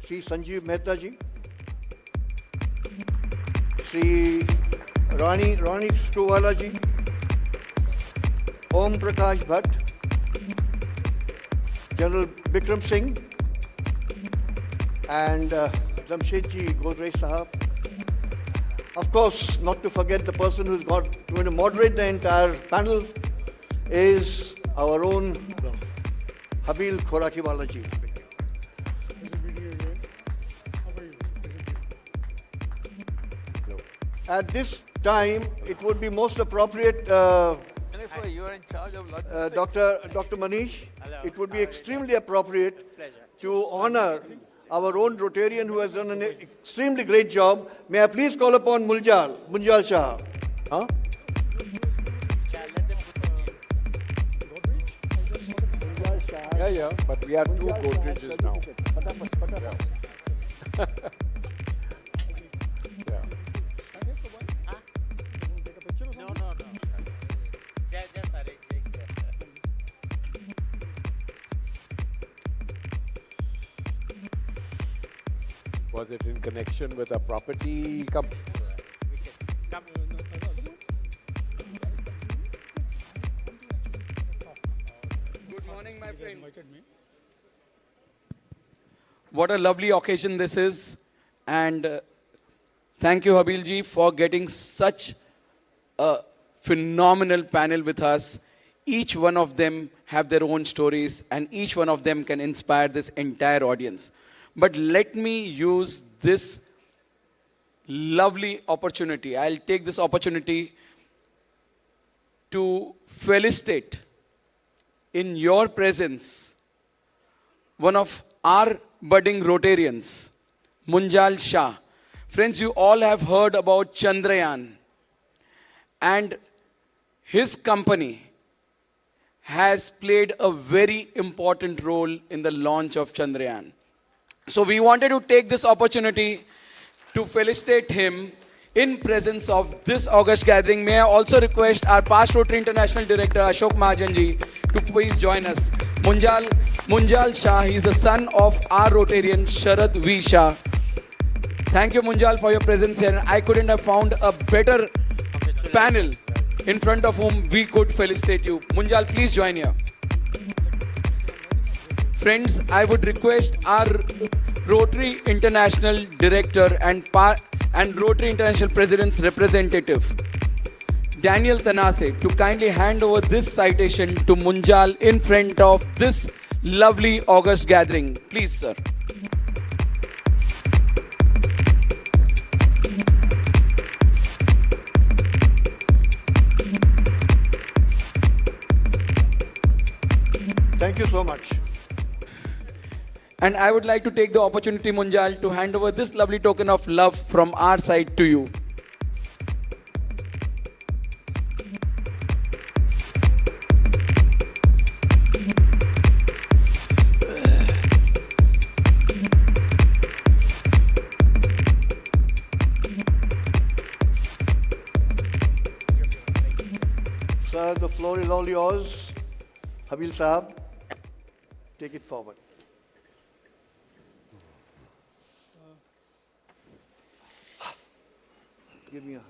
Shri Sanjeev Mehta ji, Shri Ronnie Screwvala ji, Om Prakash Bhatt, General Bikram Singh, and Jamshed ji Godrej Sahab. Of course, not to forget the person who's going to moderate the entire panel is our own Habil Khurakiwala ji. At this time, it would be most appropriate, You are in charge of Dr. Manish, it would be extremely appropriate to honor our own Rotarian who has done an extremely great job. May I please call upon Munjal Shah. Huh? Yeah, but we have two Godreges now. Yeah. No. Just arrange it. Was it in connection with a property company? Good morning, my friends. What a lovely occasion this is, and thank you, Habil ji, for getting such a phenomenal panel with us. Each one of them have their own stories, and each one of them can inspire this entire audience. But let me use this lovely opportunity. I'll take this opportunity to felicitate in your presence one of our budding Rotarians, Munjal Shah. Friends, you all have heard about Chandrayaan, and his company has played a very important role in the launch of Chandrayaan. So we wanted to take this opportunity to felicitate him in presence of this August gathering. May I also request our past Rotary International Director Ashok Mahajan ji to please join us. Munjal Shah, he is the son of our Rotarian Sharad V. Shah. Thank you, Munjal, for your presence here. I couldn't have found a better panel in front of whom we could felicitate you. Munjal, please join here. Friends, I would request our Rotary International Director and Rotary International President's representative, Daniel Tanase, to kindly hand over this citation to Munjal in front of this lovely August gathering. Please, sir. Thank you so much. And I would like to take the opportunity, Munjal, to hand over this lovely token of love from our side to you. the floor is all yours. Habil Sahab, take it forward. Give me a hug.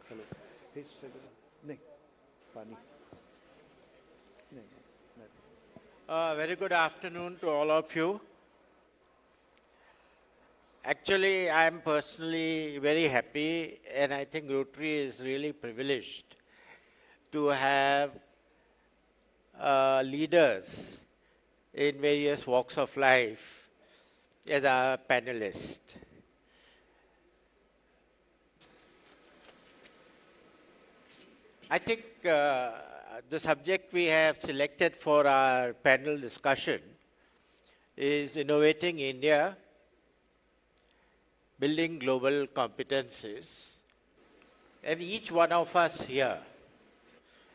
Hello. Hey, नहीं, पानी. Very good afternoon to all of you. Actually, I am personally very happy, and I think Rotary is really privileged to have leaders in various walks of life as our panelist. I think the subject we have selected for our panel discussion is Innovating India, Building Global Competencies. And each one of us here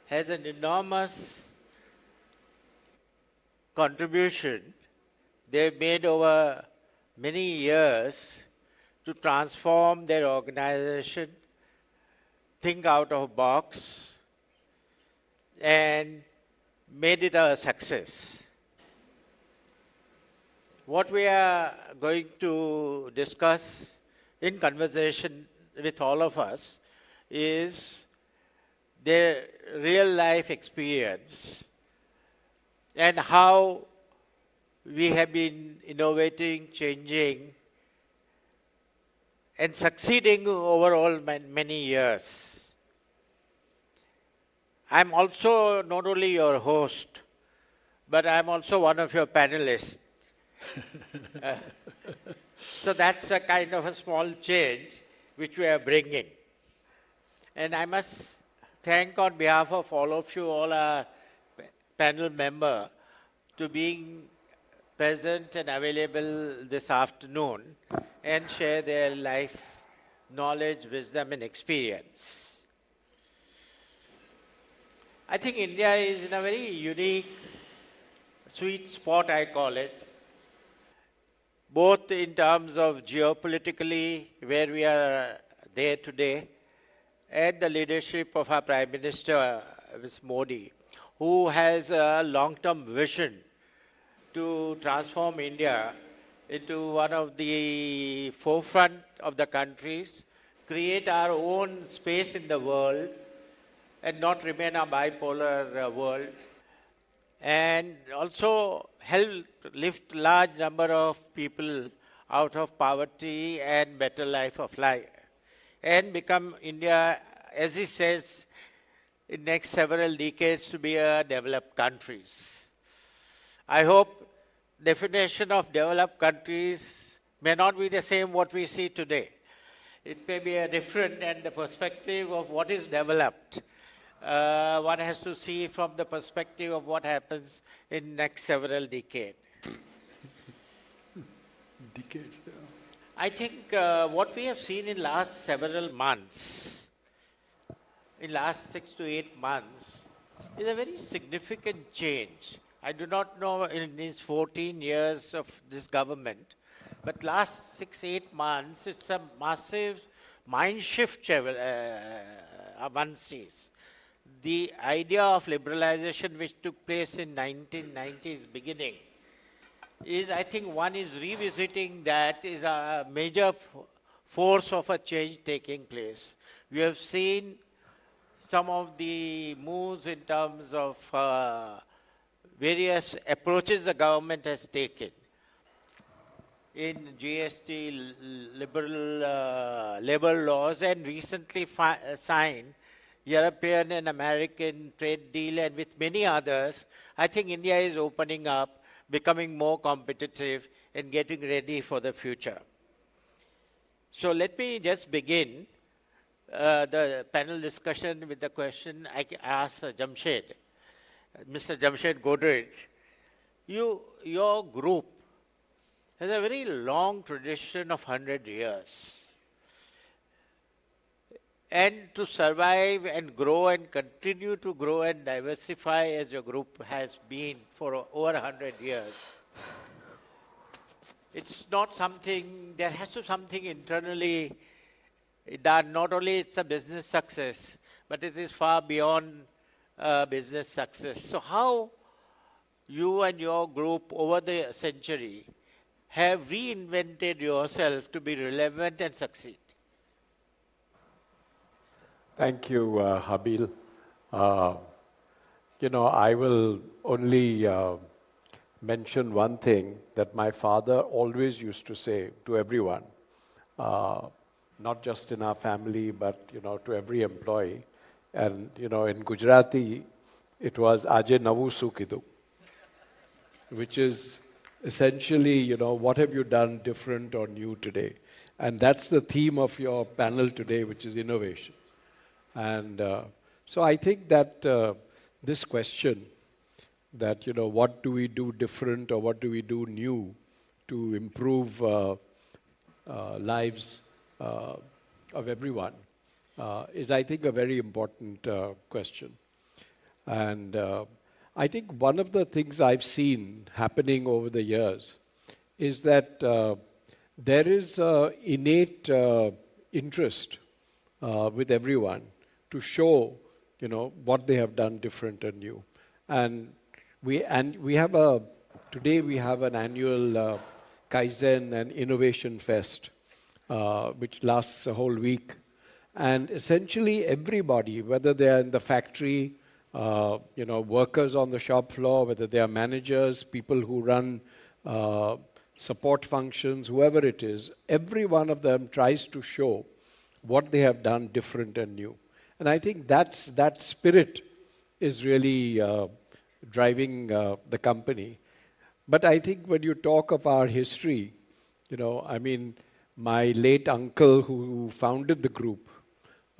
has an enormous contribution they've made over many years to transform their organization, think out of box, and made it a success. What we are going to discuss in conversation with all of us is their real life experience and how we have been innovating, changing, and succeeding over all many years. I'm also not only your host, but I'm also one of your panelists. So that's a kind of a small change which we are bringing. And I must thank on behalf of all of you, all our panel member, to being present and available this afternoon and share their life, knowledge, wisdom, and experience. I think India is in a very unique, sweet spot, I call it, both in terms of geopolitically, where we are there today, and the leadership of our Prime Minister, Ms. Modi, who has a long-term vision to transform India into one of the forefront of the countries, create our own space in the world, and not remain a bipolar world, and also help lift large number of people out of poverty and better life of life, and become India, as he says, in next several decades to be a developed countries. I hope definition of developed countries may not be the same what we see today. It may be a different, and the perspective of what is developed. One has to see from the perspective of what happens in next several decades. I think what we have seen in last several months, in last 6 to 8 months, is a very significant change. I do not know in these 14 years of this government, but last 6-8 months, it's a massive mind shift one sees. The idea of liberalization which took place in 1990s beginning is, I think one is revisiting that, is a major force of a change taking place. We have seen some of the moves in terms of various approaches the government has taken. In GST, liberal labor laws, and recently signed European and American trade deal, and with many others, I think India is opening up, becoming more competitive, and getting ready for the future. So let me just begin the panel discussion with the question I asked Jamshed, Mr. Jamshed Godrej. Your group has a very long tradition of 100 years. And to survive and grow and continue to grow and diversify as your group has been for over 100 years, it's not something, there has to something internally done. Not only it's a business success, but it is far beyond business success. So how you and your group over the century have reinvented yourself to be relevant and succeed? Thank you, Habil. I will only mention one thing that my father always used to say to everyone, not just in our family, but, to every employee. And, in Gujarati, it was Aje Navu Sukidu, which is essentially, what have you done different or new today? And that's the theme of your panel today, which is innovation. And so I think that this question that, what do we do different or what do we do new to improve lives of everyone is, I think, a very important question. And I think one of the things I've seen happening over the years is that there is innate interest with everyone to show, what they have done different and new. And we have today we have an annual Kaizen and Innovation Fest, which lasts a whole week. And essentially everybody, whether they are in the factory, workers on the shop floor, whether they are managers, people who run support functions, whoever it is, every one of them tries to show what they have done different and new. And I think that spirit is really driving the company. But I think when you talk of our history, my late uncle who founded the group,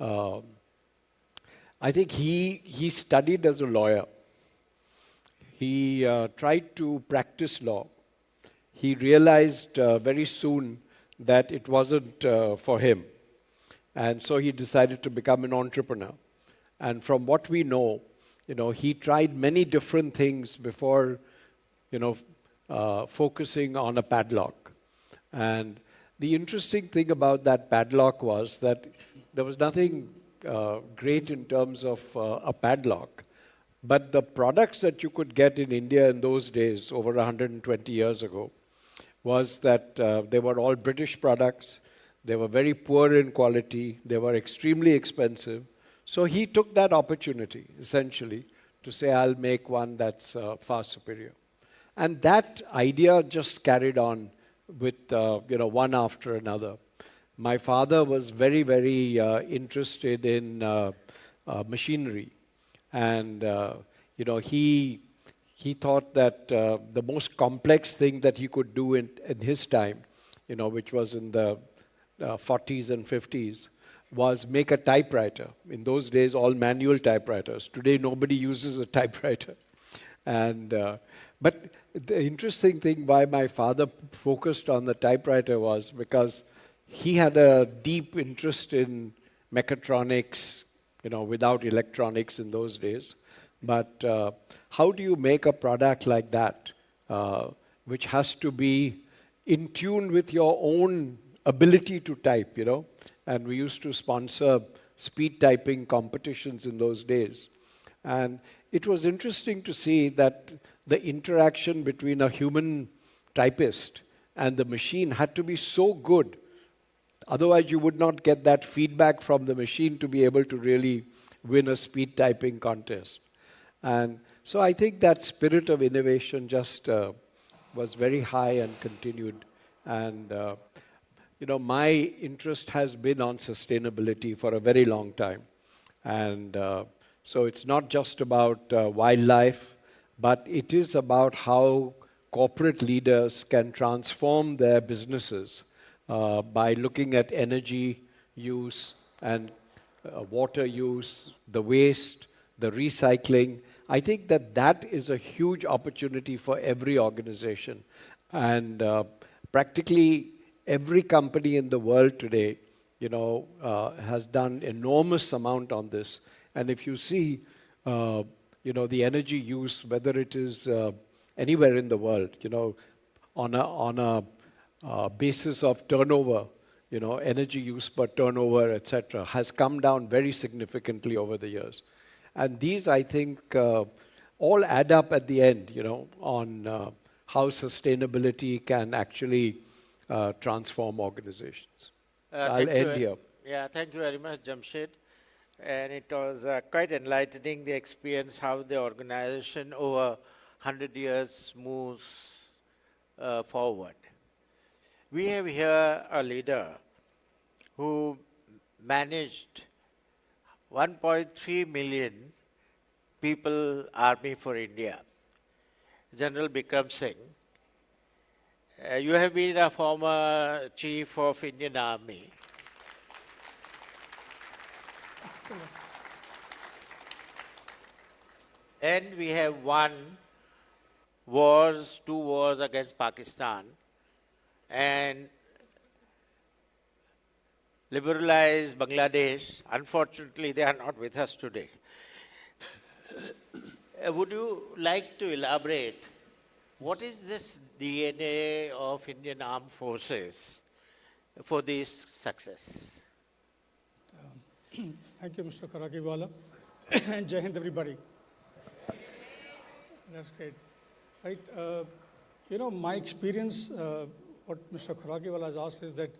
I think he studied as a lawyer. He tried to practice law. He realized very soon that it wasn't for him. And so he decided to become an entrepreneur. And from what we know, he tried many different things before, focusing on a padlock. And the interesting thing about that padlock was that there was nothing great in terms of a padlock. But the products that you could get in India in those days, over 120 years ago, was that they were all British products. They were very poor in quality. They were extremely expensive. So he took that opportunity, essentially, to say, I'll make one that's far superior. And that idea just carried on with, one after another. My father was very, very interested in machinery. And, he thought that the most complex thing that he could do in his time, which was in the 40s and 50s, was make a typewriter. In those days, all manual typewriters. Today, nobody uses a typewriter. And but the interesting thing why my father focused on the typewriter was because he had a deep interest in mechatronics, without electronics in those days. But how do you make a product like that, which has to be in tune with your own ability to type, And we used to sponsor speed typing competitions in those days. And it was interesting to see that the interaction between a human typist and the machine had to be so good. Otherwise, you would not get that feedback from the machine to be able to really win a speed typing contest. And so I think that spirit of innovation just was very high and continued. And my interest has been on sustainability for a very long time. And so it's not just about wildlife, but it is about how corporate leaders can transform their businesses by looking at energy use and water use, the waste, the recycling. I think that is a huge opportunity for every organization. And practically every company in the world today, has done enormous amount on this. And if you see, the energy use, whether it is anywhere in the world, on a basis of turnover, energy use per turnover, etc., has come down very significantly over the years. And these, I think, all add up at the end, on how sustainability can actually transform organizations. I'll end here. Yeah, thank you very much, Jamshed. And it was quite enlightening, the experience, how the organization over 100 years moves forward. We have here a leader who managed 1.3 million people army for India, General Bikram Singh. You have been a former chief of Indian Army. And we have won two wars against Pakistan, and liberalized Bangladesh. Unfortunately, they are not with us today. Would you like to elaborate what is this DNA of Indian Armed Forces for this success? Thank you, Mr. Karakiwala, and Jai Hind, everybody. That's great. Right, my experience, what Mr. Karakiwala has asked is that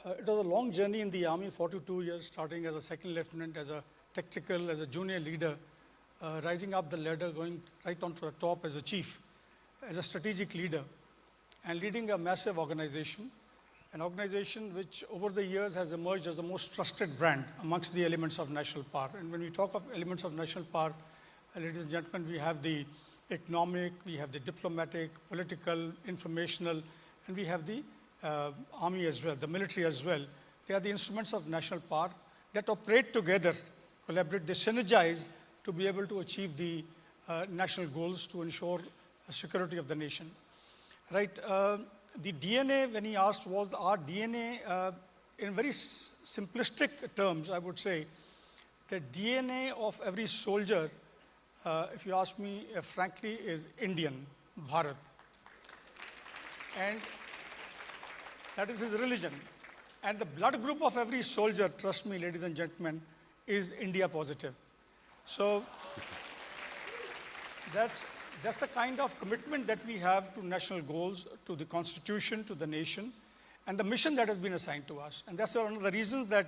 it was a long journey in the Army, 42 years, starting as a second lieutenant, as a tactical, as a junior leader, rising up the ladder, going right onto the top as a chief, as a strategic leader, and leading a massive organization, an organization which over the years has emerged as the most trusted brand amongst the elements of national power. And when we talk of elements of national power, ladies and gentlemen, we have the economic, we have the diplomatic, political, informational, and we have the army as well, the military as well. They are the instruments of national power that operate together, collaborate, they synergize to be able to achieve the national goals to ensure security of the nation. Right? The DNA, when he asked, was our DNA, in very simplistic terms, I would say, the DNA of every soldier, if you ask me, frankly, is Indian, Bharat. And that is his religion. And the blood group of every soldier, trust me, ladies and gentlemen, is India positive. So that's the kind of commitment that we have to national goals, to the constitution, to the nation, and the mission that has been assigned to us. And that's one of the reasons that,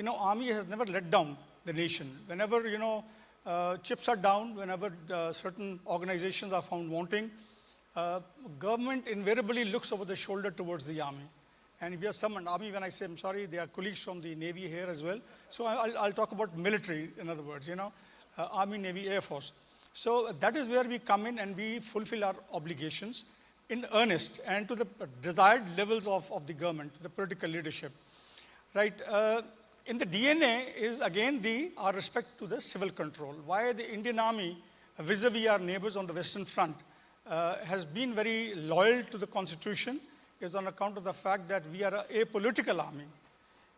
Army has never let down the nation. Whenever, chips are down, whenever certain organizations are found wanting, government invariably looks over the shoulder towards the Army. And if you are summoned, Army, when I say, I'm sorry, there are colleagues from the Navy here as well. So I'll talk about military, in other words, Army, Navy, Air Force. So that is where we come in and we fulfill our obligations in earnest and to the desired levels of the government, the political leadership. Right? In the DNA is again our respect to the civil control. Why the Indian Army, vis-a-vis our neighbors on the Western Front, has been very loyal to the Constitution is on account of the fact that we are a apolitical army.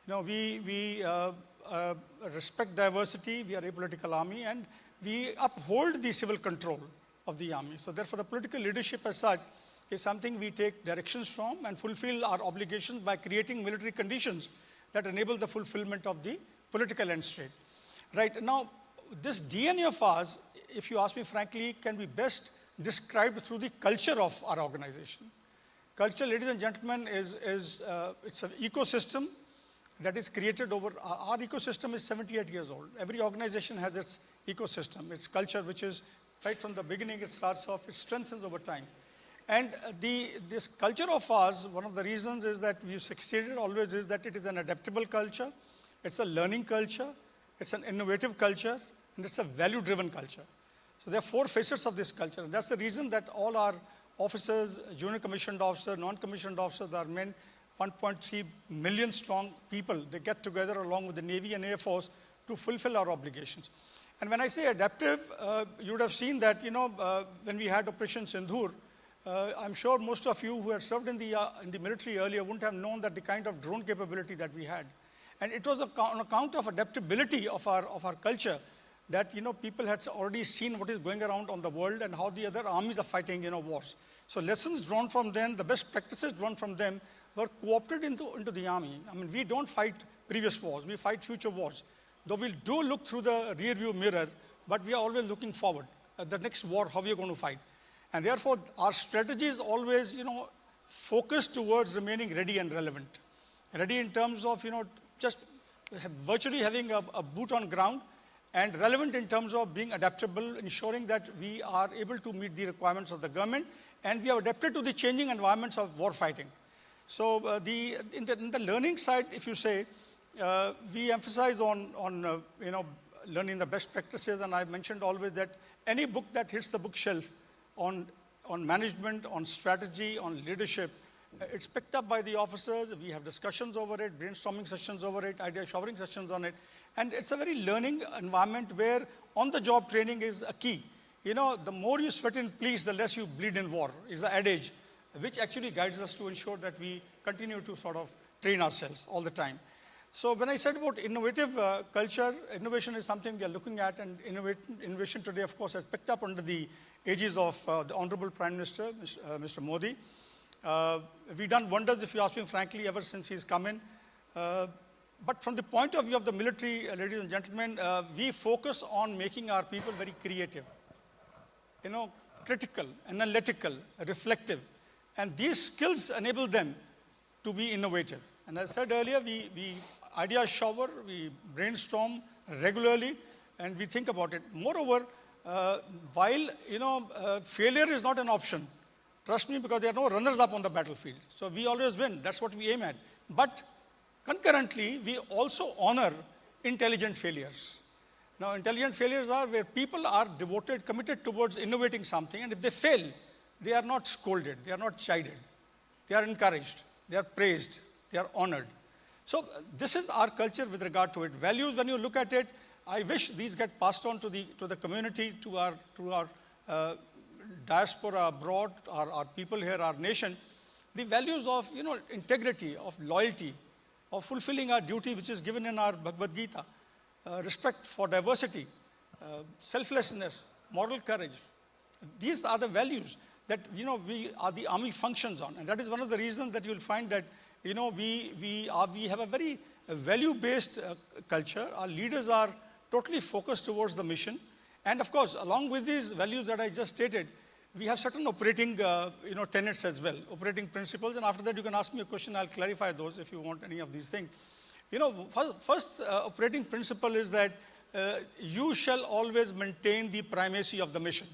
We respect diversity, we are a political army, and we uphold the civil control of the army. So therefore, the political leadership as such is something we take directions from and fulfill our obligations by creating military conditions that enable the fulfillment of the political end state. Right? Now, this DNA of ours, if you ask me frankly, can be best described through the culture of our organization. Culture, ladies and gentlemen, it's an ecosystem that is created over, our ecosystem is 78 years old. Every organization has its ecosystem, its culture, which is right from the beginning, it starts off, it strengthens over time. And this culture of ours, one of the reasons is that we've succeeded always is that it is an adaptable culture, it's a learning culture, it's an innovative culture, and it's a value-driven culture. So there are four facets of this culture. And that's the reason that all our officers, junior commissioned officers, non-commissioned officers are men, 1.3 million strong people, they get together along with the Navy and Air Force to fulfill our obligations. And when I say adaptive, you would have seen that, when we had Operation Sindhur, I'm sure most of you who had served in the military earlier wouldn't have known that the kind of drone capability that we had. And it was on account of adaptability of our culture that, people had already seen what is going around on the world and how the other armies are fighting, wars. So lessons drawn from them, the best practices drawn from them were co-opted into the army. I mean, we don't fight previous wars, we fight future wars. Though we do look through the rear view mirror, but we are always looking forward at the next war, how we are going to fight. And therefore, our strategy is always, focused towards remaining ready and relevant. Ready in terms of, just virtually having a boot on ground, and relevant in terms of being adaptable, ensuring that we are able to meet the requirements of the government, and we have adapted to the changing environments of war fighting. So in the learning side, if you say, we emphasize on learning the best practices, and I've mentioned always that any book that hits the bookshelf on management, on strategy, on leadership, it's picked up by the officers. We have discussions over it, brainstorming sessions over it, idea showering sessions on it. And it's a very learning environment where on-the-job training is a key. The more you sweat in peace, the less you bleed in war, is the adage, which actually guides us to ensure that we continue to sort of train ourselves all the time. So when I said about innovative culture, innovation is something we are looking at, and innovation today, of course, has picked up under the aegis of the Honorable Prime Minister, Mr. Modi. We've done wonders, if you ask me frankly, ever since he's come in. But from the point of view of the military, ladies and gentlemen, we focus on making our people very creative, critical, analytical, reflective. And these skills enable them to be innovative. And as I said earlier, we idea shower, we brainstorm regularly, and we think about it. Moreover, while failure is not an option, trust me, because there are no runners-up on the battlefield. So we always win. That's what we aim at. But concurrently, we also honor intelligent failures. Now, intelligent failures are where people are devoted, committed towards innovating something, and if they fail, they are not scolded, they are not chided, they are encouraged, they are praised, they are honored. So this is our culture with regard to it. Values, when you look at it, I wish these get passed on to the community, to our diaspora abroad, our people here, our nation. The values of integrity, of loyalty, of fulfilling our duty which is given in our Bhagavad Gita, respect for diversity, selflessness, moral courage. These are the values that the army functions on, and that is one of the reasons that you will find that we have a very value-based culture. Our leaders are totally focused towards the mission, and of course, along with these values that I just stated, we have certain operating tenets as well, operating principles. And after that, you can ask me a question. I'll clarify those if you want any of these things. First operating principle is that you shall always maintain the primacy of the mission.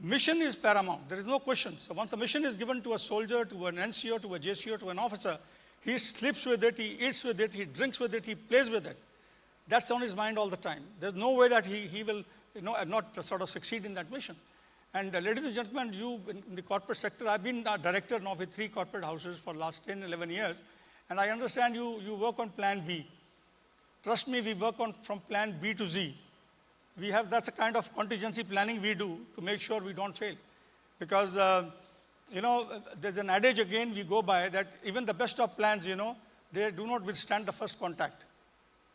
Mission is paramount. There is no question. So once a mission is given to a soldier, to an NCO, to a JCO, to an officer, he sleeps with it, he eats with it, he drinks with it, he plays with it. That's on his mind all the time. There's no way that he will not sort of succeed in that mission. And ladies and gentlemen, you in the corporate sector, I've been a director now with 3 corporate houses for the last 10, 11 years. And I understand you work on plan B. Trust me, we work from plan B to Z. That's a kind of contingency planning we do to make sure we don't fail. Because, there's an adage again we go by that even the best of plans, they do not withstand the first contact.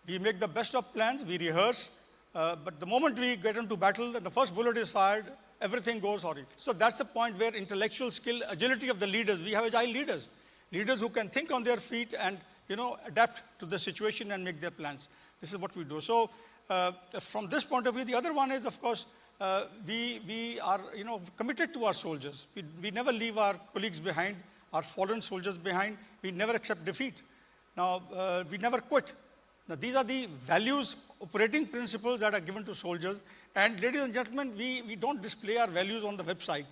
We make the best of plans, we rehearse, but the moment we get into battle and the first bullet is fired, everything goes horrid. So that's the point where intellectual skill, agility of the leaders, we have agile leaders. Leaders who can think on their feet and, adapt to the situation and make their plans. This is what we do. So from this point of view, the other one is, of course, we are, committed to our soldiers. We never leave our colleagues behind, our fallen soldiers behind. We never accept defeat. Now, we never quit. Now, these are the values, operating principles that are given to soldiers. And ladies and gentlemen, we don't display our values on the website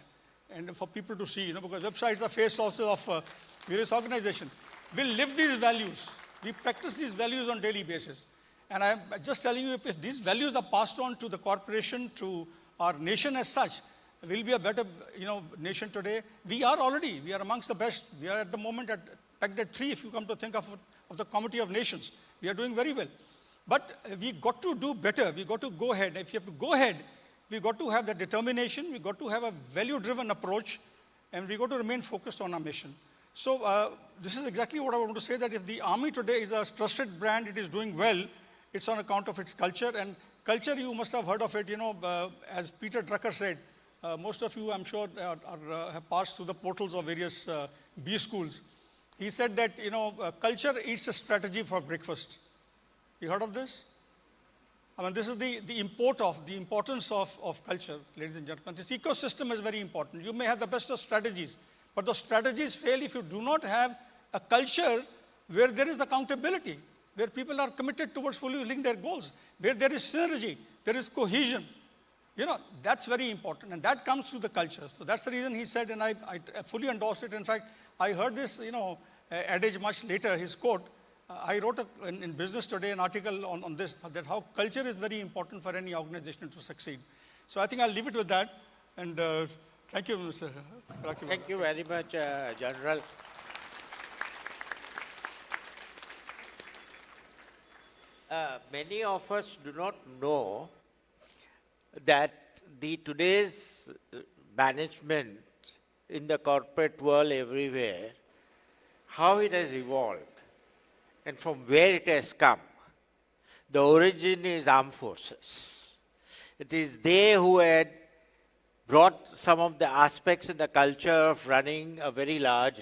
and for people to see, because websites are face also of various organizations. We live these values. We practice these values on a daily basis. And I'm just telling you, if these values are passed on to the corporation, to our nation as such, we'll be a better, nation today. We are amongst the best. We are at the moment pegged at 3, if you come to think of the Committee of Nations. We are doing very well. But we got to do better. We got to go ahead. If you have to go ahead, we got to have the determination. We got to have a value-driven approach, and we got to remain focused on our mission. So this is exactly what I want to say, that if the Army today is a trusted brand, it is doing well, it's on account of its culture. And culture, you must have heard of it, as Peter Drucker said. Most of you, I'm sure, have passed through the portals of various B schools. He said that, culture eats a strategy for breakfast. You heard of this? I mean, this is the importance of culture, ladies and gentlemen. This ecosystem is very important. You may have the best of strategies, but those strategies fail if you do not have a culture where there is accountability, where people are committed towards fulfilling their goals, where there is synergy, there is cohesion. That's very important, and that comes through the culture. So that's the reason he said, and I fully endorse it. In fact, I heard this, adage much later, his quote. I wrote in Business Today an article on this, that how culture is very important for any organization to succeed. So I think I'll leave it with that, and thank you, Mr. Rakib. Thank you very much, General. Many of us do not know that today's management in the corporate world everywhere, how it has evolved and from where it has come. The origin is armed forces. It is they who had brought some of the aspects in the culture of running a very large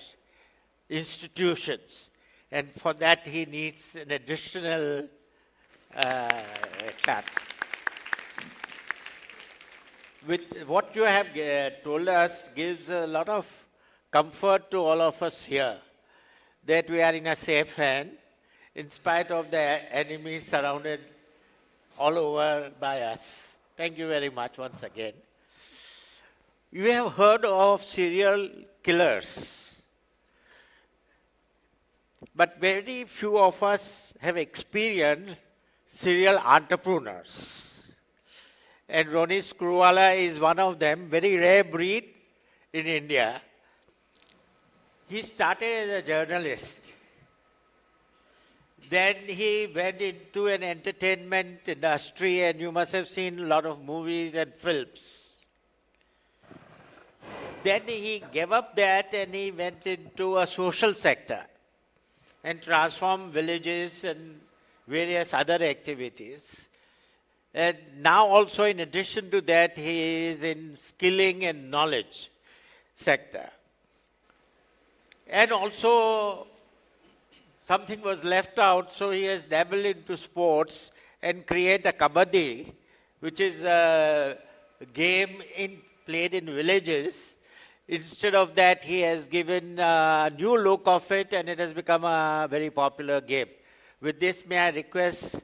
institutions. And for that he needs an additional clap. With what you have told us gives a lot of comfort to all of us here that we are in a safe hand in spite of the enemies surrounded all over by us. Thank you very much once again. You have heard of serial killers, but very few of us have experienced serial entrepreneurs. And Ronnie Screwvala is one of them, very rare breed in India. He started as a journalist. Then he went into an entertainment industry, and you must have seen a lot of movies and films. Then he gave up that and he went into a social sector and transformed villages and various other activities. And now also in addition to that, he is in skilling and knowledge sector. And also something was left out, so he has dabbled into sports and create a kabaddi, which is a game played in villages. Instead of that, he has given a new look of it, and it has become a very popular game. With this, may I request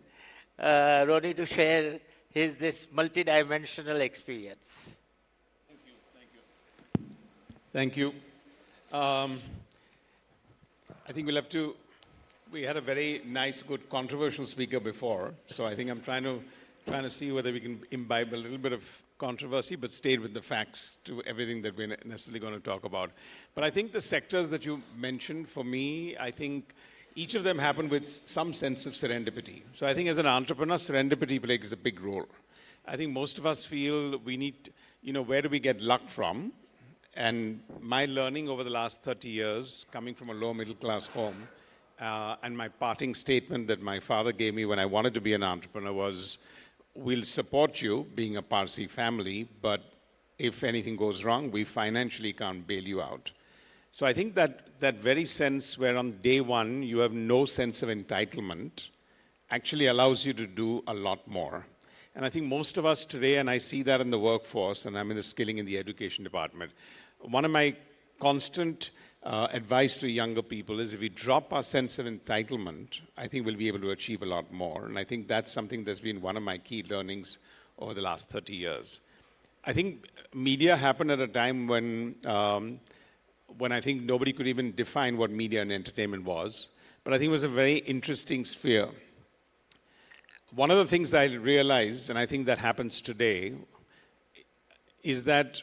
Ronnie to share this multidimensional experience. Thank you. I think we had a very nice, good, controversial speaker before, so I think I'm trying to see whether we can imbibe a little bit of controversy, but stay with the facts to everything that we're necessarily going to talk about. But I think the sectors that you mentioned, for me, I think each of them happened with some sense of serendipity. So I think as an entrepreneur, serendipity plays a big role. I think most of us feel we need, where do we get luck from? And my learning over the last 30 years, coming from a low middle class home, and my parting statement that my father gave me when I wanted to be an entrepreneur was, we'll support you being a Parsi family, but if anything goes wrong, we financially can't bail you out. So I think that very sense where on day one you have no sense of entitlement actually allows you to do a lot more. And I think most of us today, and I see that in the workforce, and I'm in the skilling in the education department, one of my constant advice to younger people is if we drop our sense of entitlement, I think we'll be able to achieve a lot more. And I think that's something that's been one of my key learnings over the last 30 years. I think media happened at a time when I think nobody could even define what media and entertainment was. But I think it was a very interesting sphere. One of the things that I realized, and I think that happens today, is that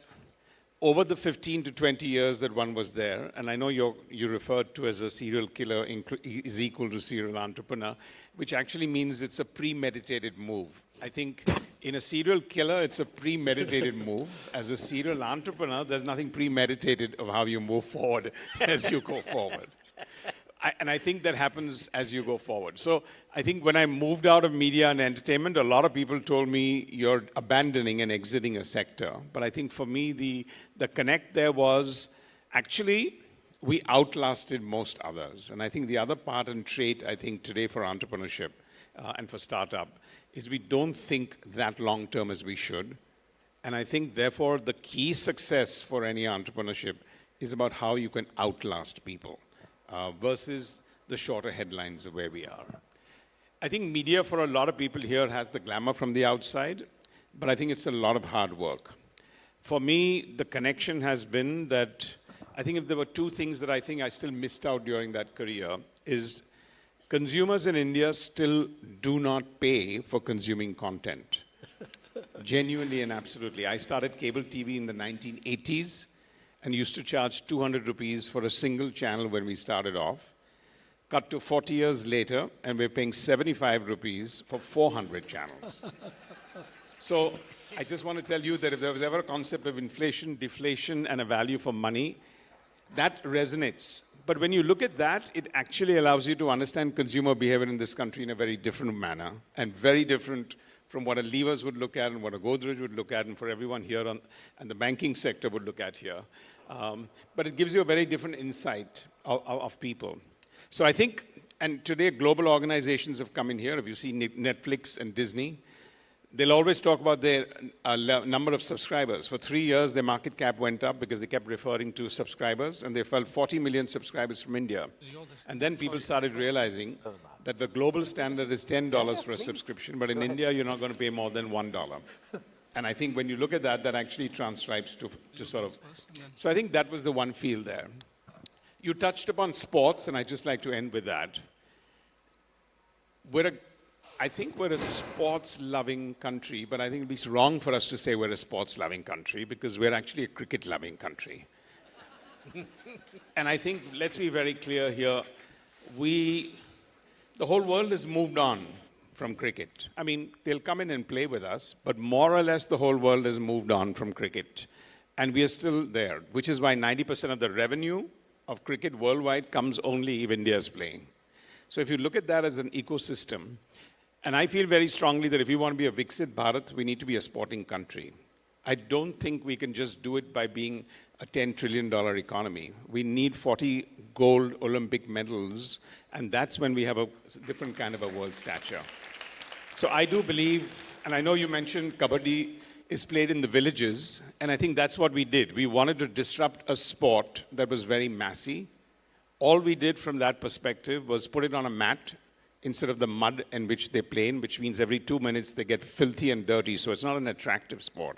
over the 15 to 20 years that one was there, and I know you referred to as a serial killer is equal to serial entrepreneur, which actually means it's a premeditated move. I think in a serial killer, it's a premeditated move. As a serial entrepreneur, there's nothing premeditated of how you move forward as you go forward. And I think that happens as you go forward. So I think when I moved out of media and entertainment, a lot of people told me you're abandoning and exiting a sector. But I think for me, the connect there was actually, we outlasted most others. And I think the other part and trait, I think, today for entrepreneurship and for startup is we don't think that long term as we should. And I think, therefore, the key success for any entrepreneurship is about how you can outlast people versus the shorter headlines of where we are. I think media for a lot of people here has the glamour from the outside, but I think it's a lot of hard work. For me, the connection has been that I think if there were two things that I think I still missed out during that career is consumers in India still do not pay for consuming content. Genuinely and absolutely. I started cable TV in the 1980s and used to charge 200 rupees for a single channel when we started off. Cut to 40 years later, and we're paying 75 rupees for 400 channels. So I just want to tell you that if there was ever a concept of inflation, deflation, and a value for money, that resonates. But when you look at that, it actually allows you to understand consumer behavior in this country in a very different manner, and very different from what a Levers would look at and what a Godrej would look at, and for everyone here and the banking sector would look at here. But it gives you a very different insight of people. So I think, and today global organizations have come in here. If you see Netflix and Disney, they'll always talk about their number of subscribers. For 3 years, their market cap went up because they kept referring to subscribers, and they fell 40 million subscribers from India. And then people started realizing that the global standard is $10 for a subscription, but in India, you're not going to pay more than $1. And I think when you look at that, that actually transcribes to sort of... So I think that was the one field there. You touched upon sports, and I'd just like to end with that. I think we're a sports-loving country, but I think it'd be wrong for us to say we're a sports-loving country because we're actually a cricket-loving country. And I think, let's be very clear here, the whole world has moved on from cricket. I mean, they'll come in and play with us, but more or less the whole world has moved on from cricket. And we are still there, which is why 90% of the revenue of cricket worldwide comes only if India is playing. So if you look at that as an ecosystem, and I feel very strongly that if we want to be a Viksit Bharat, we need to be a sporting country. I don't think we can just do it by being a $10 trillion economy. We need 40 gold Olympic medals, and that's when we have a different kind of a world stature. So I do believe, and I know you mentioned Kabaddi is played in the villages, and I think that's what we did. We wanted to disrupt a sport that was very massy. All we did from that perspective was put it on a mat instead of the mud in which they play in, which means every 2 minutes they get filthy and dirty, so it's not an attractive sport.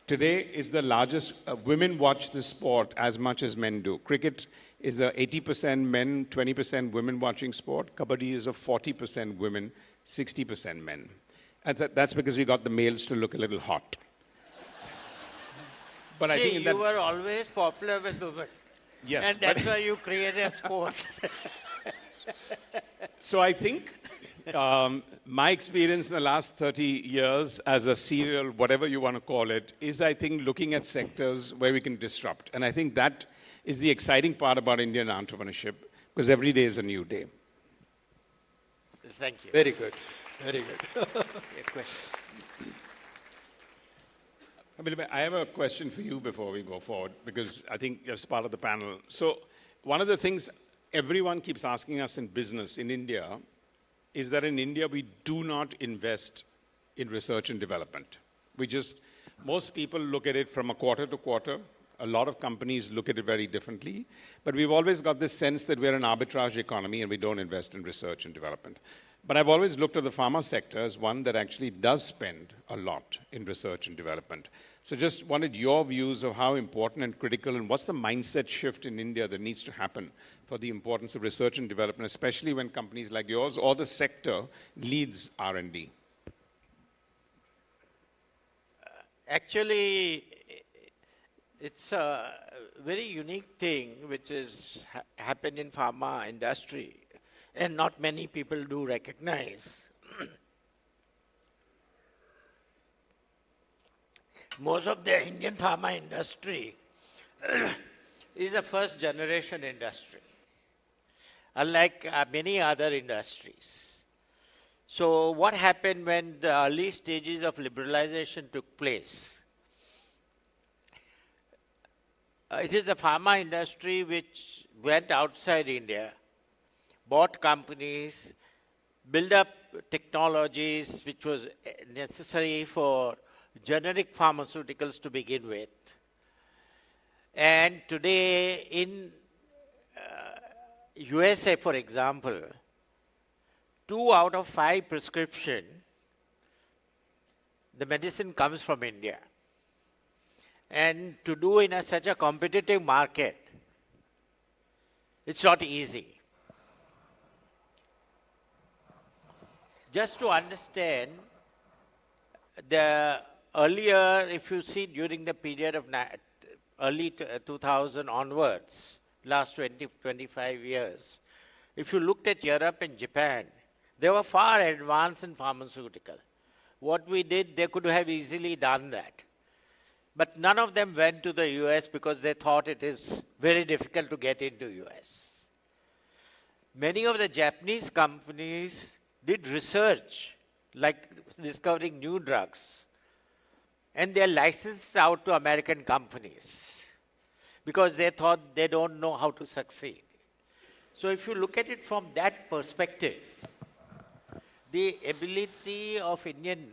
Today is the largest, women watch this sport as much as men do. Cricket is a 80% men, 20% women watching sport. Kabaddi is a 40% women, 60% men. And that's because we got the males to look a little hot. But I think you were always popular with women. Yes. And that's why you created a sport. So I think my experience in the last 30 years as a serial, whatever you want to call it, is I think looking at sectors where we can disrupt. And I think that is the exciting part about Indian entrepreneurship, because every day is a new day. Thank you. Very good. Very good. I have a question for you before we go forward, because I think as part of the panel. So one of the things everyone keeps asking us in business in India is that in India we do not invest in research and development. Most people look at it from a quarter to quarter. A lot of companies look at it very differently. But we've always got this sense that we're an arbitrage economy and we don't invest in research and development. But I've always looked at the pharma sector as one that actually does spend a lot in research and development. So just wanted your views of how important and critical, and what's the mindset shift in India that needs to happen for the importance of research and development, especially when companies like yours or the sector leads R&D? Actually, it's a very unique thing which has happened in pharma industry, and not many people do recognize. Most of the Indian pharma industry is a first generation industry, unlike many other industries. So what happened when the early stages of liberalization took place? It is the pharma industry which went outside India, bought companies, built up technologies which was necessary for generic pharmaceuticals to begin with. And today in USA, for example, 2 out of 5 prescription, the medicine comes from India. And to do in such a competitive market, it's not easy. Just to understand, the earlier, if you see during the period of early 2000 onwards, last 20, 25 years, if you looked at Europe and Japan, they were far advanced in pharmaceutical. What we did, they could have easily done that. But none of them went to the US because they thought it is very difficult to get into US. Many of the Japanese companies did research, like discovering new drugs, and they are licensed out to American companies because they thought they don't know how to succeed. So if you look at it from that perspective, the ability of Indian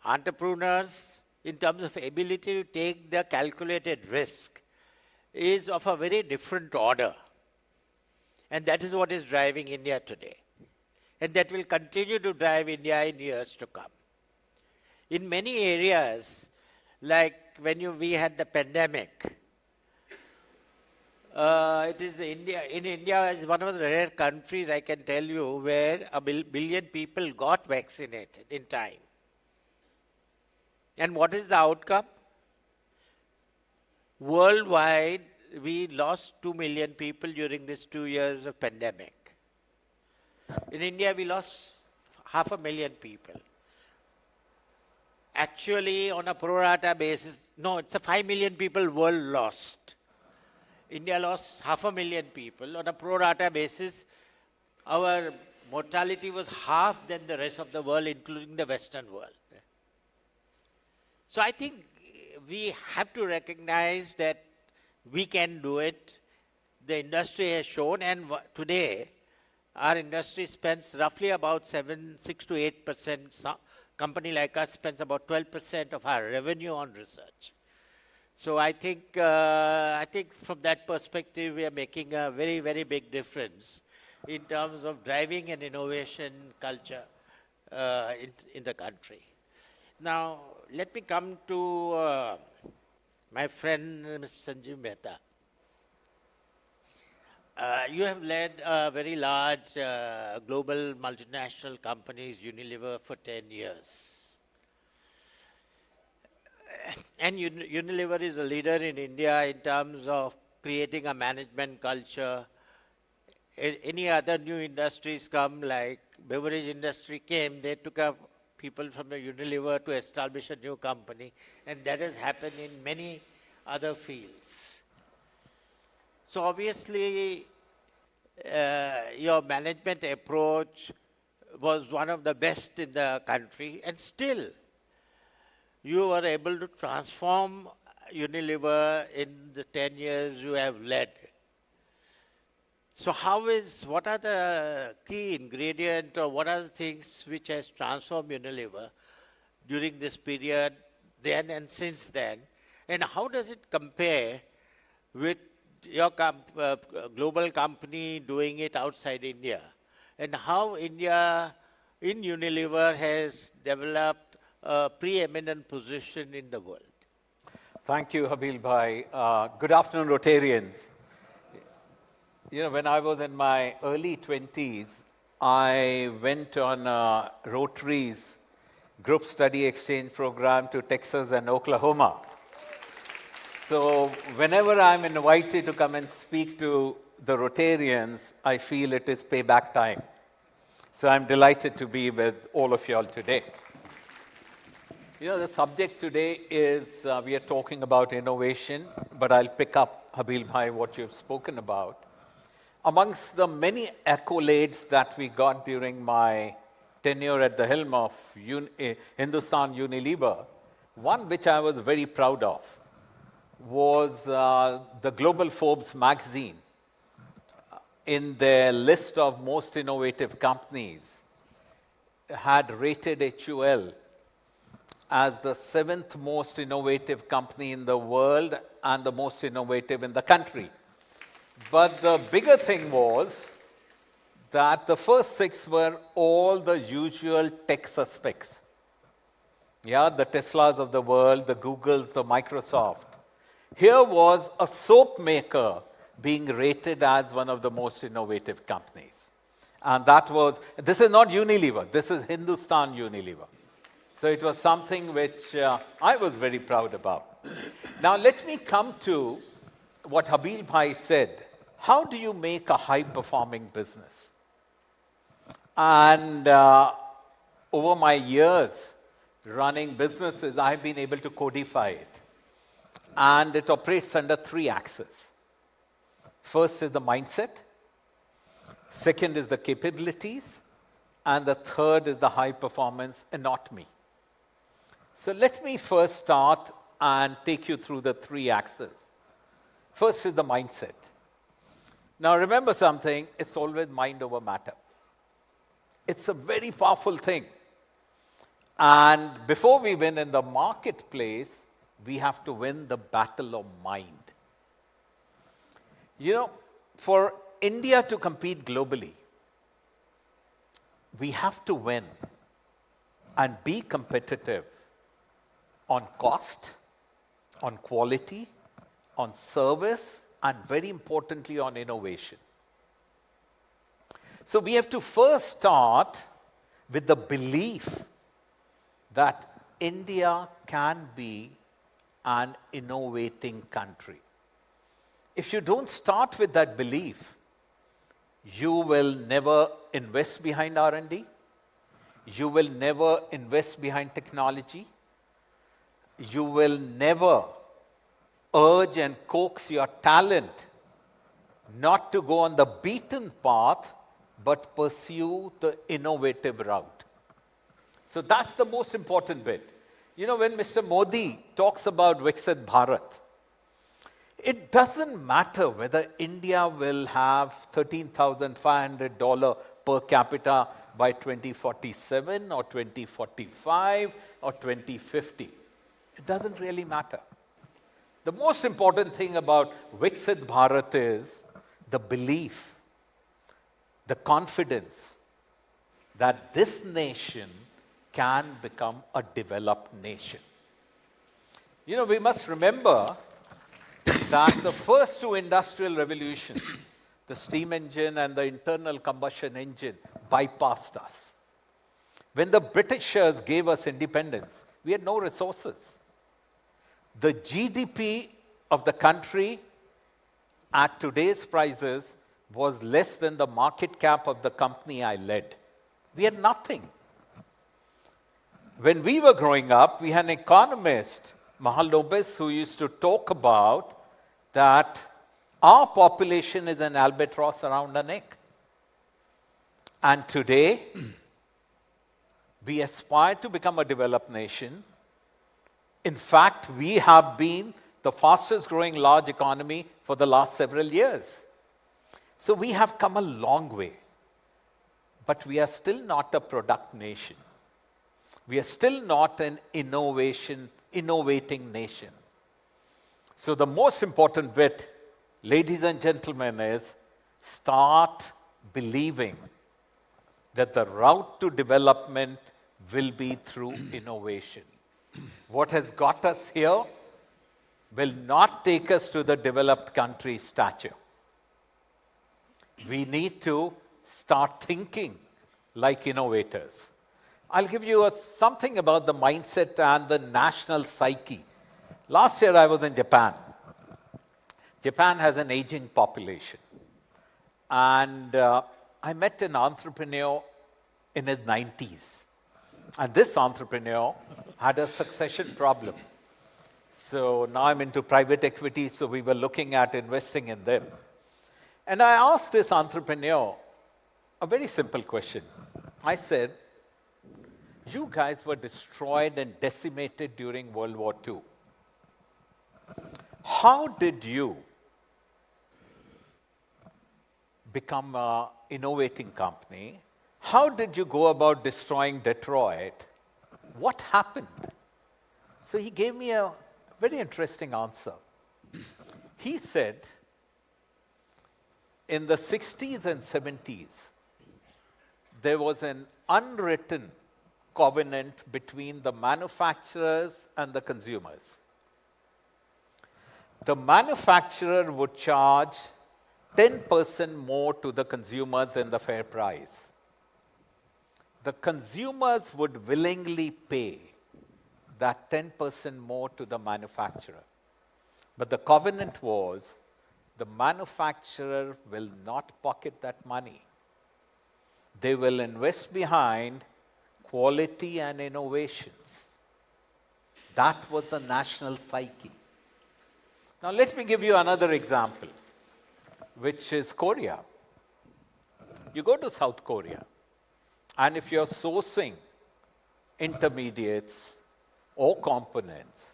entrepreneurs in terms of ability to take the calculated risk is of a very different order. And that is what is driving India today. And that will continue to drive India in years to come. In many areas, like when we had the pandemic, it is India. In India is one of the rare countries, I can tell you, where a billion people got vaccinated in time. And what is the outcome? Worldwide, we lost 2 million people during these 2 years of pandemic. In India, we lost 500,000 people. Actually, on a pro rata basis, no, it's a 5 million people world lost. India lost 500,000 people. On a pro rata basis, our mortality was half than the rest of the world, including the Western world. So I think we have to recognize that we can do it. The industry has shown, and today our industry spends roughly about 6 to 8%. Some company like us spends about 12% of our revenue on research. So I think from that perspective, we are making a very, very big difference in terms of driving an innovation culture in the country. Now, let me come to my friend, Mr. Sanjeev Mehta. You have led a very large global multinational companies, Unilever, for 10 years. And Unilever is a leader in India in terms of creating a management culture. Any other new industries come, like beverage industry came, they took up people from the Unilever to establish a new company, and that has happened in many other fields. So obviously, your management approach was one of the best in the country, and still you were able to transform Unilever in the 10 years you have led. So what are the key ingredients, or what are the things which has transformed Unilever during this period, then and since then? And how does it compare with your global company doing it outside India? And how India in Unilever has developed a preeminent position in the world? Thank you, Habil Bhai. Good afternoon, Rotarians. You know, when I was in my early 20s, I went on Rotary's group study exchange program to Texas and Oklahoma. So whenever I'm invited to come and speak to the Rotarians, I feel it is payback time. So I'm delighted to be with all of you all today. You know, the subject today is, we are talking about innovation, but I'll pick up, Habil Bhai, what you've spoken about. Amongst the many accolades that we got during my tenure at the helm of Hindustan Unilever, one which I was very proud of was the Global Forbes magazine in their list of most innovative companies had rated HUL as the 7th most innovative company in the world and the most innovative in the country. But the bigger thing was that the first 6 were all the usual tech suspects. Yeah, the Teslas of the world, the Googles, the Microsoft. Here was a soap maker being rated as one of the most innovative companies. And this is not Unilever, this is Hindustan Unilever. So it was something which I was very proud about. Now let me come to what Habil Bhai said. How do you make a high-performing business? And over my years running businesses, I've been able to codify it. And it operates under 3 axes. First is the mindset. Second is the capabilities. And the third is the high-performance anatomy. So let me first start and take you through the 3 axes. First is the mindset. Now remember something, it's always mind over matter. It's a very powerful thing. And before we win in the marketplace, we have to win the battle of mind. You know, for India to compete globally, we have to win and be competitive on cost, on quality, on service, and very importantly on innovation. So we have to first start with the belief that India can be an innovating country. If you don't start with that belief, you will never invest behind R&D, you will never invest behind technology, you will never urge and coax your talent not to go on the beaten path, but pursue the innovative route. So that's the most important bit. You know, when Mr. Modi talks about Viksit Bharat, it doesn't matter whether India will have $13,500 per capita by 2047 or 2045 or 2050. It doesn't really matter. The most important thing about Viksit Bharat is the belief, the confidence that this nation can become a developed nation. You know, we must remember that the first 2 industrial revolutions, the steam engine and the internal combustion engine, bypassed us. When the Britishers gave us independence, we had no resources. The GDP of the country at today's prices was less than the market cap of the company I led. We had nothing. When we were growing up, we had an economist, Mahalanobis, who used to talk about that our population is an albatross around our neck. And today, we aspire to become a developed nation. In fact, we have been the fastest growing large economy for the last several years. So we have come a long way. But we are still not a product nation. We are still not an innovating nation. So the most important bit, ladies and gentlemen, is start believing that the route to development will be through innovation. What has got us here will not take us to the developed country stature. We need to start thinking like innovators. I'll give you something about the mindset and the national psyche. Last year I was in Japan. Japan has an aging population. And I met an entrepreneur in his 90s. And this entrepreneur had a succession problem. So now I'm into private equity, so we were looking at investing in them. And I asked this entrepreneur a very simple question. I said, you guys were destroyed and decimated during World War II. How did you become an innovating company? How did you go about destroying Detroit? What happened? So he gave me a very interesting answer. He said, in the 60s and 70s, there was an unwritten covenant between the manufacturers and the consumers. The manufacturer would charge 10% more to the consumers than the fair price. The consumers would willingly pay that 10% more to the manufacturer. But the covenant was the manufacturer will not pocket that money. They will invest behind quality and innovations. That was the national psyche. Now let me give you another example, which is Korea. You go to South Korea, and if you're sourcing intermediates or components,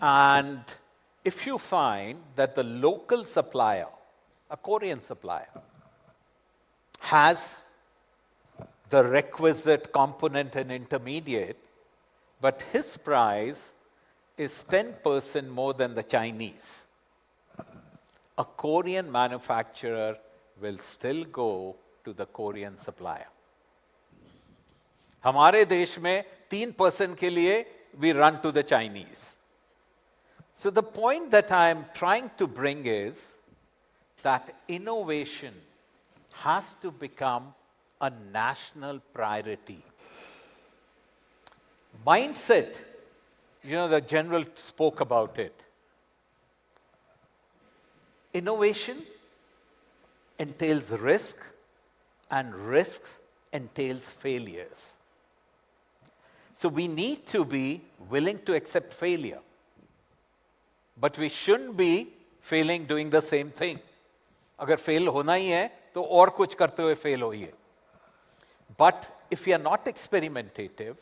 and if you find that the local supplier, a Korean supplier, has the requisite component and intermediate, but his price is 10% more than the Chinese, a Korean manufacturer will still go to the Korean supplier. हमारे देश में 3% के लिए we run to the Chinese. So the point that I am trying to bring is that innovation has to become a national priority. Mindset, the general spoke about it. Innovation entails risk, and risk entails failures. So we need to be willing to accept failure. But we shouldn't be failing doing the same thing. अगर fail होना ही है, तो और कुछ करते हुए fail होइए. But if we are not experimentative,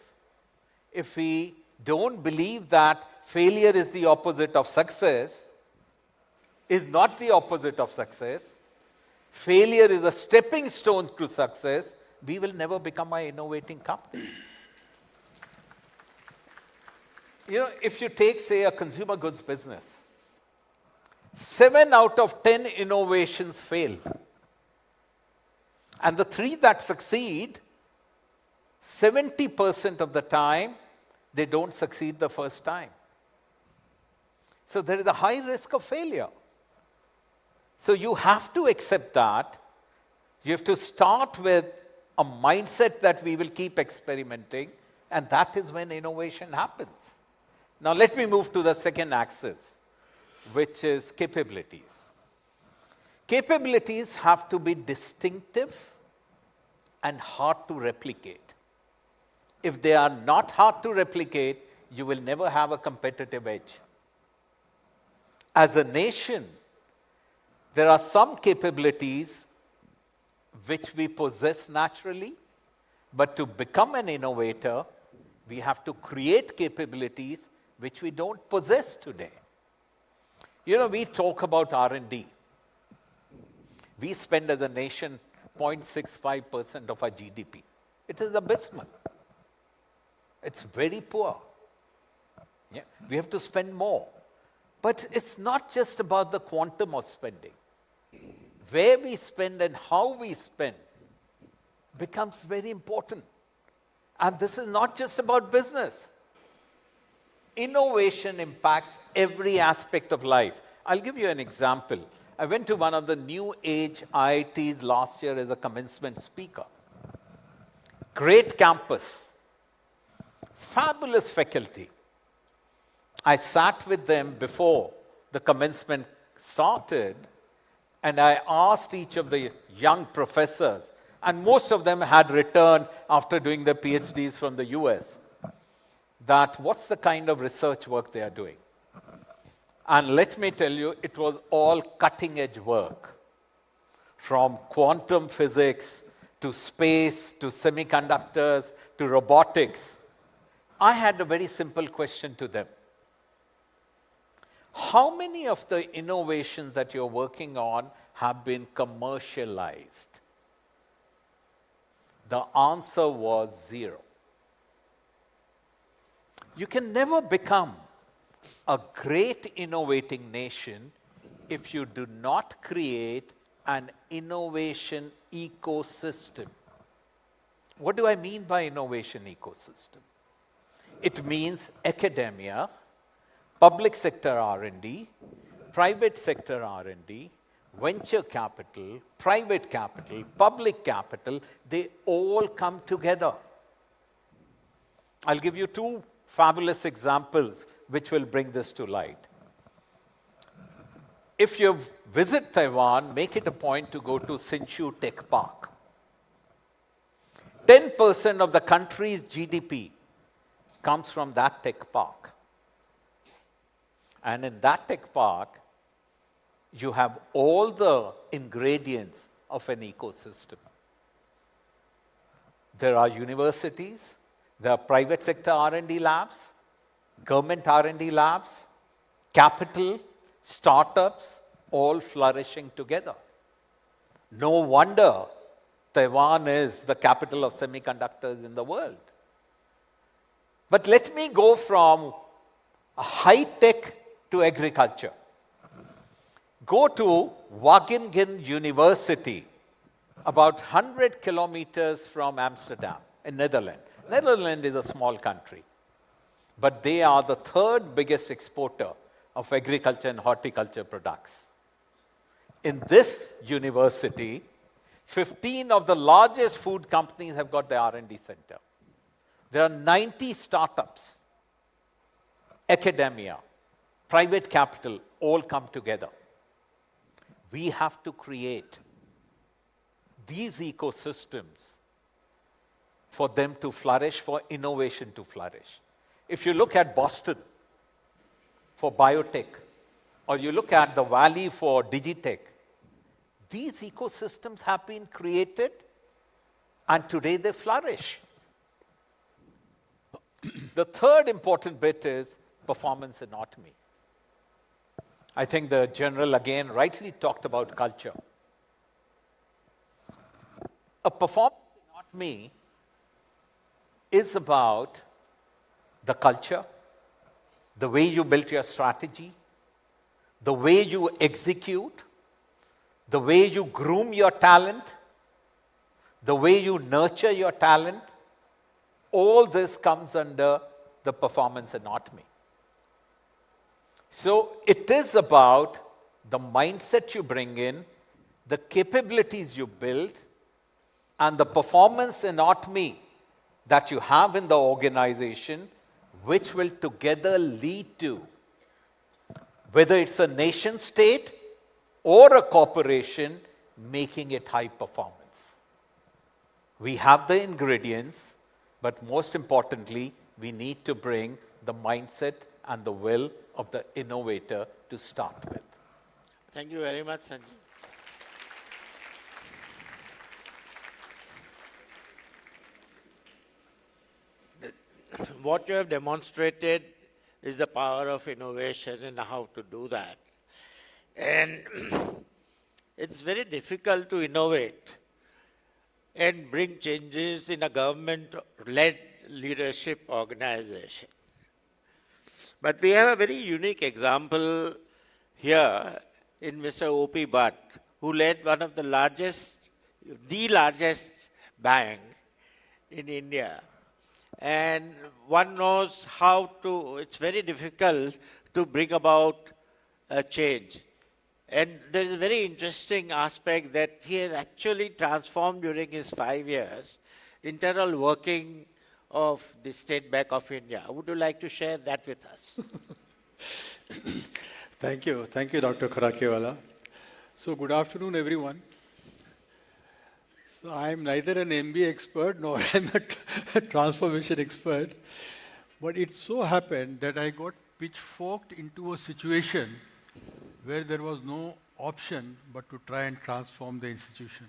if we don't believe that failure is the opposite of success, is not the opposite of success, failure is a stepping stone to success, we will never become an innovating company. If you take, say, a consumer goods business, 7 out of 10 innovations fail. And the 3 that succeed, 70% of the time, they don't succeed the first time. So there is a high risk of failure. So you have to accept that. You have to start with a mindset that we will keep experimenting, and that is when innovation happens. Now let me move to the second axis, which is capabilities. Capabilities have to be distinctive and hard to replicate. If they are not hard to replicate, you will never have a competitive edge. As a nation, there are some capabilities which we possess naturally, but to become an innovator, we have to create capabilities which we don't possess today. We talk about R&D. We spend as a nation 0.65% of our GDP. It is abysmal. It's very poor. Yeah, we have to spend more. But it's not just about the quantum of spending. Where we spend and how we spend becomes very important. And this is not just about business. Innovation impacts every aspect of life. I'll give you an example. I went to one of the new age IITs last year as a commencement speaker. Great campus. Fabulous faculty. I sat with them before the commencement started, and I asked each of the young professors, and most of them had returned after doing their PhDs from the US, that what's the kind of research work they are doing. And let me tell you, it was all cutting-edge work. From quantum physics, to space, to semiconductors, to robotics. I had a very simple question to them. How many of the innovations that you're working on have been commercialized? The answer was 0. You can never become a great innovating nation if you do not create an innovation ecosystem. What do I mean by innovation ecosystem? It means academia, public sector R&D, private sector R&D, venture capital, private capital, public capital, they all come together. I'll give you 2 fabulous examples which will bring this to light. If you visit Taiwan, make it a point to go to Hsinchu Tech Park. 10% of the country's GDP comes from that tech park. And in that tech park, you have all the ingredients of an ecosystem. There are universities, there are private sector R&D labs, government R&D labs, capital, startups, all flourishing together. No wonder Taiwan is the capital of semiconductors in the world. But let me go from high tech to agriculture. Go to Wageningen University, about 100 kilometers from Amsterdam, in Netherlands. Netherlands is a small country, but they are the 3rd biggest exporter of agriculture and horticulture products. In this university, 15 of the largest food companies have got their R&D center. There are 90 startups, academia, private capital, all come together. We have to create these ecosystems for them to flourish, for innovation to flourish. If you look at Boston for biotech, or you look at the Valley for digitech, these ecosystems have been created and today they flourish. The third important bit is performance anatomy. I think the general again rightly talked about culture. A performance anatomy is about the culture, the way you built your strategy, the way you execute, the way you groom your talent, the way you nurture your talent. All this comes under the performance anatomy. So it is about the mindset you bring in, the capabilities you build, and the performance anatomy that you have in the organization, which will together lead to, whether it's a nation state or a corporation, making it high performance. We have the ingredients, but most importantly, we need to bring the mindset and the will of the innovator to start with. Thank you very much, Sanjeev. What you have demonstrated is the power of innovation and how to do that. And it's very difficult to innovate and bring changes in a government-led leadership organization. But we have a very unique example here in Mr. O.P. Bhatt, who led one of the largest bank in India. And one knows how to, it's very difficult to bring about a change. And there is a very interesting aspect that he has actually transformed during his 5 years internal working of the State Bank of India. Would you like to share that with us? Thank you, Dr. Kharakiwala. So good afternoon, everyone. So I'm neither an MBA expert nor I'm a transformation expert, but it so happened that I got pitchforked into a situation where there was no option but to try and transform the institution.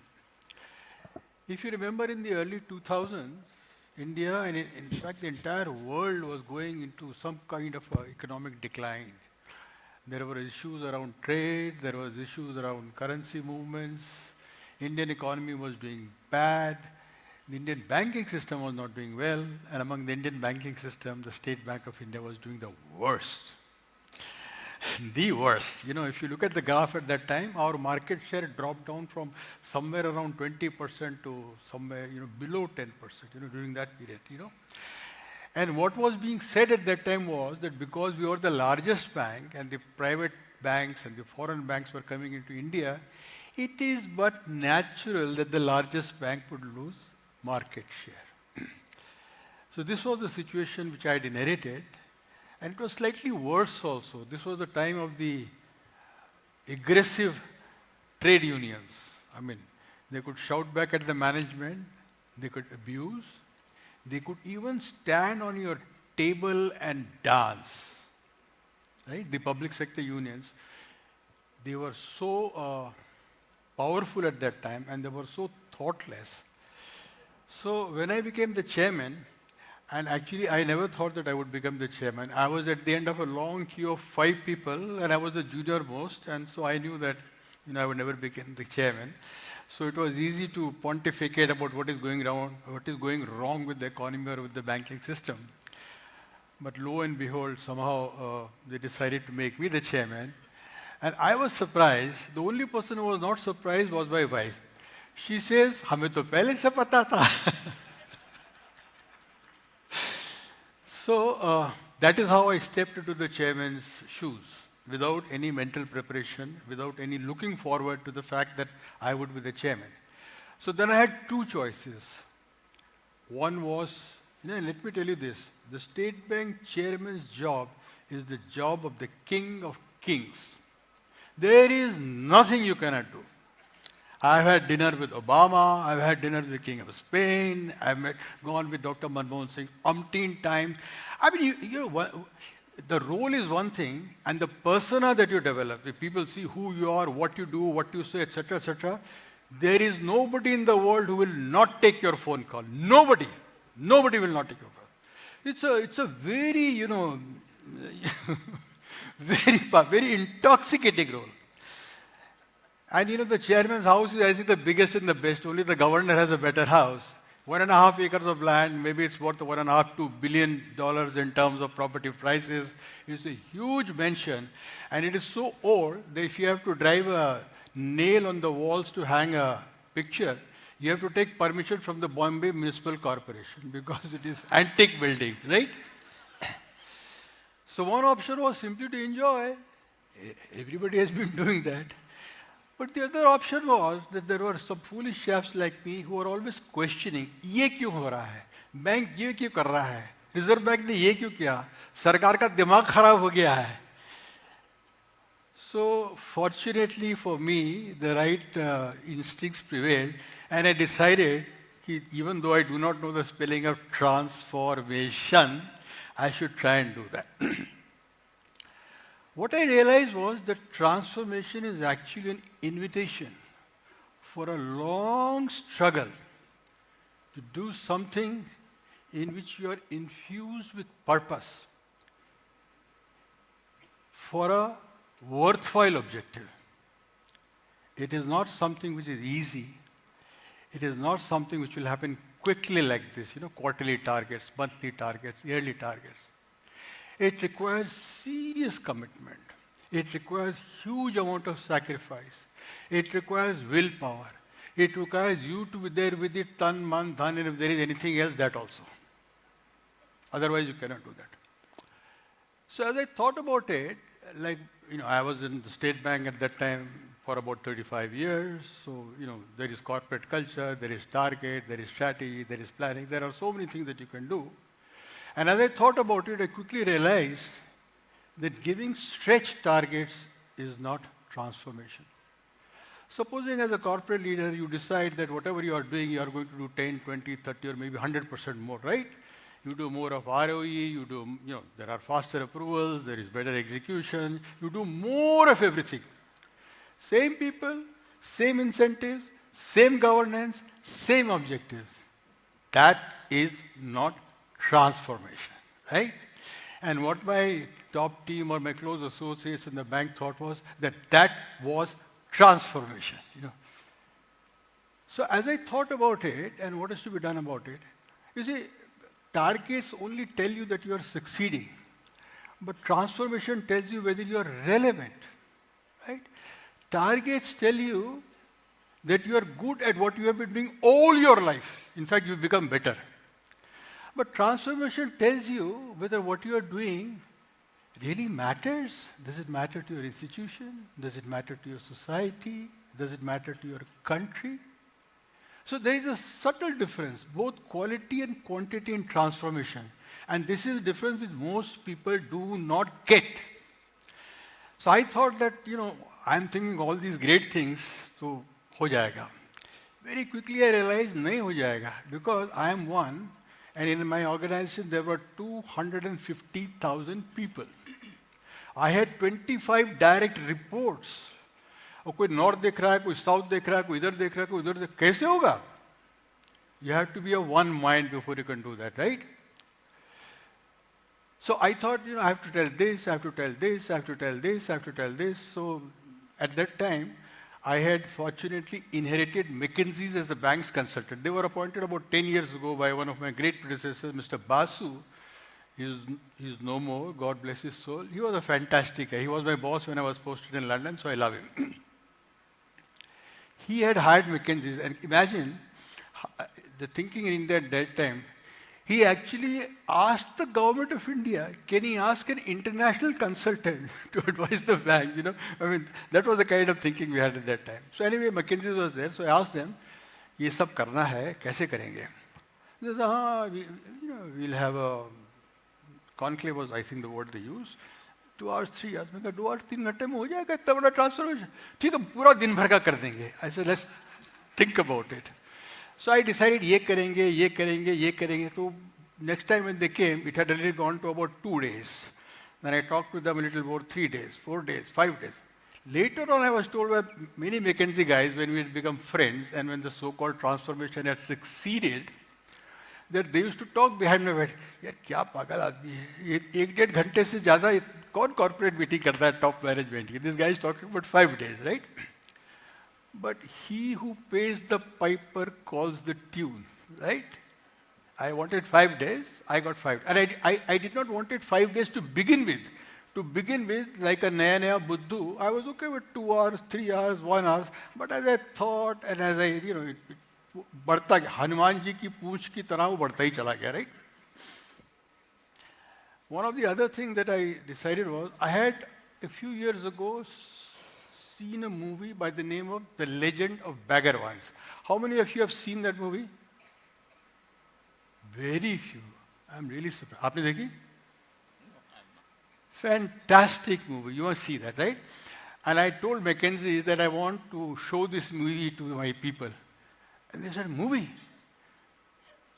If you remember in the early 2000s, India and in fact the entire world was going into some kind of economic decline. There were issues around trade, there was issues around currency movements. Indian economy was doing bad. The Indian banking system was not doing well, and among the Indian banking system, the State Bank of India was doing the worst. The worst. You know, if you look at the graph at that time, our market share dropped down from somewhere around 20% to somewhere, below 10%, during that period, And what was being said at that time was that because we were the largest bank and the private banks and the foreign banks were coming into India, it is but natural that the largest bank would lose market share. So this was the situation which I had inherited, and it was slightly worse also. This was the time of the aggressive trade unions. I mean, they could shout back at the management, they could abuse, they could even stand on your table and dance. Right? The public sector unions, they were so powerful at that time, and they were so thoughtless. So when I became the chairman, and actually I never thought that I would become the chairman. I was at the end of a long queue of 5 people, and I was the junior most, and so I knew that I would never become the chairman. So it was easy to pontificate about what is going wrong with the economy or with the banking system. But lo and behold, somehow they decided to make me the chairman. And I was surprised. The only person who was not surprised was my wife. She says, "Hame to pehle se pata tha." So that is how I stepped into the chairman's shoes, without any mental preparation, without any looking forward to the fact that I would be the chairman. So then I had 2 choices. One was, let me tell you this, the State Bank chairman's job is the job of the king of kings. There is nothing you cannot do. I've had dinner with Obama, I've had dinner with the King of Spain, I've gone with Dr. Manmohan Singh umpteen times. I mean, the role is one thing, and the persona that you develop, if people see who you are, what you do, what you say, etc., there is nobody in the world who will not take your phone call. Nobody. Nobody will not take your phone. It's a very, very intoxicating role. And the chairman's house is, I think, the biggest and the best. Only the governor has a better house. 1.5 acres of land, maybe it's worth $1.5–2 billion in terms of property prices. It's a huge mansion, and it is so old that if you have to drive a nail on the walls to hang a picture, you have to take permission from the Bombay Municipal Corporation because it is antique building, right? So one option was simply to enjoy. Everybody has been doing that. But the other option was that there were some foolish chaps like me who were always questioning, ये क्यों हो रहा है? Bank ये क्यों कर रहा है? Reserve Bank ने ये क्यों किया? सरकार का दिमाग खराब हो गया है. So fortunately for me, the right instincts prevailed, and I decided that even though I do not know the spelling of transformation, I should try and do that. What I realized was that transformation is actually an invitation for a long struggle to do something in which you are infused with purpose for a worthwhile objective. It is not something which is easy. It is not something which will happen quickly like this, quarterly targets, monthly targets, yearly targets. It requires serious commitment. It requires huge amount of sacrifice. It requires willpower. It requires you to be there with it, tan, man, dhan, and if there is anything else, that also. Otherwise, you cannot do that. So as I thought about it, I was in the State Bank at that time for about 35 years. So, there is corporate culture, there is target, there is strategy, there is planning. There are so many things that you can do. And as I thought about it, I quickly realized that giving stretch targets is not transformation. Supposing as a corporate leader, you decide that whatever you are doing, you are going to do 10, 20, 30, or maybe 100% more, right? You do more of ROE, there are faster approvals, there is better execution, you do more of everything. Same people, same incentives, same governance, same objectives. That is not transformation, right? And what my top team or my close associates in the bank thought was that that was transformation. So as I thought about it and what is to be done about it, you see, targets only tell you that you are succeeding, but transformation tells you whether you are relevant, right? Targets tell you that you are good at what you have been doing all your life. In fact, you've become better. But transformation tells you whether what you are doing really matters. Does it matter to your institution? Does it matter to your society? Does it matter to your country? So there is a subtle difference, both quality and quantity in transformation. And this is the difference which most people do not get. So I thought that, I'm thinking all these great things, so ho jayega. Very quickly I realized, nahi ho jayega, because I am one, and in my organization there were 250,000 people. I had 25 direct reports. और कोई north देख रहा है, कोई south देख रहा है, कोई इधर देख रहा है, कोई उधर देख, कैसे होगा? You have to be of one mind before you can do that, right? So I thought, I have to tell this, I have to tell this, I have to tell this, I have to tell this. So at that time, I had fortunately inherited McKinsey's as the bank's consultant. They were appointed about 10 years ago by one of my great predecessors, Mr. Basu. He's no more, God bless his soul. He was a fantastic guy. He was my boss when I was posted in London, so I love him. He had hired McKinsey's, and imagine the thinking in India at that time. He actually asked the government of India, can he ask an international consultant to advise the bank? That was the kind of thinking we had at that time. So anyway, McKinsey was there, so I asked them, ये सब करना है, कैसे करेंगे? They said, we'll have a conclave was, I think, the word they used. 2 hours, 3 hours. मैं कहा 2 hours, 3 घंटे में हो जाएगा इतना बड़ा ट्रांसफॉर्मेशन. ठीक है, पूरा दिन भर का कर देंगे. I said, let's think about it. So I decided ये करेंगे, ये करेंगे, ये करेंगे. So next time when they came, it had already gone to about 2 days. Then I talked with them a little more, 3 days, 4 days, 5 days. Later on, I was told by many McKinsey guys when we had become friends and when the so-called transformation had succeeded, that they used to talk behind my back. यार क्या पागल आदमी है, ये 1-1.5 घंटे से ज़्यादा कौन corporate meeting करता है top management की? This guy is talking about 5 days, right? But he who pays the piper calls the tune, right? I wanted 5 days, I got 5. And I did not want it 5 days to begin with. To begin with, like a naya buddhu, I was okay with 2 hours, 3 hours, 1 hour. But as I thought, and as I, बढ़ता गया, हनुमान जी की पूंछ की तरह वो बढ़ता ही चला गया, right? One of the other things that I decided was, I had a few years ago seen a movie by the name of The Legend of Baggerwans. How many of you have seen that movie? Very few. I'm really surprised. आपने देखी? Fantastic movie. You must see that, right? And I told McKinsey that I want to show this movie to my people. And they said, movie?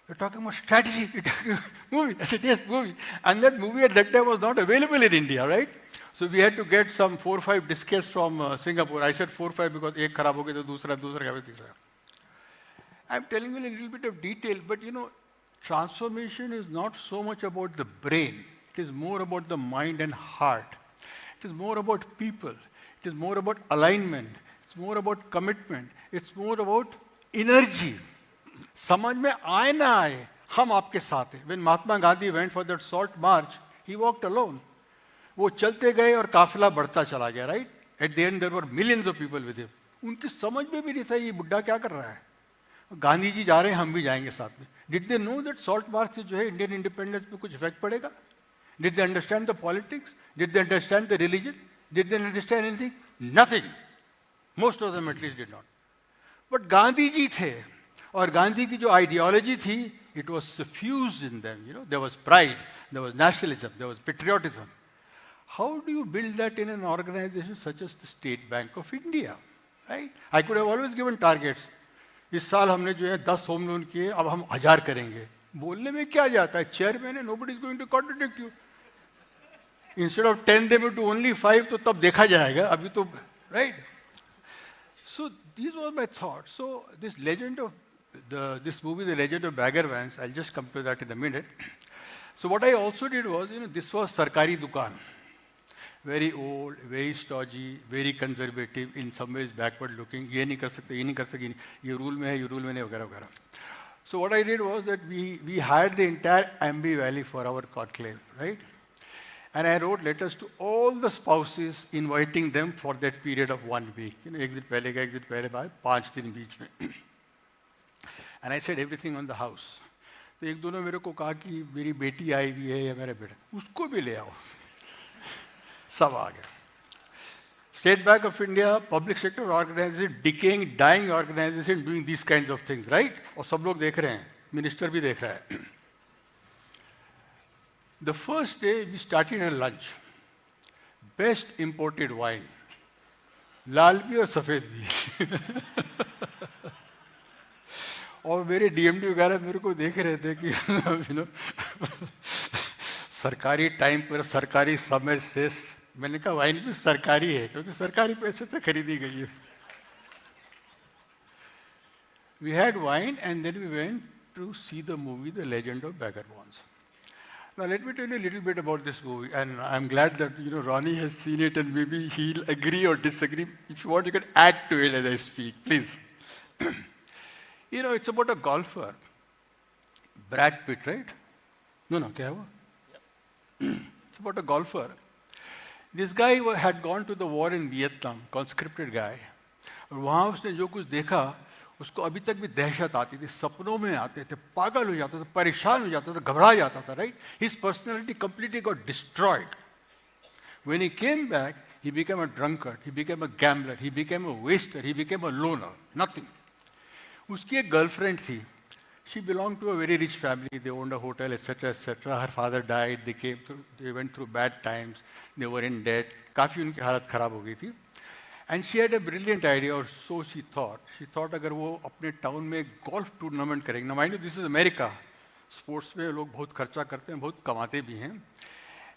You're talking about strategy, you're talking about movie. I said, yes, movie. And that movie at that time was not available in India, right? So we had to get some 4 or 5 discs from Singapore. I said 4 or 5 because एक खराब हो गया तो दूसरा क्या तीसरा. I'm telling you a little bit of detail, but transformation is not so much about the brain. It is more about the mind and heart. It is more about people. It is more about alignment. It's more about commitment. It's more about energy. समझ में आए ना आए, हम आपके साथ हैं. When Mahatma Gandhi went for that short march, he walked alone. वो चलते गए और काफिला बढ़ता चला गया, right? At the end there were millions of people with him. उनकी समझ में भी नहीं था ये बुड्ढा क्या कर रहा है. गांधी जी जा रहे हैं, हम भी जाएंगे साथ में. Did they know that salt march से जो है इंडियन इंडिपेंडेंस पे कुछ इफेक्ट पड़ेगा? Did they understand the politics? Did they understand the religion? Did they understand anything? Nothing. Most of them at least did not. But Gandhi ji थे और गांधी की जो ideology थी, it was suffused in them. There was pride, there was nationalism, there was patriotism. How do you build that in an organization such as the State Bank of India? Right? I could have always given targets. इस साल हमने जो है 10 home loan किए, अब हम 1000 करेंगे. बोलने में क्या जाता है? चेयरमैन है, nobody is going to contradict you. Instead of 10 they may do only 5, तो तब देखा जाएगा. अभी तो, right? So these were my thoughts. So this legend of this movie, The Legend of Baggerwans, I'll just come to that in a minute. So what I also did was, this was Sarkari Dukan. Very old, very stodgy, very conservative, in some ways backward looking. ये नहीं कर सकते, ये नहीं कर सकते, ये rule में है, ये rule में नहीं, वगैरह वगैरह. So what I did was that we hired the entire Ambi Valley for our conclave, right? And I wrote letters to all the spouses inviting them for that period of 1 week. एक दिन पहले का, एक दिन पहले बाद, 5 दिन बीच में. And I said everything on the house. तो एक दोनों मेरे को कहा कि मेरी बेटी आई हुई है या मेरा बेटा, उसको भी ले आओ. सब आ गया. State Bank of India, public sector organization, decaying, dying organization doing these kinds of things, right? और सब लोग देख रहे हैं, मिनिस्टर भी देख रहा है. The first day we started a lunch. Best imported wine. लाल भी और सफ़ेद भी. और मेरे डीएमडी वगैरह मेरे को देख रहे थे कि सरकारी टाइम पर सरकारी समय से. मैंने कहा वाइन भी सरकारी है क्योंकि सरकारी पैसे से खरीदी गई है. We had wine and then we went to see the movie The Legend of Bagger Bonds. Now let me tell you a little bit about this movie, and I'm glad that Ronnie has seen it and maybe he'll agree or disagree. If you want, you can add to it as I speak, please. It's about a golfer, Brad Pitt, right? No, kya hua? It's about a golfer. This guy had gone to the war in Vietnam, conscripted guy. और वहाँ उसने जो कुछ देखा, उसको अभी तक भी दहशत आती थी, सपनों में आते थे, पागल हो जाता था, परेशान हो जाता था, घबरा जाता था, right? His personality completely got destroyed. When he came back, he became a drunkard, he became a gambler, he became a waster, he became a loner, nothing. उसकी एक girlfriend थी. She belonged to a very rich family. They owned a hotel, etc., etc. Her father died. They went through bad times. They were in debt. काफी उनकी हालत खराब हो गई थी. And she had a brilliant idea, or so she thought. She thought अगर वो अपने टाउन में golf tournament करेंगे. Now mind you, this is America. Sports में लोग बहुत खर्चा करते हैं, बहुत कमाते भी हैं.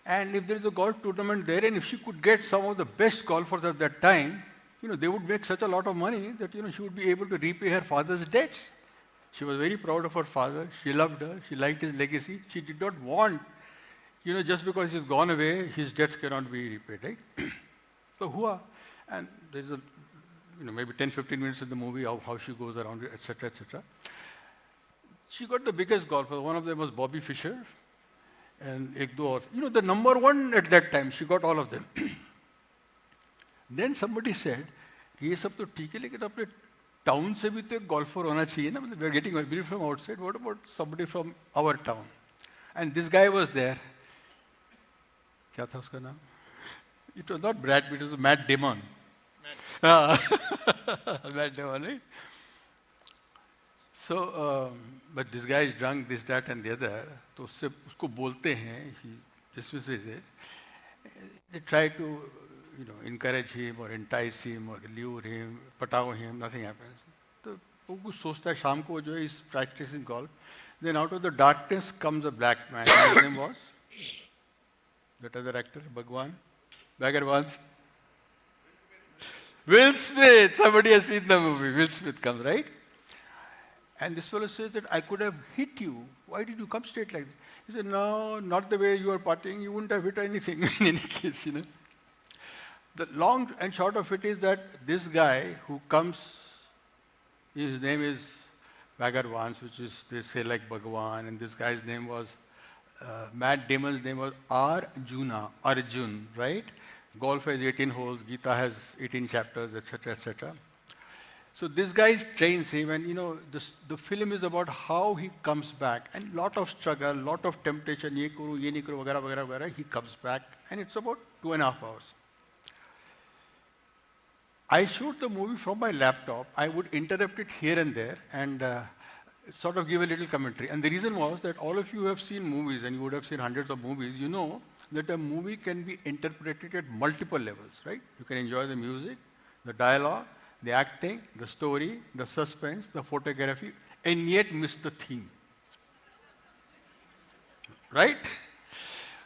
And if there is a golf tournament there, and if she could get some of the best golfers at that time, they would make such a lot of money that she would be able to repay her father's debts. She was very proud of her father. She loved her. She liked his legacy. She did not want, just because he's gone away, his debts cannot be repaid, right? So hua, and there's a, maybe 10-15 minutes in the movie how she goes around it, etc., etc. She got the biggest golfer. One of them was Bobby Fischer, and ek do aur. The number one at that time. She got all of them. Then somebody said, "ये सब तो ठीक है, लेकिन अपने town से भी तो एक golfer होना चाहिए ना, मतलब we are getting people from outside. What about somebody from our town?" And this guy was there. क्या था उसका नाम? It was not Brad Pitt, it was Matt Damon. Matt Damon, right? So, but this guy is drunk, this, that, and the other. तो उसको बोलते हैं, he dismisses it. They try to, encourage him or entice him or lure him, patao him, nothing happens. तो वो कुछ सोचता है शाम को जो है is practicing golf. Then out of the darkness comes a black man. His name was that other actor, Bhagwan, Bagger Bonds. Will Smith. Somebody has seen the movie. Will Smith comes, right? And this fellow says that I could have hit you. Why did you come straight like that? He said, no, not the way you are partying. You wouldn't have hit anything in any case, The long and short of it is that this guy who comes, his name is Bagger Bonds, which is, they say like Bhagwan, and this guy's name was, Matt Damon's name was Arjun, right? Golf has 18 holes, Gita has 18 chapters, etc., etc. So this guy trains him, and the film is about how he comes back, and lot of struggle, lot of temptation, ye karo, ye nahi karo, vagara, vagara, vagara. He comes back, and it's about 2.5 hours. I showed the movie from my laptop. I would interrupt it here and there, and sort of give a little commentary. And the reason was that all of you have seen movies, and you would have seen hundreds of movies. You know that a movie can be interpreted at multiple levels, right? You can enjoy the music, the dialogue, the acting, the story, the suspense, the photography, and yet miss the theme. Right?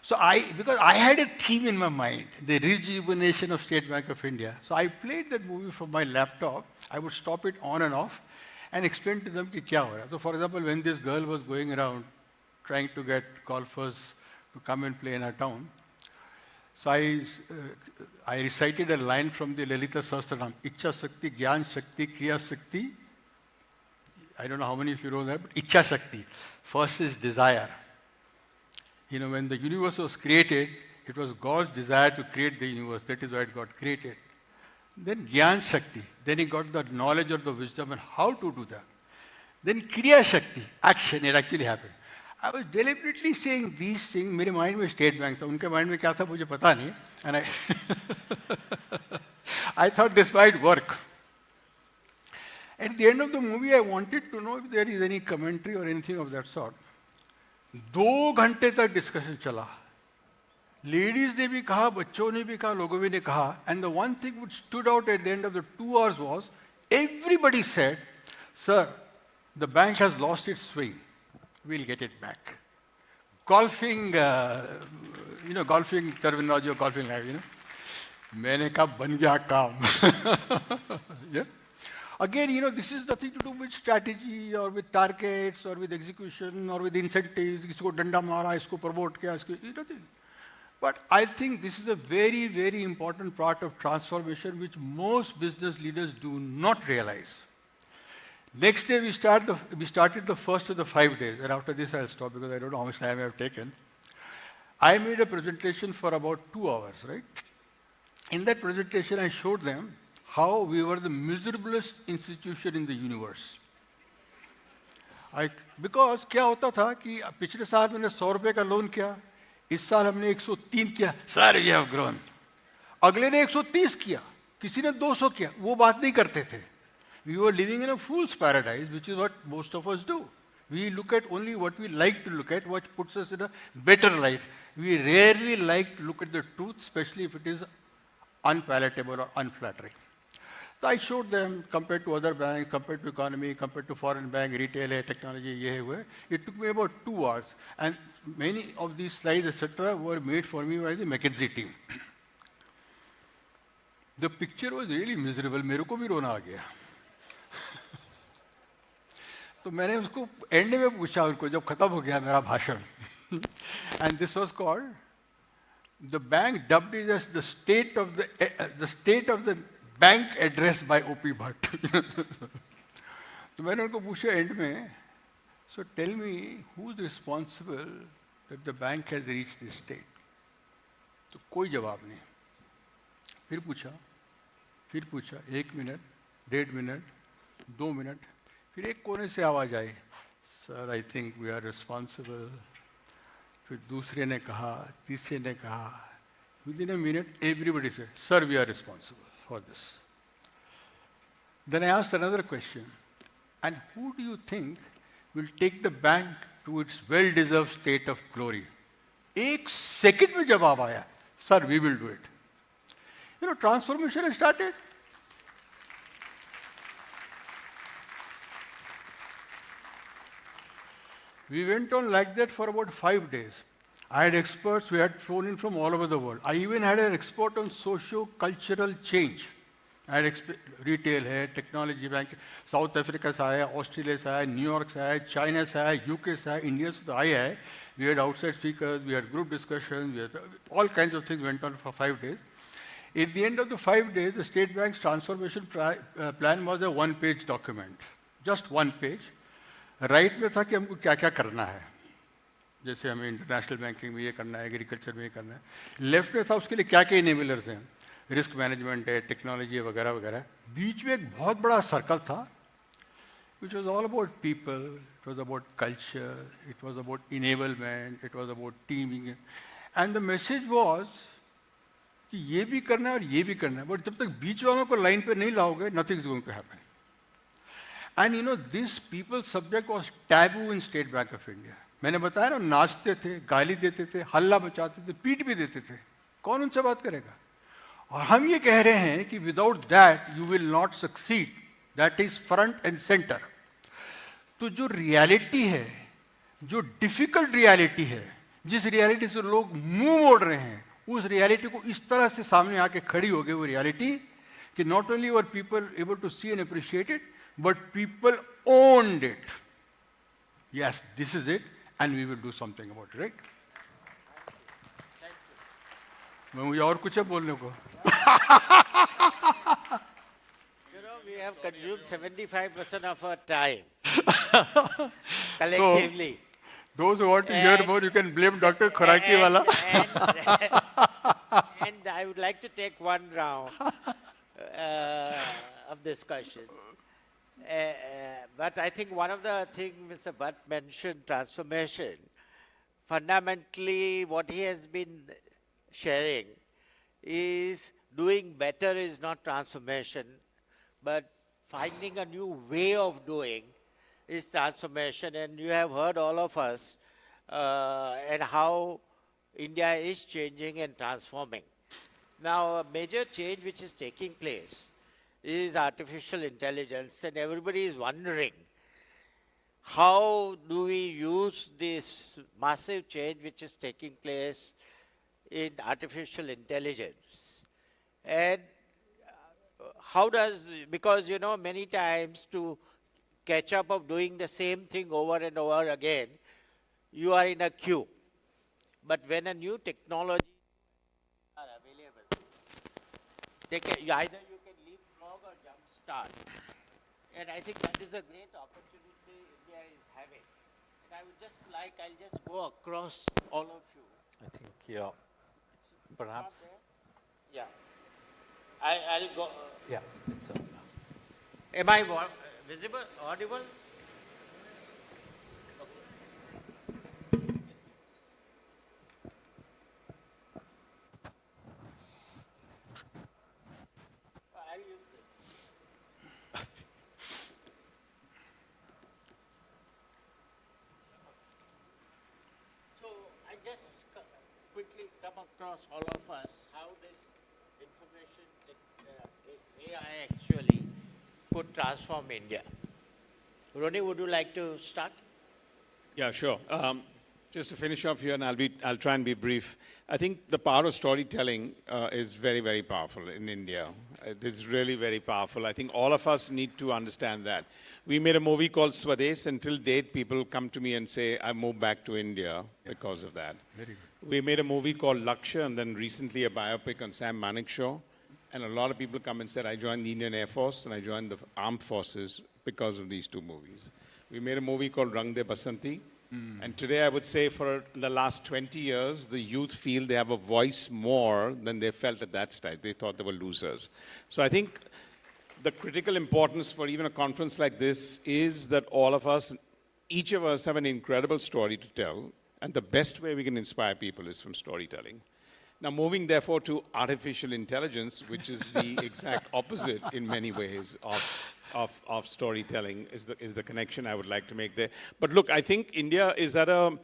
So because I had a theme in my mind, the rejuvenation of State Bank of India. So I played that movie from my laptop. I would stop it on and off and explain to them ki kya ho raha. So for example, when this girl was going around trying to get golfers to come and play in our town. So I recited a line from the Lalita Sahasranam, Ichha Shakti, Gyan Shakti, Kriya Shakti. I don't know how many of you know that, but Ichha Shakti. First is desire. You know, when the universe was created, it was God's desire to create the universe. That is why it got created. Then Gyan Shakti. Then he got the knowledge or the wisdom and how to do that. Then Kriya Shakti, action, it actually happened. I was deliberately saying these things. मेरे mind में State Bank था, उनके mind में क्या था मुझे पता नहीं. And I thought this might work. At the end of the movie, I wanted to know if there is any commentary or anything of that sort. 2 घंटे तक discussion चला. Ladies ने भी कहा, बच्चों ने भी कहा, लोगों ने कहा. And the one thing which stood out at the end of the 2 hours was, everybody said, "Sir, the bank has lost its swing. We'll get it back." Golfing, golfing terminology or golfing life, मैंने कहा बन गया काम. Yeah. Again, this is nothing to do with strategy or with targets or with execution or with incentives. इसको डंडा मारा, इसको promote किया, इसको nothing. But I think this is a very, very important part of transformation which most business leaders do not realize. Next day we started the first of the 5 days, and after this I'll stop because I don't know how much time I have taken. I made a presentation for about 2 hours, right? In that presentation I showed them how we were the miserablest institution in the universe. Because क्या होता था कि पिछले साल मैंने 100 रुपए का loan किया, इस साल हमने 103 किया, sir we have grown. अगले ने 130 किया, किसी ने 200 किया, वो बात नहीं करते थे. We were living in a fool's paradise, which is what most of us do. We look at only what we like to look at, what puts us in a better light. We rarely like to look at the truth, especially if it is unpalatable or unflattering. So I showed them, compared to other banks, compared to economy, compared to foreign bank, retail, technology, it took me about 2 hours. And many of these slides, etc., were made for me by the McKinsey team. The picture was really miserable. मेरे को भी रोना आ गया. तो मैंने उसको and में पूछा उनको जब खत्म हो गया मेरा भाषण. And this was called, the bank dubbed it as the state of the bank address by O.P. Bhatt. तो मैंने उनको पूछा एंड में, so tell me who is responsible that the bank has reached this state? तो कोई जवाब नहीं. फिर पूछा 1 मिनट, 1.5 मिनट, 2 मिनट, फिर एक कोने से आवाज आई, sir I think we are responsible. फिर दूसरे ने कहा, तीसरे ने कहा. Within a minute, everybody said, sir, we are responsible for this. Then I asked another question, and who do you think will take the bank to its well-deserved state of glory? 1 second में जवाब आया, sir, we will do it. Transformation has started. We went on like that for about 5 days. I had experts who had flown in from all over the world. I even had an expert on socio-cultural change. I had retail है, technology bank, South Africa से आया, Australia से आया, New York से आया, China से आया, UK से आया, India से तो आया है. We had outside speakers, we had group discussions, we had all kinds of things went on for 5 days. At the end of the 5 days, the State Bank's transformation plan was a 1-page document, just 1 page. Right में था कि हमको क्या क्या करना है, जैसे हमें इंटरनेशनल बैंकिंग में ये करना है, एग्रीकल्चर में ये करना है. लेफ्ट में था उसके लिए क्या क्या इनेबलर्स हैं, रिस्क मैनेजमेंट है, टेक्नोलॉजी है, वगैरह वगैरह. बीच में एक बहुत बड़ा सर्कल था, which was all about people, it was about culture, it was about enablement, it was about teaming. And the message was कि ये भी करना है और ये भी करना है, बट जब तक बीच वालों को लाइन पे नहीं लाओगे, nothing is going to happen. And this people subject was taboo in State Bank of India. मैंने बताया ना, नाचते थे, गाली देते थे, हल्ला मचाते थे, पीट भी देते थे. कौन उनसे बात करेगा? और हम ये कह रहे हैं कि without that you will not succeed. That is front and center. तो जो रियलिटी है, जो डिफिकल्ट रियलिटी है, जिस रियलिटी से लोग मुंह मोड़ रहे हैं, उस रियलिटी को इस तरह से सामने आके खड़ी हो गई वो रियलिटी कि not only were people able to see and appreciate it, but people owned it. Yes, this is it, and we will do something about it, right? मुझे और कुछ है बोलने को? You know, we have consumed 75% of our time collectively. So, those who want to hear more, you can blame Dr. Khoraki wala. And I would like to take one round of discussion. But I think one of the things Mr. Bhatt mentioned, transformation, fundamentally what he has been sharing is doing better is not transformation, but finding a new way of doing is transformation. And you have heard all of us and how India is changing and transforming. Now, a major change which is taking place is artificial intelligence, and everybody is wondering, how do we use this massive change which is taking place in artificial intelligence? And how does, because you know, many times to catch up of doing the same thing over and over again, you are in a queue. But when a new technology are available, either you can leapfrog or jumpstart. And I think that is a great opportunity India is having. And I would just like, I'll just go across all of you. I think, yeah, perhaps. Yeah. I'll go. Yeah, it's Am I visible, audible? I'll use this. So I just quickly come across all of us how this information AI actually could transform India. Ronnie, would you like to start? Yeah, sure. Just to finish off here, and I'll try and be brief. I think the power of storytelling is very, very powerful in India. It is really very powerful. I think all of us need to understand that. We made a movie called Swadesh, and till date, people come to me and say, I moved back to India because of that. Very good. We made a movie called Lakshya, and then recently a biopic on Sam Manekshaw. And a lot of people come and said, I joined the Indian Air Force and I joined the armed forces because of these two movies. We made a movie called Rang De Basanti. And today I would say for the last 20 years, the youth feel they have a voice more than they felt at that stage. They thought they were losers. So I think the critical importance for even a conference like this is that all of us, each of us have an incredible story to tell. And the best way we can inspire people is from storytelling. Now, moving therefore to artificial intelligence, which is the exact opposite in many ways of storytelling, is the connection I would like to make there. But look, I think India is at an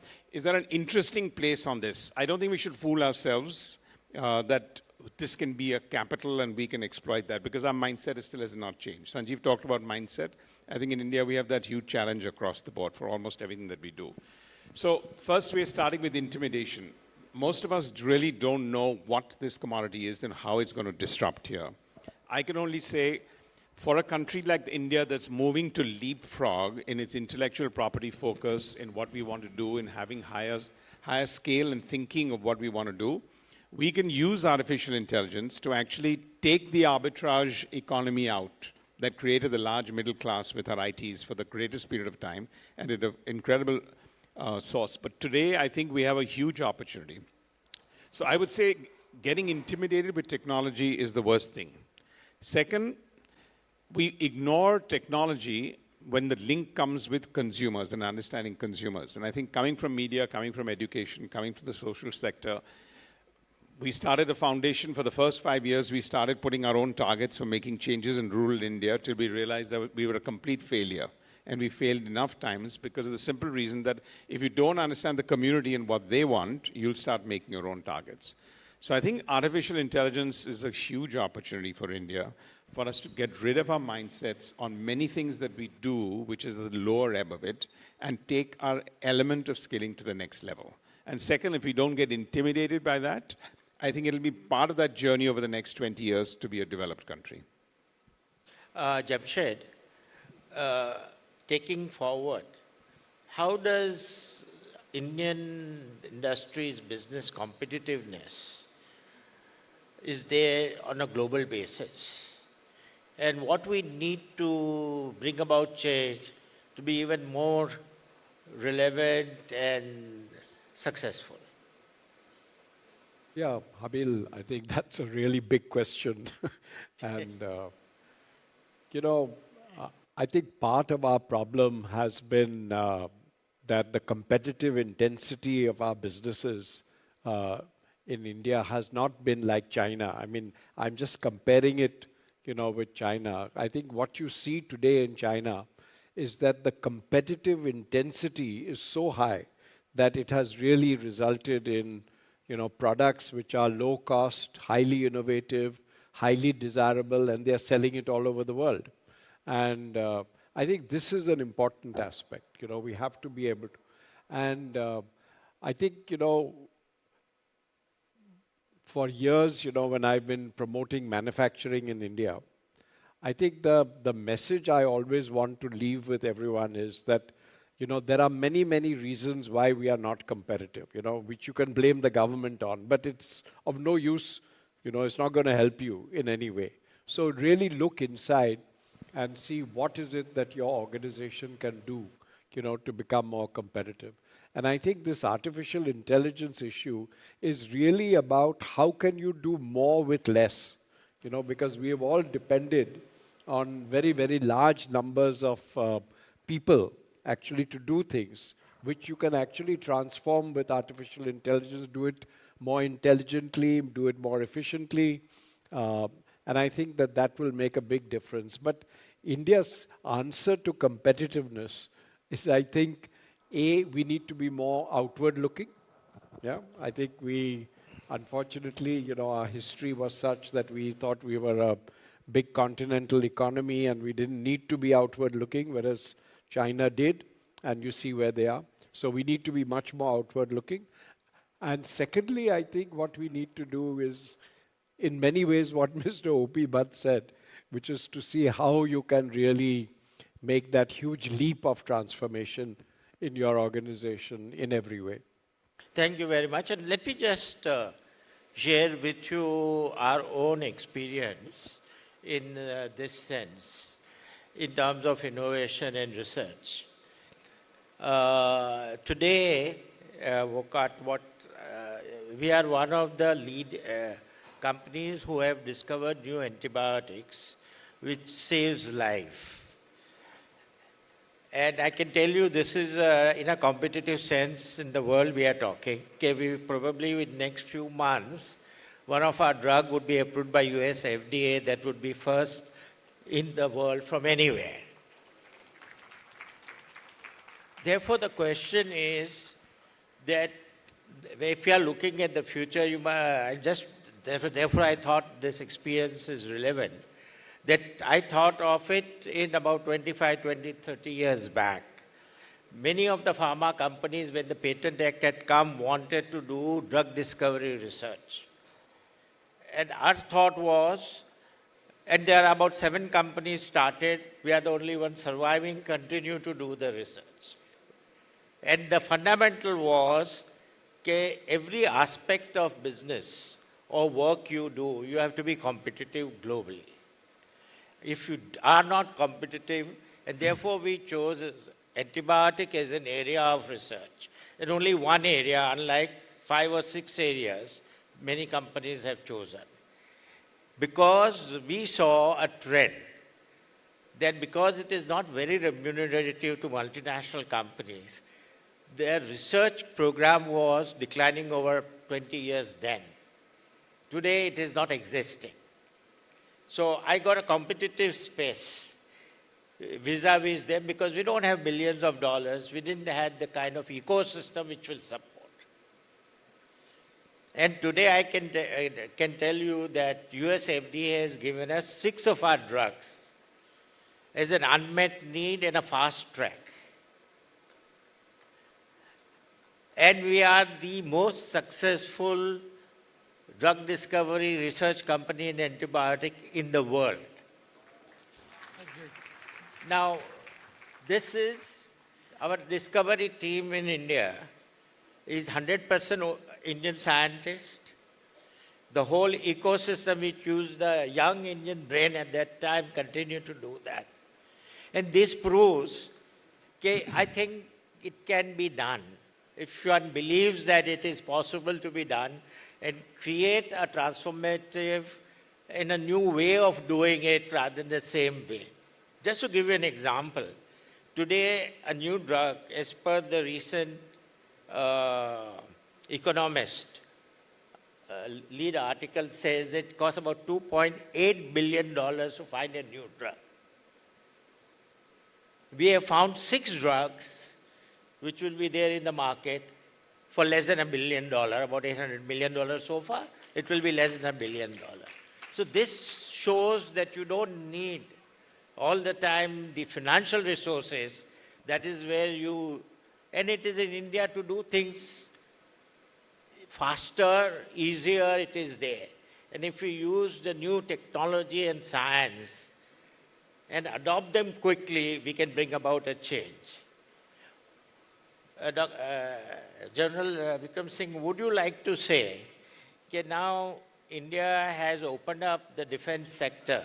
interesting place on this. I don't think we should fool ourselves that this can be a capital and we can exploit that, because our mindset still has not changed. Sanjeev talked about mindset. I think in India we have that huge challenge across the board for almost everything that we do. So first we're starting with intimidation. Most of us really don't know what this commodity is and how it's going to disrupt here. I can only say, for a country like India that's moving to leapfrog in its intellectual property focus, in what we want to do, in having higher scale and thinking of what we want to do, we can use artificial intelligence to actually take the arbitrage economy out that created the large middle class with our ITs for the greatest period of time, and it's an incredible source. But today, I think we have a huge opportunity. So I would say getting intimidated with technology is the worst thing. Second, we ignore technology when the link comes with consumers and understanding consumers. And I think coming from media, coming from education, coming from the social sector, we started a foundation. For the first 5 years, we started putting our own targets for making changes in rural India till we realized that we were a complete failure. And we failed enough times because of the simple reason that if you don't understand the community and what they want, you'll start making your own targets. So I think artificial intelligence is a huge opportunity for India, for us to get rid of our mindsets on many things that we do, which is the lower ebb of it, and take our element of skilling to the next level. And second, if we don't get intimidated by that, I think it'll be part of that journey over the next 20 years to be a developed country. Jamshed, taking forward, how does Indian industry's business competitiveness is there on a global basis. And what we need to bring about change to be even more relevant and successful. Yeah, Habil, I think that's a really big question. And, I think part of our problem has been that the competitive intensity of our businesses in India has not been like China. I mean, I'm just comparing it, with China. I think what you see today in China is that the competitive intensity is so high that it has really resulted in, products which are low cost, highly innovative, highly desirable, and they're selling it all over the world. And I think this is an important aspect. We have to be able to. And I think, for years, when I've been promoting manufacturing in India, I think the message I always want to leave with everyone is that, there are many, many reasons why we are not competitive, which you can blame the government on, but it's of no use, it's not going to help you in any way. So really look inside and see what is it that your organization can do, to become more competitive. And I think this artificial intelligence issue is really about how can you do more with less, because we have all depended on very, very large numbers of people actually to do things, which you can actually transform with artificial intelligence, do it more intelligently, do it more efficiently. And I think that will make a big difference. But India's answer to competitiveness is, I think, we need to be more outward looking. Yeah, I think we, unfortunately, our history was such that we thought we were a big continental economy and we didn't need to be outward looking, whereas China did, and you see where they are. So we need to be much more outward looking. And secondly, I think what we need to do is, in many ways, what Mr. O.P. Bhatt said, which is to see how you can really make that huge leap of transformation in your organization in every way. Thank you very much. And let me just share with you our own experience in this sense, in terms of innovation and research. Today, we are one of the lead companies who have discovered new antibiotics which saves life. And I can tell you this is in a competitive sense in the world we are talking. Okay, we probably in next few months, one of our drug would be approved by US FDA that would be first in the world from anywhere. Therefore, the question is that if you are looking at the future, therefore I thought this experience is relevant. That I thought of it in about 25, 20, 30 years back. Many of the pharma companies, when the Patent Act had come, wanted to do drug discovery research. And our thought was, and there are about 7 companies started, we are the only ones surviving, continue to do the research. And the fundamental was, every aspect of business or work you do, you have to be competitive globally. If you are not competitive, and therefore we chose antibiotic as an area of research. And only one area, unlike 5 or 6 areas, many companies have chosen. Because we saw a trend that because it is not very remunerative to multinational companies, their research program was declining over 20 years then. Today it is not existing. So I got a competitive space vis-a-vis them because we don't have billions of dollars. We didn't have the kind of ecosystem which will support. And today I can tell you that US FDA has given us 6 of our drugs as an unmet need and a fast track. And we are the most successful drug discovery research company in antibiotic in the world. Now, this is our discovery team in India is 100% Indian scientists. The whole ecosystem which used the young Indian brain at that time continue to do that. And this proves that I think it can be done. If one believes that it is possible to be done and create a transformative in a new way of doing it rather than the same way. Just to give you an example, today a new drug, as per the recent Economist lead article says it costs about $2.8 billion to find a new drug. We have found 6 drugs which will be there in the market for less than $1 billion, about $800 million so far. It will be less than $1 billion. So this shows that you don't need all the time the financial resources. That is where you, and it is in India to do things faster, easier, it is there. And if we use the new technology and science and adopt them quickly, we can bring about a change. General Vikram Singh, would you like to say that now India has opened up the defense sector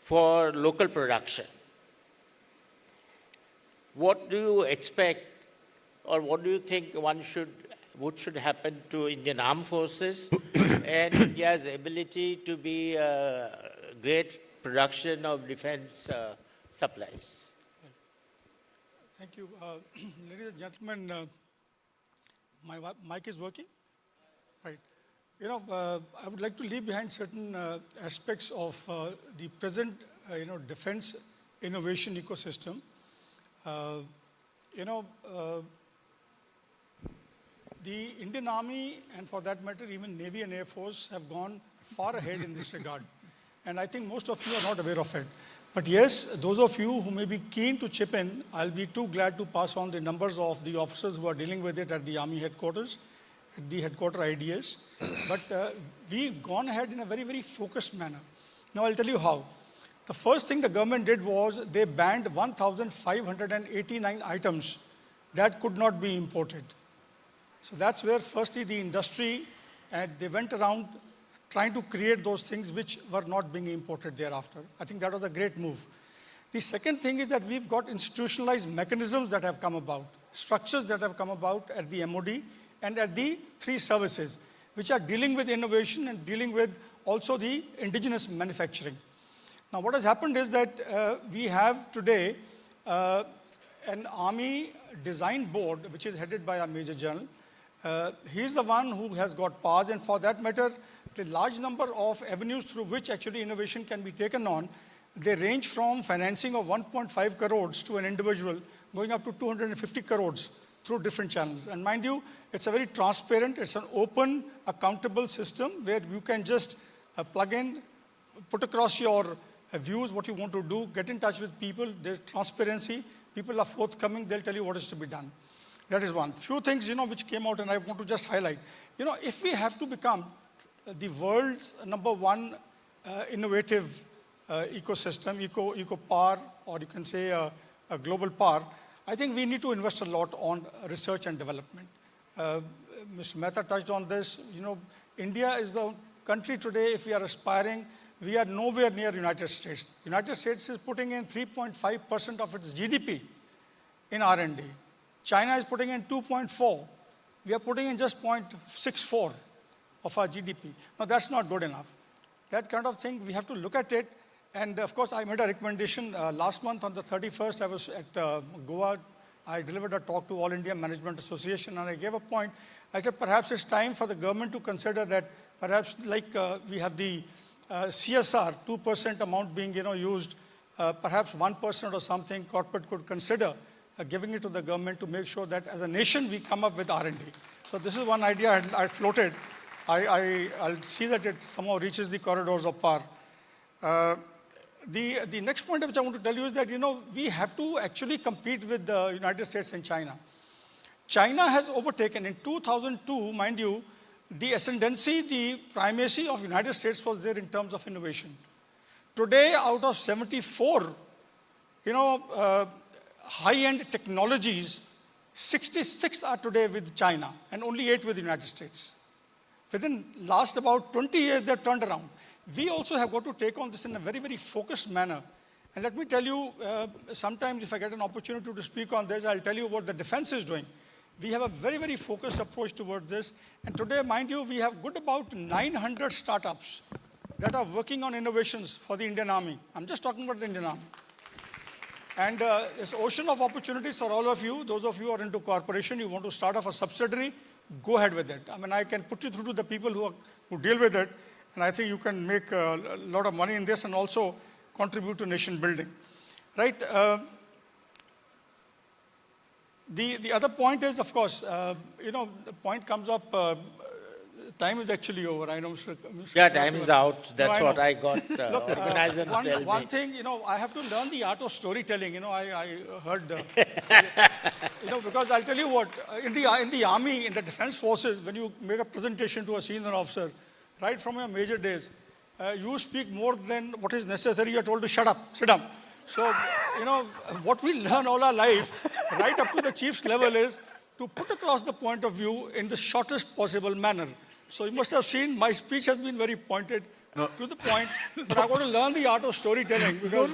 for local production? What do you expect, or what do you think what should happen to Indian Armed Forces and India's ability to be a great production of defense supplies? Thank you. Ladies and gentlemen, my mic is working? Right. You know, I would like to leave behind certain aspects of the present, defense innovation ecosystem. The Indian Army, and for that matter, even Navy and Air Force, have gone far ahead in this regard. And I think most of you are not aware of it. But yes, those of you who may be keen to chip in, I'll be too glad to pass on the numbers of the officers who are dealing with it at the Army headquarters, at the headquarter IDS. But we've gone ahead in a very, very focused manner. Now I'll tell you how. The first thing the government did was they banned 1,589 items that could not be imported. So that's where firstly the industry, and they went around trying to create those things which were not being imported thereafter. I think that was a great move. The second thing is that we've got institutionalized mechanisms that have come about, structures that have come about at the MOD and at the 3 services, which are dealing with innovation and dealing with also the indigenous manufacturing. Now what has happened is that we have today an Army design board which is headed by our Major General. He's the one who has got powers, and for that matter, the large number of avenues through which actually innovation can be taken on, they range from financing of 1.5 crores to an individual, going up to 250 crores through different channels. And mind you, it's a very transparent, it's an open, accountable system where you can just plug in, put across your views, what you want to do, get in touch with people, there's transparency, people are forthcoming, they'll tell you what is to be done. That is one. Few things, which came out and I want to just highlight. If we have to become the world's #1 innovative ecosystem, eco power, or you can say a global power, I think we need to invest a lot on research and development. Mr. Mehta touched on this. India is the country today, if we are aspiring, we are nowhere near United States. United States is putting in 3.5% of its GDP in R&D. China is putting in 2.4. We are putting in just 0.64 of our GDP. Now that's not good enough. That kind of thing, we have to look at it. And of course, I made a recommendation last month on the 31st. I was at Goa. I delivered a talk to All India Management Association, and I gave a point. I said perhaps it's time for the government to consider that perhaps like we have the CSR, 2% amount being used, perhaps 1% or something corporate could consider giving it to the government to make sure that as a nation we come up with R&D. So this is one idea I floated. I'll see that it somehow reaches the corridors of power. The next point which I want to tell you is that, we have to actually compete with the United States and China. China has overtaken in 2002, mind you, the ascendancy, the primacy of United States was there in terms of innovation. Today, out of 74, high-end technologies 66 are today with China and only 8 with the United States. Within last about 20 years, they've turned around. We also have got to take on this in a very, very focused manner. And let me tell you, sometimes if I get an opportunity to speak on this, I'll tell you what the defense is doing. We have a very, very focused approach towards this. And today, mind you, we have good about 900 startups that are working on innovations for the Indian Army. I'm just talking about the Indian Army. And this ocean of opportunities for all of you, those of you who are into corporation, you want to start off a subsidiary, go ahead with it. I mean, I can put you through to the people who deal with it, and I think you can make a lot of money in this and also contribute to nation building. Right? The other point is, of course, the point comes up, time is actually over. I know, Mr. Yeah, time is out. That's No, what know. I got Look, organizer to tell me. one thing, I have to learn the art of storytelling. I heard, because I'll tell you what, in the army, in the defense forces, when you make a presentation to a senior officer, right from your major days, you speak more than what is necessary. You're told to shut up, sit down. So, what we learn all our life, right up to the chief's level, is to put across the point of view in the shortest possible manner. So you must have seen my speech has been very pointed to the point, but I want to learn the art of storytelling because,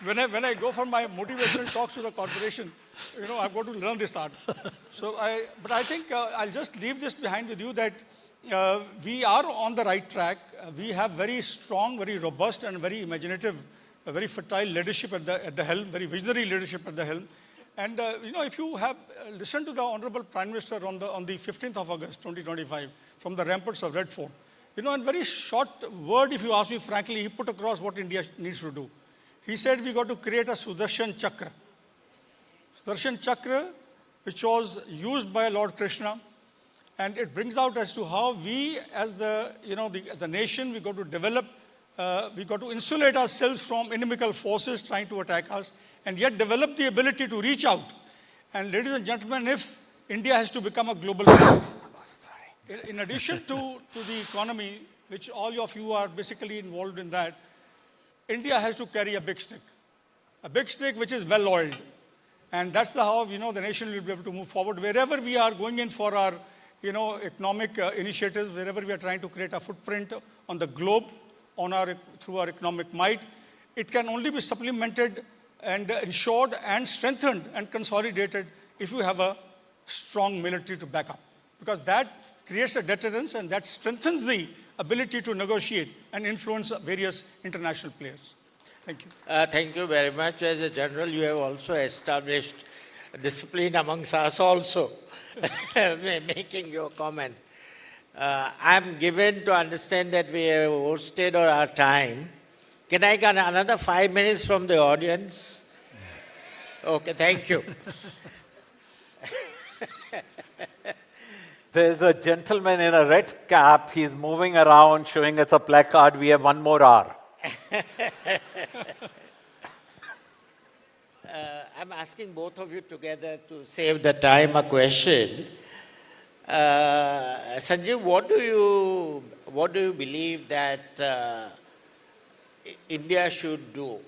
when I go for my motivational talks to the corporation, I've got to learn this art. But I think I'll just leave this behind with you that we are on the right track. We have very strong, very robust, and very imaginative, very fertile leadership at the helm, very visionary leadership at the helm. And, if you have listened to the Honorable Prime Minister on the 15th of August, 2025, from the ramparts of Red Fort, in very short word, if you ask me frankly, he put across what India needs to do. He said we got to create a Sudarshan Chakra. Sudarshan Chakra, which was used by Lord Krishna, and it brings out as to how we, as the nation, we got to develop, we got to insulate ourselves from inimical forces trying to attack us, and yet develop the ability to reach out. And ladies and gentlemen, if India has to become a global power, in addition to the economy, which all of you are basically involved in that, India has to carry a big stick which is well oiled. And that's how, the nation will be able to move forward. Wherever we are going in for our, economic initiatives, wherever we are trying to create a footprint on the globe, through our economic might, it can only be supplemented and ensured and strengthened and consolidated if you have a strong military to back up. Because that creates a deterrence and that strengthens the ability to negotiate and influence various international players. Thank you. Thank you very much. As a general, you have also established discipline amongst us also, making your comment. I'm given to understand that we have overstayed our time. Can I get another 5 minutes from the audience? Okay, thank you. There's a gentleman in a red cap. He's moving around, showing us a placard. We have 1 more hour. I'm asking both of you together to save the time a question. Sanjeev, what do you believe that India should do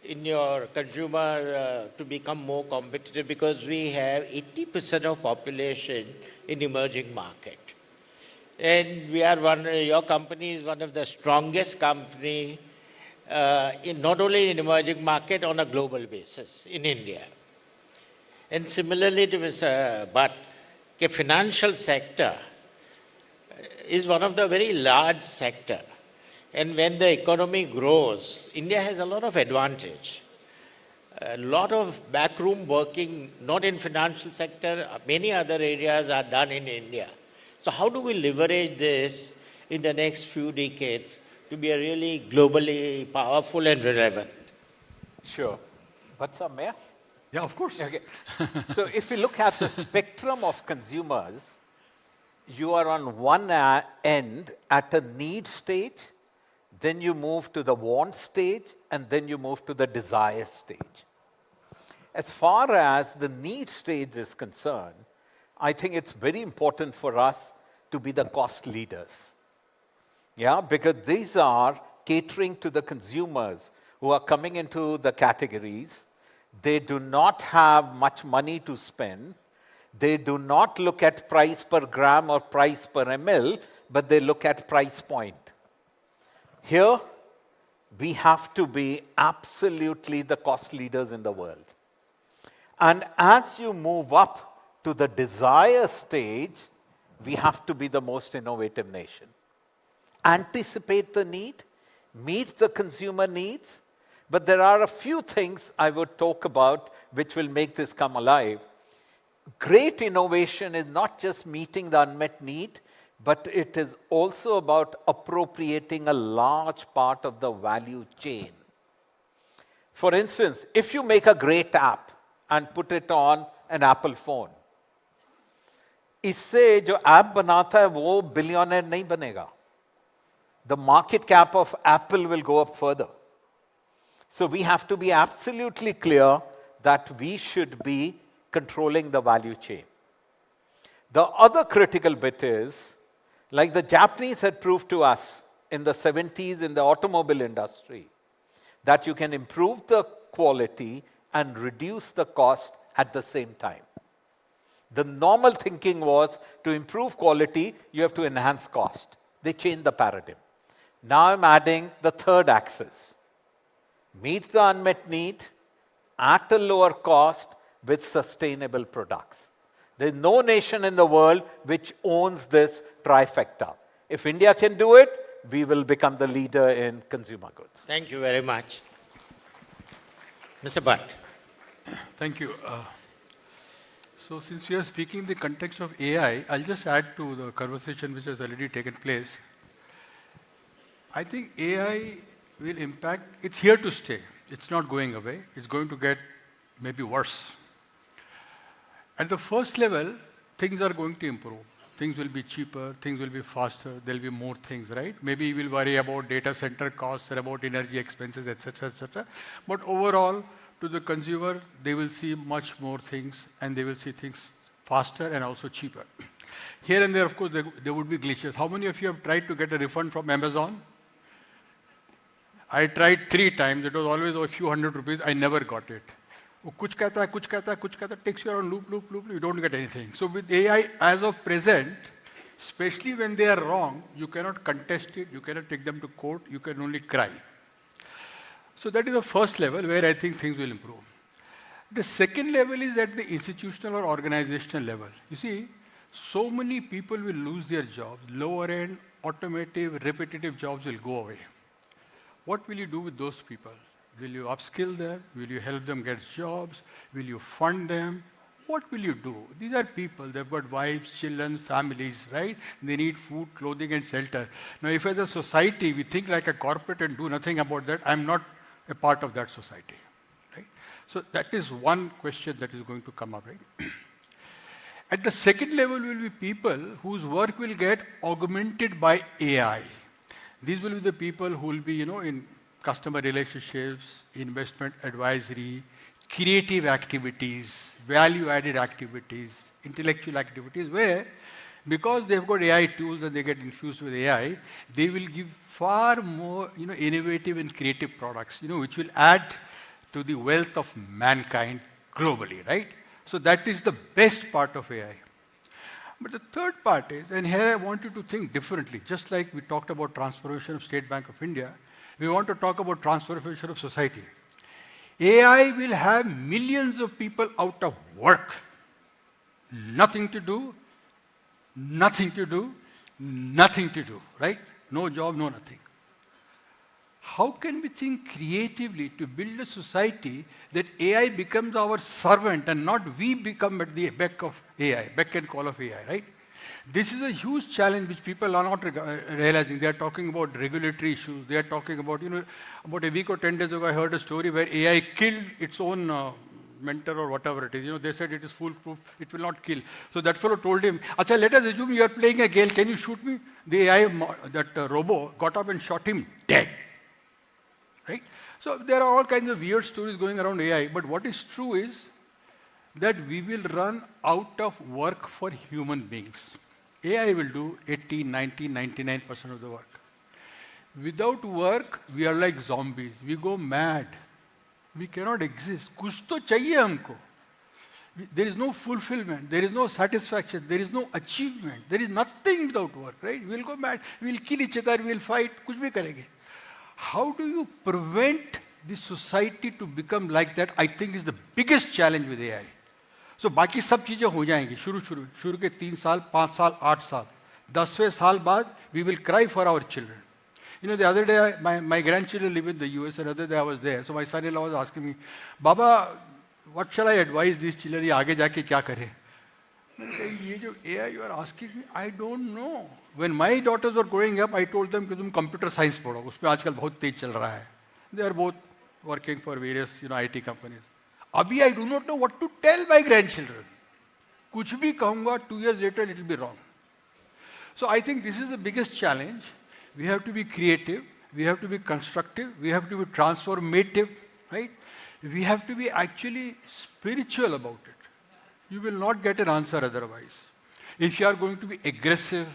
in your consumer to become more competitive? Because we have 80% of population in emerging market. And we are your company is one of the strongest company not only in emerging market, on a global basis in India. And similarly to Mr. Bhatt, the financial sector is one of the very large sector. And when the economy grows, India has a lot of advantage. A lot of backroom working, not in financial sector, many other areas are done in India. So how do we leverage this in the next few decades to be a really globally powerful and relevant? Sure. But sir, may I? Yeah, of course. Okay. So if you look at the spectrum of consumers, you are on one end at a need stage, then you move to the want stage, and then you move to the desire stage. As far as the need stage is concerned, I think it's very important for us to be the cost leaders. Yeah, because these are catering to the consumers who are coming into the categories. They do not have much money to spend. They do not look at price per gram or price per ml, but they look at price point. Here, we have to be absolutely the cost leaders in the world. And as you move up to the desire stage, we have to be the most innovative nation. Anticipate the need, meet the consumer needs, but there are a few things I would talk about which will make this come alive. Great innovation is not just meeting the unmet need, but it is also about appropriating a large part of the value chain. For instance, if you make a great app and put it on an Apple phone, इससे जो app बनाता है वो billionaire नहीं बनेगा. The market cap of Apple will go up further. So we have to be absolutely clear that we should be controlling the value chain. The other critical bit is, like the Japanese had proved to us in the 70s in the automobile industry, that you can improve the quality and reduce the cost at the same time. The normal thinking was to improve quality, you have to enhance cost. They changed the paradigm. Now I'm adding the third axis. Meet the unmet need at a lower cost with sustainable products. There's no nation in the world which owns this trifecta. If India can do it, we will become the leader in consumer goods. Thank you very much. Mr. Bhatt. Thank you. So since we are speaking in the context of AI, I'll just add to the conversation which has already taken place. I think AI will impact, it's here to stay. It's not going away. It's going to get maybe worse. At the first level, things are going to improve. Things will be cheaper, things will be faster, there'll be more things, right? Maybe you will worry about data center costs or about energy expenses, etc., etc. But overall, to the consumer, they will see much more things and they will see things faster and also cheaper. Here and there, of course, there would be glitches. How many of you have tried to get a refund from Amazon? I tried 3 times. It was always a few hundred rupees. I never got it. Kuch kehta hai, kuch kehta hai, kuch kehta hai, takes you around loop, you don't get anything. So with AI, as of present, especially when they are wrong, you cannot contest it, you cannot take them to court, you can only cry. So that is the first level where I think things will improve. The second level is at the institutional or organizational level. You see, so many people will lose their jobs. Lower end, automotive, repetitive jobs will go away. What will you do with those people? Will you upskill them? Will you help them get jobs? Will you fund them? What will you do? These are people, they've got wives, children, families, right? They need food, clothing, and shelter. Now, if as a society we think like a corporate and do nothing about that, I'm not a part of that society, right? So that is one question that is going to come up, right? At the second level will be people whose work will get augmented by AI. These will be the people who will be, in customer relationships, investment advisory, creative activities, value-added activities, intellectual activities, where because they've got AI tools and they get infused with AI, they will give far more, innovative and creative products, which will add to the wealth of mankind globally, right? So that is the best part of AI. But the third part is, and here I want you to think differently, just like we talked about transformation of State Bank of India, we want to talk about transformation of society. AI will have millions of people out of work. Nothing to do, nothing to do, nothing to do, right? No job, no nothing. How can we think creatively to build a society that AI becomes our servant and not we become at the beck of AI, beck and call of AI, right? This is a huge challenge which people are not realizing. They are talking about regulatory issues. They are talking about, about a week or 10 days ago, I heard a story where AI killed its own mentor or whatever it is. They said it is foolproof, it will not kill. So that fellow told him, Acha, let us assume you are playing a game, can you shoot me? The AI, that robo, got up and shot him dead. Right? So there are all kinds of weird stories going around AI, but what is true is that we will run out of work for human beings. AI will do 80, 90, 99% of the work. Without work, we are like zombies. We go mad. We cannot exist. कुछ तो चाहिए हमको. There is no fulfillment. There is no satisfaction. There is no achievement. There is nothing without work, right? We'll go mad. We'll kill each other. We'll fight. कुछ भी करेंगे. How do you prevent the society to become like that? I think is the biggest challenge with AI. So बाकी सब चीजें हो जाएंगी शुरू के 3 साल, 5 साल, 8 साल. 10वें साल बाद we will cry for our children. You know, the other day, my grandchildren live in the US, and the other day I was there. So my son-in-law was asking me, Baba, what shall I advise these children? आगे जाके क्या करें? ये जो AI you are asking me, I don't know. When my daughters were growing up, I told them कि तुम computer science पढ़ो. उसमें आजकल बहुत तेज चल रहा है. They are both working for various, IT companies. अभी I do not know what to tell my grandchildren. कुछ भी कहूँगा, 2 years later it will be wrong. So I think this is the biggest challenge. We have to be creative, we have to be constructive, we have to be transformative, right? We have to be actually spiritual about it. You will not get an answer otherwise. If you are going to be aggressive,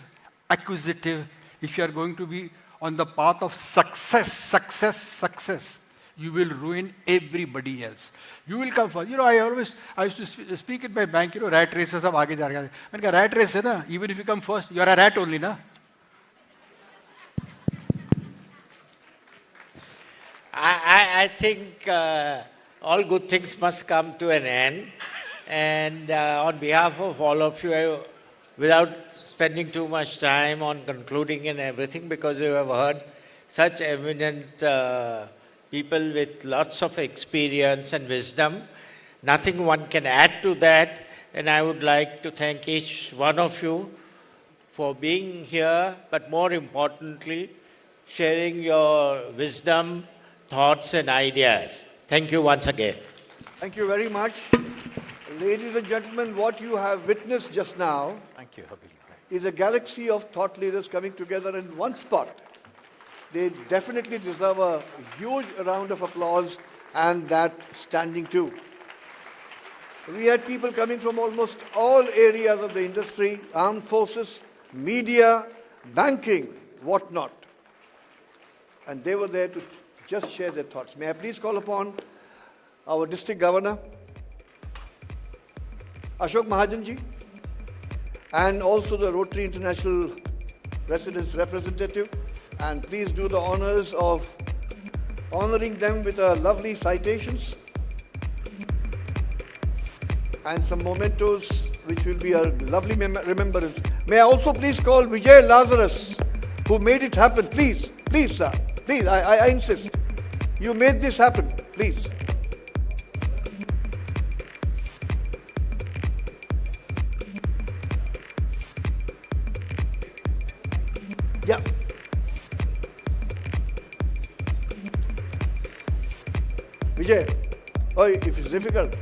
acquisitive, if you are going to be on the path of success, you will ruin everybody else. You will come first. I used to speak at my bank, rat races सब आगे जा रहे हैं. मैंने कहा rat race है ना, even if you come first, you are a rat only ना. I think all good things must come to an end. And on behalf of all of you, without spending too much time on concluding and everything, because you have heard such eminent people with lots of experience and wisdom, nothing one can add to that. And I would like to thank each one of you for being here, but more importantly, sharing your wisdom, thoughts and ideas. Thank you once again. Thank you very much. Ladies and gentlemen, what you have witnessed just now Thank you, Habib. is a galaxy of thought leaders coming together in one spot. They definitely deserve a huge round of applause, and that standing too. We had people coming from almost all areas of the industry, armed forces, media, banking, whatnot. And they were there to just share their thoughts. May I please call upon our district governor, Ashok Mahajanji, and also the Rotary International Residence Representative, and please do the honors of honoring them with lovely citations and some mementos which will be a lovely remembrance. May I also please call Vijay Lazarus, who made it happen. Please, sir. Please, I insist. You made this happen. Please. Yeah. Vijay, if it's difficult.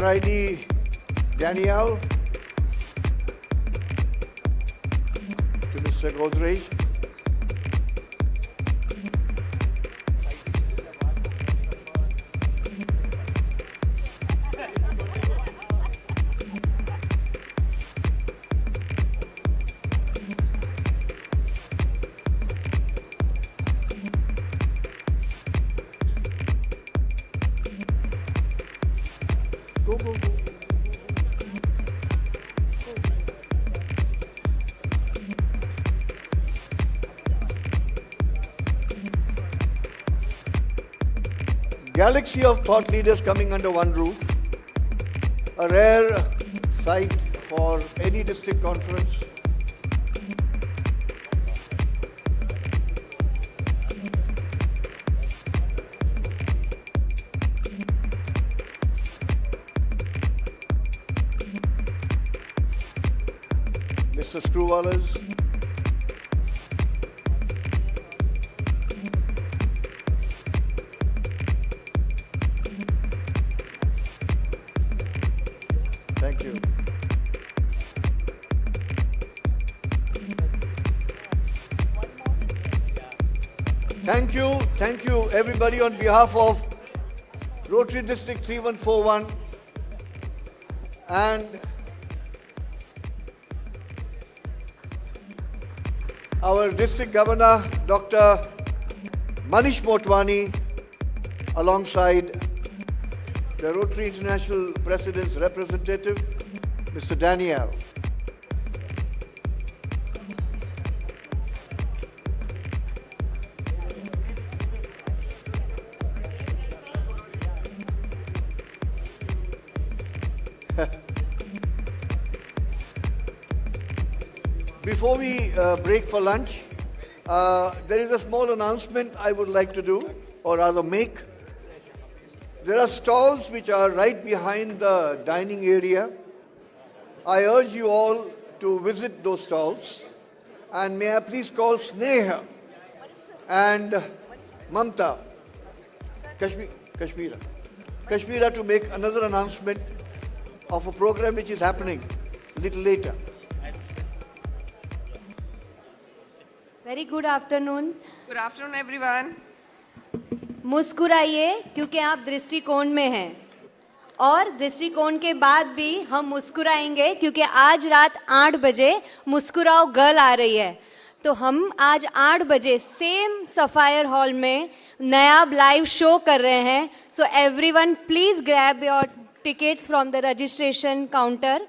RID Danielle to Mr. Godrej. Go. Galaxy of thought leaders coming under one roof. A rare sight for any district conference. screwwallers. Thank you. Thank you everybody on behalf of Rotary District 3141 and our District Governor Dr. Manish Motwani alongside the Rotary International President's representative, Mr. Daniel. Before we break for lunch, there is a small announcement I would like to do, or rather make. There are stalls which are right behind the dining area. I urge you all to visit those stalls. And may I please call Sneha and Mamta, Kashmira to make another announcement of a program which is happening a little later. Very good afternoon. Good afternoon, everyone. मुस्कुराइए क्योंकि आप दृष्टिकोण में हैं और दृष्टिकोण के बाद भी हम मुस्कुराएंगे क्योंकि आज रात 8 बजे मुस्कुराओ गर्ल आ रही है. तो हम आज 8 बजे सेम सफायर हॉल में नया लाइव शो कर रहे हैं. So everyone please grab your tickets from the registration counter.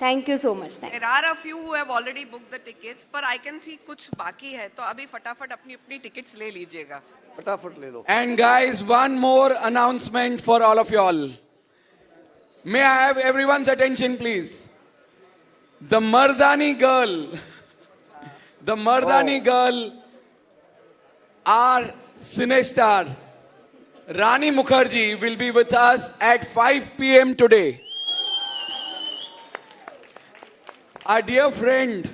Thank you so much. There are a few who have already booked the tickets, पर I can see कुछ बाकी है, तो अभी फटाफट अपनी tickets ले लीजिएगा. फटाफट ले लो. And guys, one more announcement for all of y'all. May I have everyone's attention, please? The Mardani girl, our cinestar, Rani Mukherjee, will be with us at 5 p.m. today. Our dear friend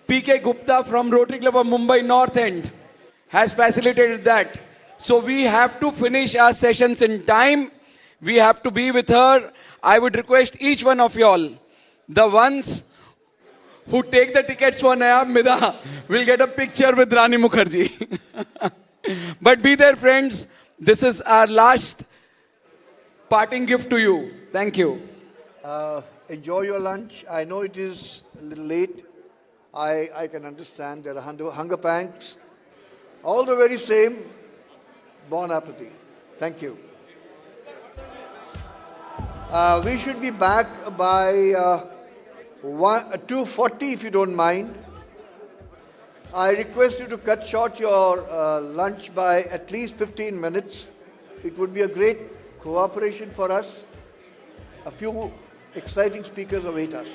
P.K. Gupta from Rotary Club of Mumbai North End has facilitated that. So we have to finish our sessions in time. We have to be with her. I would request each one of y'all, the ones who take the tickets for Nayab Mida, will get a picture with Rani Mukherjee. But be there, friends. This is our last parting gift to you. Thank you. Enjoy your lunch. I know it is a little late. I can understand there are hunger pangs. All the very same, bon appetit. Thank you. We should be back by 2:40 if you don't mind. I request you to cut short your lunch by at least 15 minutes. It would be a great cooperation for us. A few exciting speakers await us.